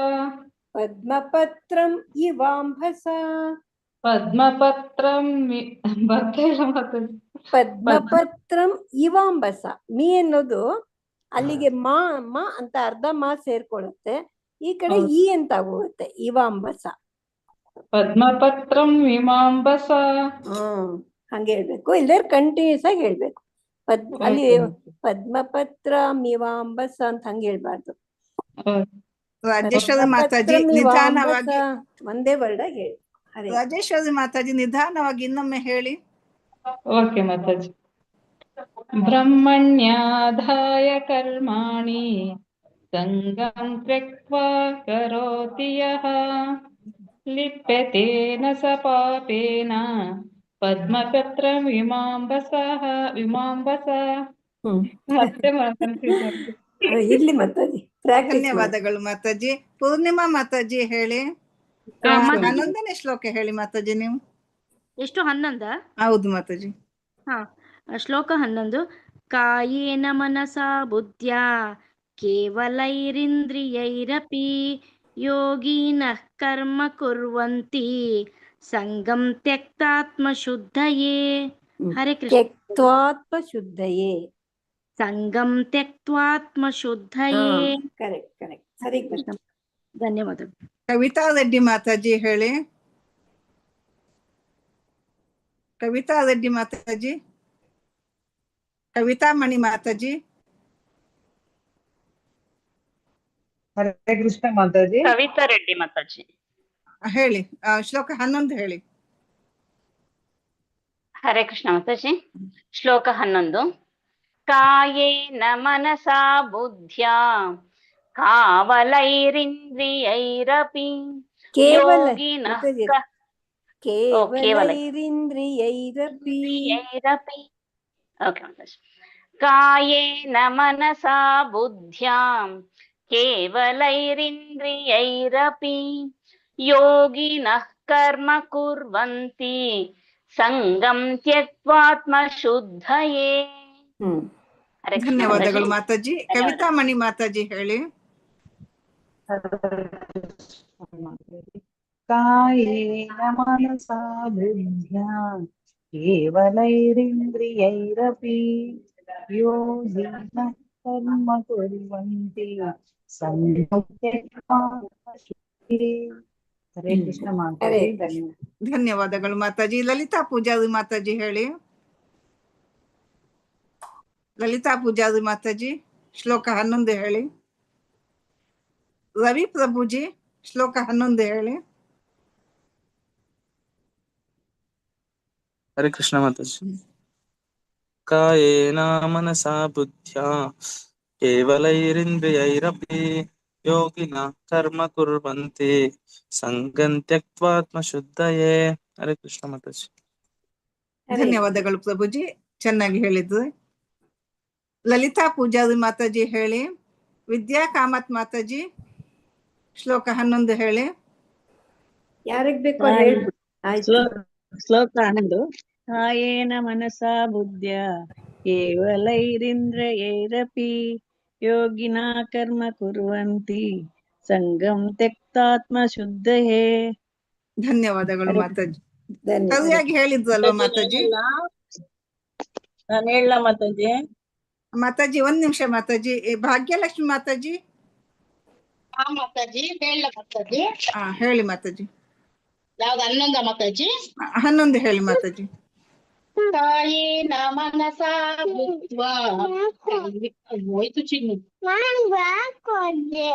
ಪದ್ಮಪತ್ರಂ ಇವಾಂಭಸ ಪದ್ಮಪತ್ರಂ ಪದ್ಮಪತ್ರಂ ಇವಾಂಭಸ. ಮೀ ಅನ್ನೋದು ಅಲ್ಲಿಗೆ ಮಾ ಅಂತ ಅರ್ಧ ಮಾ ಸೇರ್ಕೊಳ್ಳುತ್ತೆ, ಈ ಕಡೆ ಈ ಅಂತ ಆಗೋಗುತ್ತೆ. ಇವಾಂಭಸ ಪದ್ಮಪತ್ರಂ ಮೀಮಾಂಭಸ. ಹಂಗೆ ಹೇಳ್ಬೇಕು. ಇಲ್ಲೇ ಕಂಟಿನ್ಯೂಸ್ ಆಗಿ ಹೇಳ್ಬೇಕು. ಅಲ್ಲಿ ಪದ್ಮಪತ್ರ ಮೀವಾಂಬಸ ಅಂತ ಹಂಗೆ ಹೇಳ್ಬಾರ್ದು. ರಾಜೇಶ್ವರಿ ಮಾತಾಜಿ ನಿಧಾನವಾಗಿ ಒಂದೇ ವರ್ಡ್ ಆಗಿ ಹೇಳಿ. ರಾಜೇಶ್ವರಿ ಮಾತಾಜಿ ನಿಧಾನವಾಗಿ ಇನ್ನೊಮ್ಮೆ ಹೇಳಿ. ಓಕೆ ಮಾತಾಜಿ. ಬ್ರಹ್ಮಣ್ಯಾಧಾಯ ಕರ್ಮಾಣಿ ಸಂಗಂ ತ್ಯಕ್ತ್ವಾ ಕರೋತಿ ಯಃ ಲಿಪ್ಯತೇನ ಸ ಪಾಪೇನ ಪದ್ಮಪತ್ರಮಿವಾಂಭಸ. ಇರ್ಲಿ ಮಾತಾಜಿ. ಧನ್ಯವಾದಗಳು ಮಾತಾಜಿ. ಪೂರ್ಣಿಮಾ ಮಾತಾಜಿ ಹೇಳಿ. 11ನೇ ಶ್ಲೋಕ ಹೇಳಿ ಮಾತಾಜಿ ನೀವು. ಎಷ್ಟು 11? ಹೌದು ಮಾತಾಜಿ. ಶ್ಲೋಕ 11. ಕಾಯೇನ ಮನಸಾ ಬುದ್ಧ್ಯಾ ಕೇವಲೈರಿಂದ್ರಿಯೈರಪಿ ಯೋಗಿನಃ ಕರ್ಮ ಕುರ್ವಂತಿ ಸಂಗಂ ತ್ಯಕ್ತಾತ್ಮಶುದ್ಧಯೇ. ಹರೇ ಕೃಷ್ಣ. ತ್ಯಕ್ತ್ವಾತ್ಮಶುದ್ಧಯೇ. ಸಂಗಂ ತ್ಯಕ್ತ್ವಾತ್ಮಶುದ್ಧಯೇ. Correct correct. ಹರೇ ಕೃಷ್ಣ. ಧನ್ಯವಾದಗಳು. ಕವಿತಾ ರೆಡ್ಡಿ ಮಾತಾಜಿ ಹೇಳಿ. ಕವಿತಾ ರೆಡ್ಡಿ ಮಾತಾಜಿ. ಕವಿತಾ ಮಣಿ ಮಾತಾಜಿ. ಹರೇ ಕೃಷ್ಣ ಮಾತಾಜಿ. ಕವಿತಾ ರೆಡ್ಡಿ ಮಾತಾಜಿ. ಹೇಳಿ, ಶ್ಲೋಕ 11 ಹೇಳಿ. ಹರೇ ಕೃಷ್ಣ ಮಾತಾಜಿ. ಶ್ಲೋಕ 11. ಕಾಯೇನ ಮನಸಾ ಬುದ್ಧ್ಯಾ ಕಾವಲೈರಿಂದ್ರಿಯೈರಪಿ ಯೋಗಿನಃ ಕೇವಲೈರಿಂದ್ರಿಯೈರಪಿ. ಓಕೆ ಮಾತಾಜಿ. ಕಾಯೇನ ಮನಸಾ ಬುದ್ಧ್ಯಾ ಕೇವಲೈರಿಂದ್ರಿಯೈರಪಿ ಯೋಗಿನಃ ಕರ್ಮ ಕುರ್ವಂತಿ ಸಂಗಂ ತ್ಯಕ್ತ್ವಾತ್ಮ ಶುದ್ಧಯೇ. ಧನ್ಯವಾದಗಳು ಮಾತಾಜಿ. ಕವಿತಾ ಮಣಿ ಮಾತಾಜಿ ಹೇಳಿ. ಕಾಯೇನ ಮನಸಾ ಬುದ್ಧ್ಯಾ ಕೇವಲೈರಿಂದ್ರಿಯೈರಪಿ ಯೋಗಿನಃ ಕರ್ಮ ಕುರ್ವಂತಿ ಸಂಗಂ ತ್ಯಕ್ತ್ವಾ ಶುದ್ಧಯೇ. ಹರೇ ಕೃಷ್ಣ ಮಾತಾಜಿ. ಧನ್ಯವಾದಗಳು ಮಾತಾಜಿ. ಲಲಿತಾ ಪೂಜಾರಿ ಮಾತಾಜಿ ಹೇಳಿ. ಲಲಿತಾ ಪೂಜಾರಿ ಮಾತಾಜಿ ಶ್ಲೋಕ 11 ಹೇಳಿ. ರವಿ ಪ್ರಭುಜಿ ಶ್ಲೋಕ 11 ಹೇಳಿ. ಹರೇ ಕೃಷ್ಣ ಮಾತಾಜಿ. ಕಾಯೇನ ಮನಸಾ ಬುದ್ಧ್ಯಾ ಕೇವಲೈರಿಂದ್ರಿಯೈರಪಿ ಯೋಗಿನ ಕರ್ಮ ಕುರ್ವಂತಿ ಸಂಗಂ ತ್ಯಕ್ತ್ವಾತ್ಮ ಶುದ್ಧಯೇ. ಹರೇ ಕೃಷ್ಣ ಮಾತಾಜಿ. ಧನ್ಯವಾದಗಳು ಪ್ರಭುಜಿ, ಚೆನ್ನಾಗಿ ಹೇಳಿದ್ರು. ಲಲಿತಾ ಪೂಜಾರಿ ಮಾತಾಜಿ ಹೇಳಿ. ವಿದ್ಯಾ ಕಾಮತ್ ಮಾತಾಜಿ ಶ್ಲೋಕ 11 ಹೇಳಿ. ಯಾರಿಗ್ ಬೇಕೋ ಹೇಳಿ. ಶ್ಲೋಕ 11. ಕಾಯೇನ ಮನಸಾ ಬುದ್ಧ್ಯಾ ಕೇವಲೈರಿಂದ್ರಿಯೈರಪಿ ಯೋಗಿನ ಕರ್ಮ ಕುರ್ವಂತಿ ಸಂಗಂ ತ್ಯಕ್ತಾತ್ಮ ಶುದ್ಧಯೇ. ಧನ್ಯವಾದಗಳು ಮಾತಾಜಿ. ಸರಿಯಾಗಿ ಹೇಳಿದ್ರಲ್ವಾ ಮಾತಾಜಿ? ನಾನು ಹೇಳ ಮಾತಾಜಿ. ಮಾತಾಜಿ 1 ನಿಮಿಷ ಮಾತಾಜಿ. ಭಾಗ್ಯಲಕ್ಷ್ಮಿ ಮಾತಾಜಿ. ಮಾತಾಜಿ ಹೇಳ ಮಾತಾಜಿ. ಹೇಳಿ ಮಾತಾಜಿ. ಯಾವ್ದು 11 ಮಾತಾಜಿ? 11 ಹೇಳಿ ಮಾತಾಜಿ. ಕಾಯೇನ ಮನಸಾ ಬುದ್ಧ್ಯಾ ಹೋಯ್ತು ಚಿನ್ನು.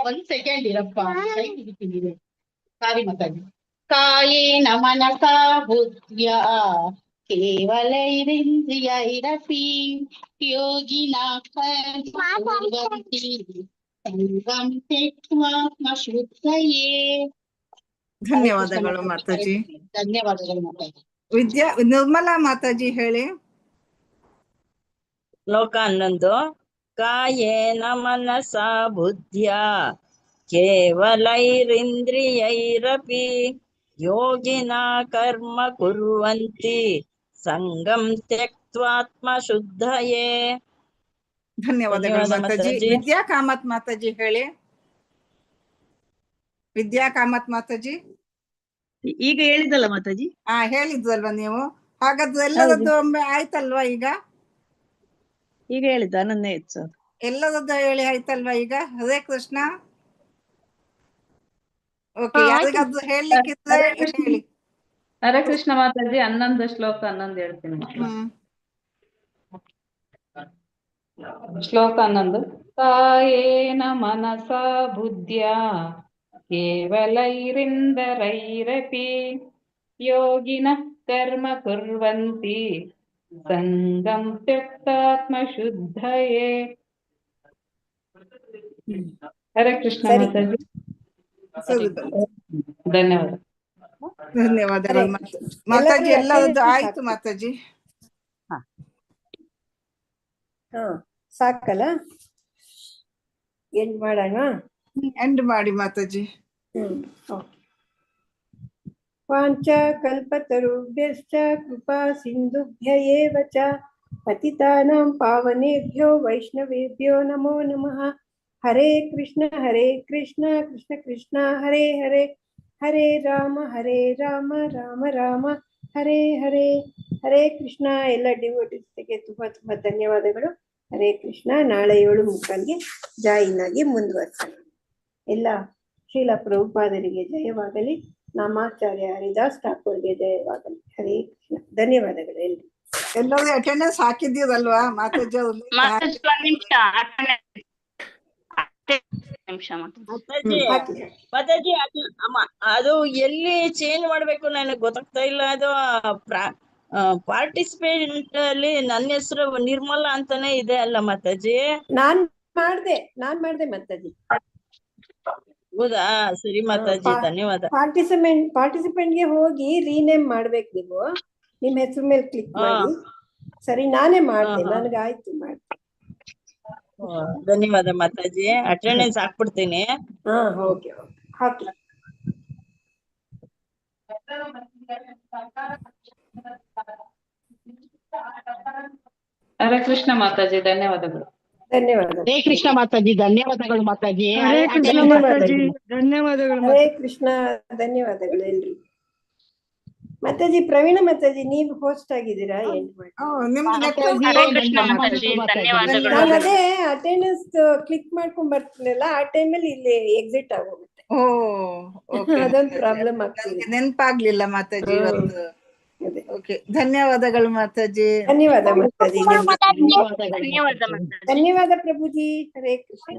1 ಸೆಕೆಂಡ್ ಇರಪ್ಪ, ಸಾರಿ ಮಾತಾಜಿ. ಕಾಯೇನ ಮನಸಾ ಬುದ್ಧ್ಯಾ ಕೇವಲೈರಿಂದ್ರಿಯೈರಪಿ ಯೋಗಿನಾ ಕರ್ಮ ಕುರ್ವಂತಿ ಸಂಗಂ ತ್ಯಕ್ತ್ವಾತ್ಮ ಶುದ್ಧಯೇ. ಧನ್ಯವಾದಗಳು ಮಾತಾಜಿ. ಧನ್ಯವಾದಗಳು ಮಾತಾಜಿ. ನಿರ್ಮಲಾ ಮಾತಾಜಿ ಹೇಳಿ. ಶ್ಲೋಕ 11. ಕಾಯೇನ ಮನಸಾ ಬುದ್ಧ್ಯಾ ಕೇವಲೈರಿಂದ್ರಿಯೈರಪಿ ಯೋಗಿನಾ ಕರ್ಮ ಕುರ್ವಂತಿ ಸಂಗಂ ತ್ಯಕ್ತ್ವಾತ್ಮ ಶುದ್ಧಯೇ. ಧನ್ಯವಾದಗಳು ಮಾತಾಜಿ. ವಿದ್ಯಾ ಕಾಮತ್ ಮಾತಾಜಿ ಹೇಳಿ. ವಿದ್ಯಾ ಕಾಮತ್ ಮಾತಾಜಿ ಈಗ ಹೇಳಿದಲ್ಲ ಮಾತಾಜಿ. ಹೇಳಿದ್ವಲ್ವಾ ನೀವು? ಹಾಗಾದ್ರೆ ಎಲ್ಲರದ್ದು ಒಮ್ಮೆ ಆಯ್ತಲ್ವಾ? ಈಗ ಹೇಳಿದ್ದ 11 ಎಲ್ಲರದ್ದು ಹೇಳಿ ಆಯ್ತಲ್ವಾ ಈಗ? ಹರೇ ಕೃಷ್ಣ. ಓಕೆ, ಯಾರಿಗಾದ್ರೂ ಹೇಳಲಿಕ್ಕಿದ್ರೆ ಹೇಳಿ. ಹರೇ ಕೃಷ್ಣ ಮಾತಾಜಿ. 11 ಶ್ಲೋಕ 11 ಹೇಳ್ತೀನಿ. ಶ್ಲೋಕ 11. ಕಾಯೇನ ಮನಸಾ ಬುದ್ಧ್ಯಾ ಕೇವಲೈರಿಂದ್ರಿಯೈರಪಿ ಯೋಗಿನಃ ಕರ್ಮ ಕುರ್ವಂತಿ ಸಂಗಂ ತ್ಯಕ್ತಾತ್ಮ ಶುದ್ಧಯೇ. ಹರೇ ಕೃಷ್ಣ ಮಾತಾಜಿ. ಧನ್ಯವಾದ. ಧನ್ಯವಾದಗಳು ಮಾತಾಜಿ. ಎಲ್ಲರದ್ದು ಆಯ್ತು ಮಾತಾಜಿ. ಸಾಕಲ್ಲ, ಎಂಡ್ ಮಾಡೋಣ. ಎಂಡ್ ಮಾಡಿ ಮಾತಾಜಿ. ವಾಂಚ ಕಲ್ಪತರುಭ್ಯಶ್ಚ ಕೃಪಾ ಸಿಂಧುಭ್ಯ ಏವ ಚ ಪತಿತಾನಾಂ ಪಾವನೇಭ್ಯೋ ವೈಷ್ಣವೇಭ್ಯೋ ನಮೋ ನಮಃ. ಹರೇ ಕೃಷ್ಣ ಕೃಷ್ಣ ಕೃಷ್ಣ ಹರೇ ಹರೇ, ಹರೇ ರಾಮ ರಾಮ ರಾಮ ಹರೇ ಹರೇ. ಹರೇ ಕೃಷ್ಣ. ಎಲ್ಲ ಡಿವೋಟಿಸ್ಗೆ ತುಂಬಾ ತುಂಬಾ ಧನ್ಯವಾದಗಳು. ಹರೇ ಕೃಷ್ಣ. ನಾಳೆ 7:45ಗೆ ಜಾಯಿನ್ ಆಗಿ ಮುಂದುವರ್ಸೋಣ. ಎಲ್ಲ ಶ್ರೀಲ ಪ್ರಭುಪಾದರಿಗೆ ಜಯವಾಗಲಿ. ನಾಮಾಚಾರ್ಯ ಹರಿದಾಸ್ ಠಾಕೂರ್ಗೆ ಜಯವಾಗಲಿ. ಹರೇ ಕೃಷ್ಣ. ಧನ್ಯವಾದಗಳು. ಎಲ್ಲರೂ ಅಟೆಂಡೆನ್ಸ್ ಹಾಕಿದ್ದೀರಲ್ವಾ ಮಾತಾಜಿ? ಮಾತಾಜಿ 1 ನಿಮಿಷ. ನಿಮಿಷ ಮಾತಾಜಿ. ಮಾತಾಜಿ ಹಾಕಿ ಮಾತಾಜಿ ಅದು ಎಲ್ಲಿ ಚೇಂಜ್ ಮಾಡ್ಬೇಕು ನನಗೆ ಗೊತ್ತಾಗ್ತಾ ಇಲ್ಲ. ಅದು ಪಾರ್ಟಿಸಿಪೆಂಟ್ ಅಲ್ಲಿ ನನ್ನ ಹೆಸರು ನಿರ್ಮಲಾ ಅಂತಾನೆ ಇದೆ ಅಲ್ಲ ಮಾತಾಜಿ? ನಾನ್ ಮಾಡ್ದೆ ಮಾತಾಜಿ. ಹೌದಾ? ಸರಿ ಮಾತಾಜಿ, ಧನ್ಯವಾದ. ಪಾರ್ಟಿಸಿಪೆಂಟ್ ಗೆ ಹೋಗಿ ರೀನೇಮ್ ಮಾಡ್ಬೇಕು ನೀವು. ನಿಮ್ ಹೆಸರು ಮೇಲೆ ಕ್ಲಿಕ್ ಮಾಡಿ. ಸರಿ, ನಾನೇ ಮಾಡ್ದೆ, ನನಗಾಯ್ತು ಮಾಡ್ದೆ. ಧನ್ಯವಾದ ಮಾತಾಜಿ. ಅಟೆಂಡೆನ್ಸ್ ಹಾಕ್ಬಿಡ್ತೀನಿ. ಓಕೆ ಹಾಕಿ. ಹರೇ ಕೃಷ್ಣ ಮಾತಾಜಿ, ಧನ್ಯವಾದಗಳು. ಹರೇ ಕೃಷ್ಣ ಮಾತಾಜಿ, ಧನ್ಯವಾದಗಳು ಮಾತಾಜಿ. ಹರೇ ಕೃಷ್ಣ ಮಾತಾಜಿ, ಧನ್ಯವಾದಗಳು. ಹರೇ ಕೃಷ್ಣ, ಧನ್ಯವಾದಗಳು ಎಲ್ರಿ. ಮಾತಾಜಿ, ಪ್ರವೀಣ ಮಾತಾಜಿ, ನೀವು ಹೋಸ್ಟ್ ಆಗಿದ್ದೀರಾ? ಹರೇ ಕೃಷ್ಣ ಮಾತಾಜಿ, ಧನ್ಯವಾದಗಳು. ನಾನು ಅದೇ ಅಟೆಂಡೆನ್ಸ್ ಕ್ಲಿಕ್ ಮಾಡ್ಕೊಂಡ್ ಬರ್ತೀನಲ್ಲ, ಆ ಟೈಮಲ್ಲಿ ಇಲ್ಲಿ ಎಕ್ಸಿಟ್ ಆಗೋಗುತ್ತೆ. ಅದೊಂದು ಪ್ರಾಬ್ಲಮ್ ಆಗ್ತದೆ. ನೆನ್ಪಾಗ್ಲಿಲ್ಲ ಮಾತಾಜಿ ಇವತ್ತು. ಓಕೆ, ಧನ್ಯವಾದಗಳು ಮಾತಾಜಿ. ಧನ್ಯವಾದ ಮಾತಾಜಿ. ಧನ್ಯವಾದ ಮಾತಾಜಿ. ಧನ್ಯವಾದ ಪ್ರಭುಜಿ. ಹರೇ ಕೃಷ್ಣ.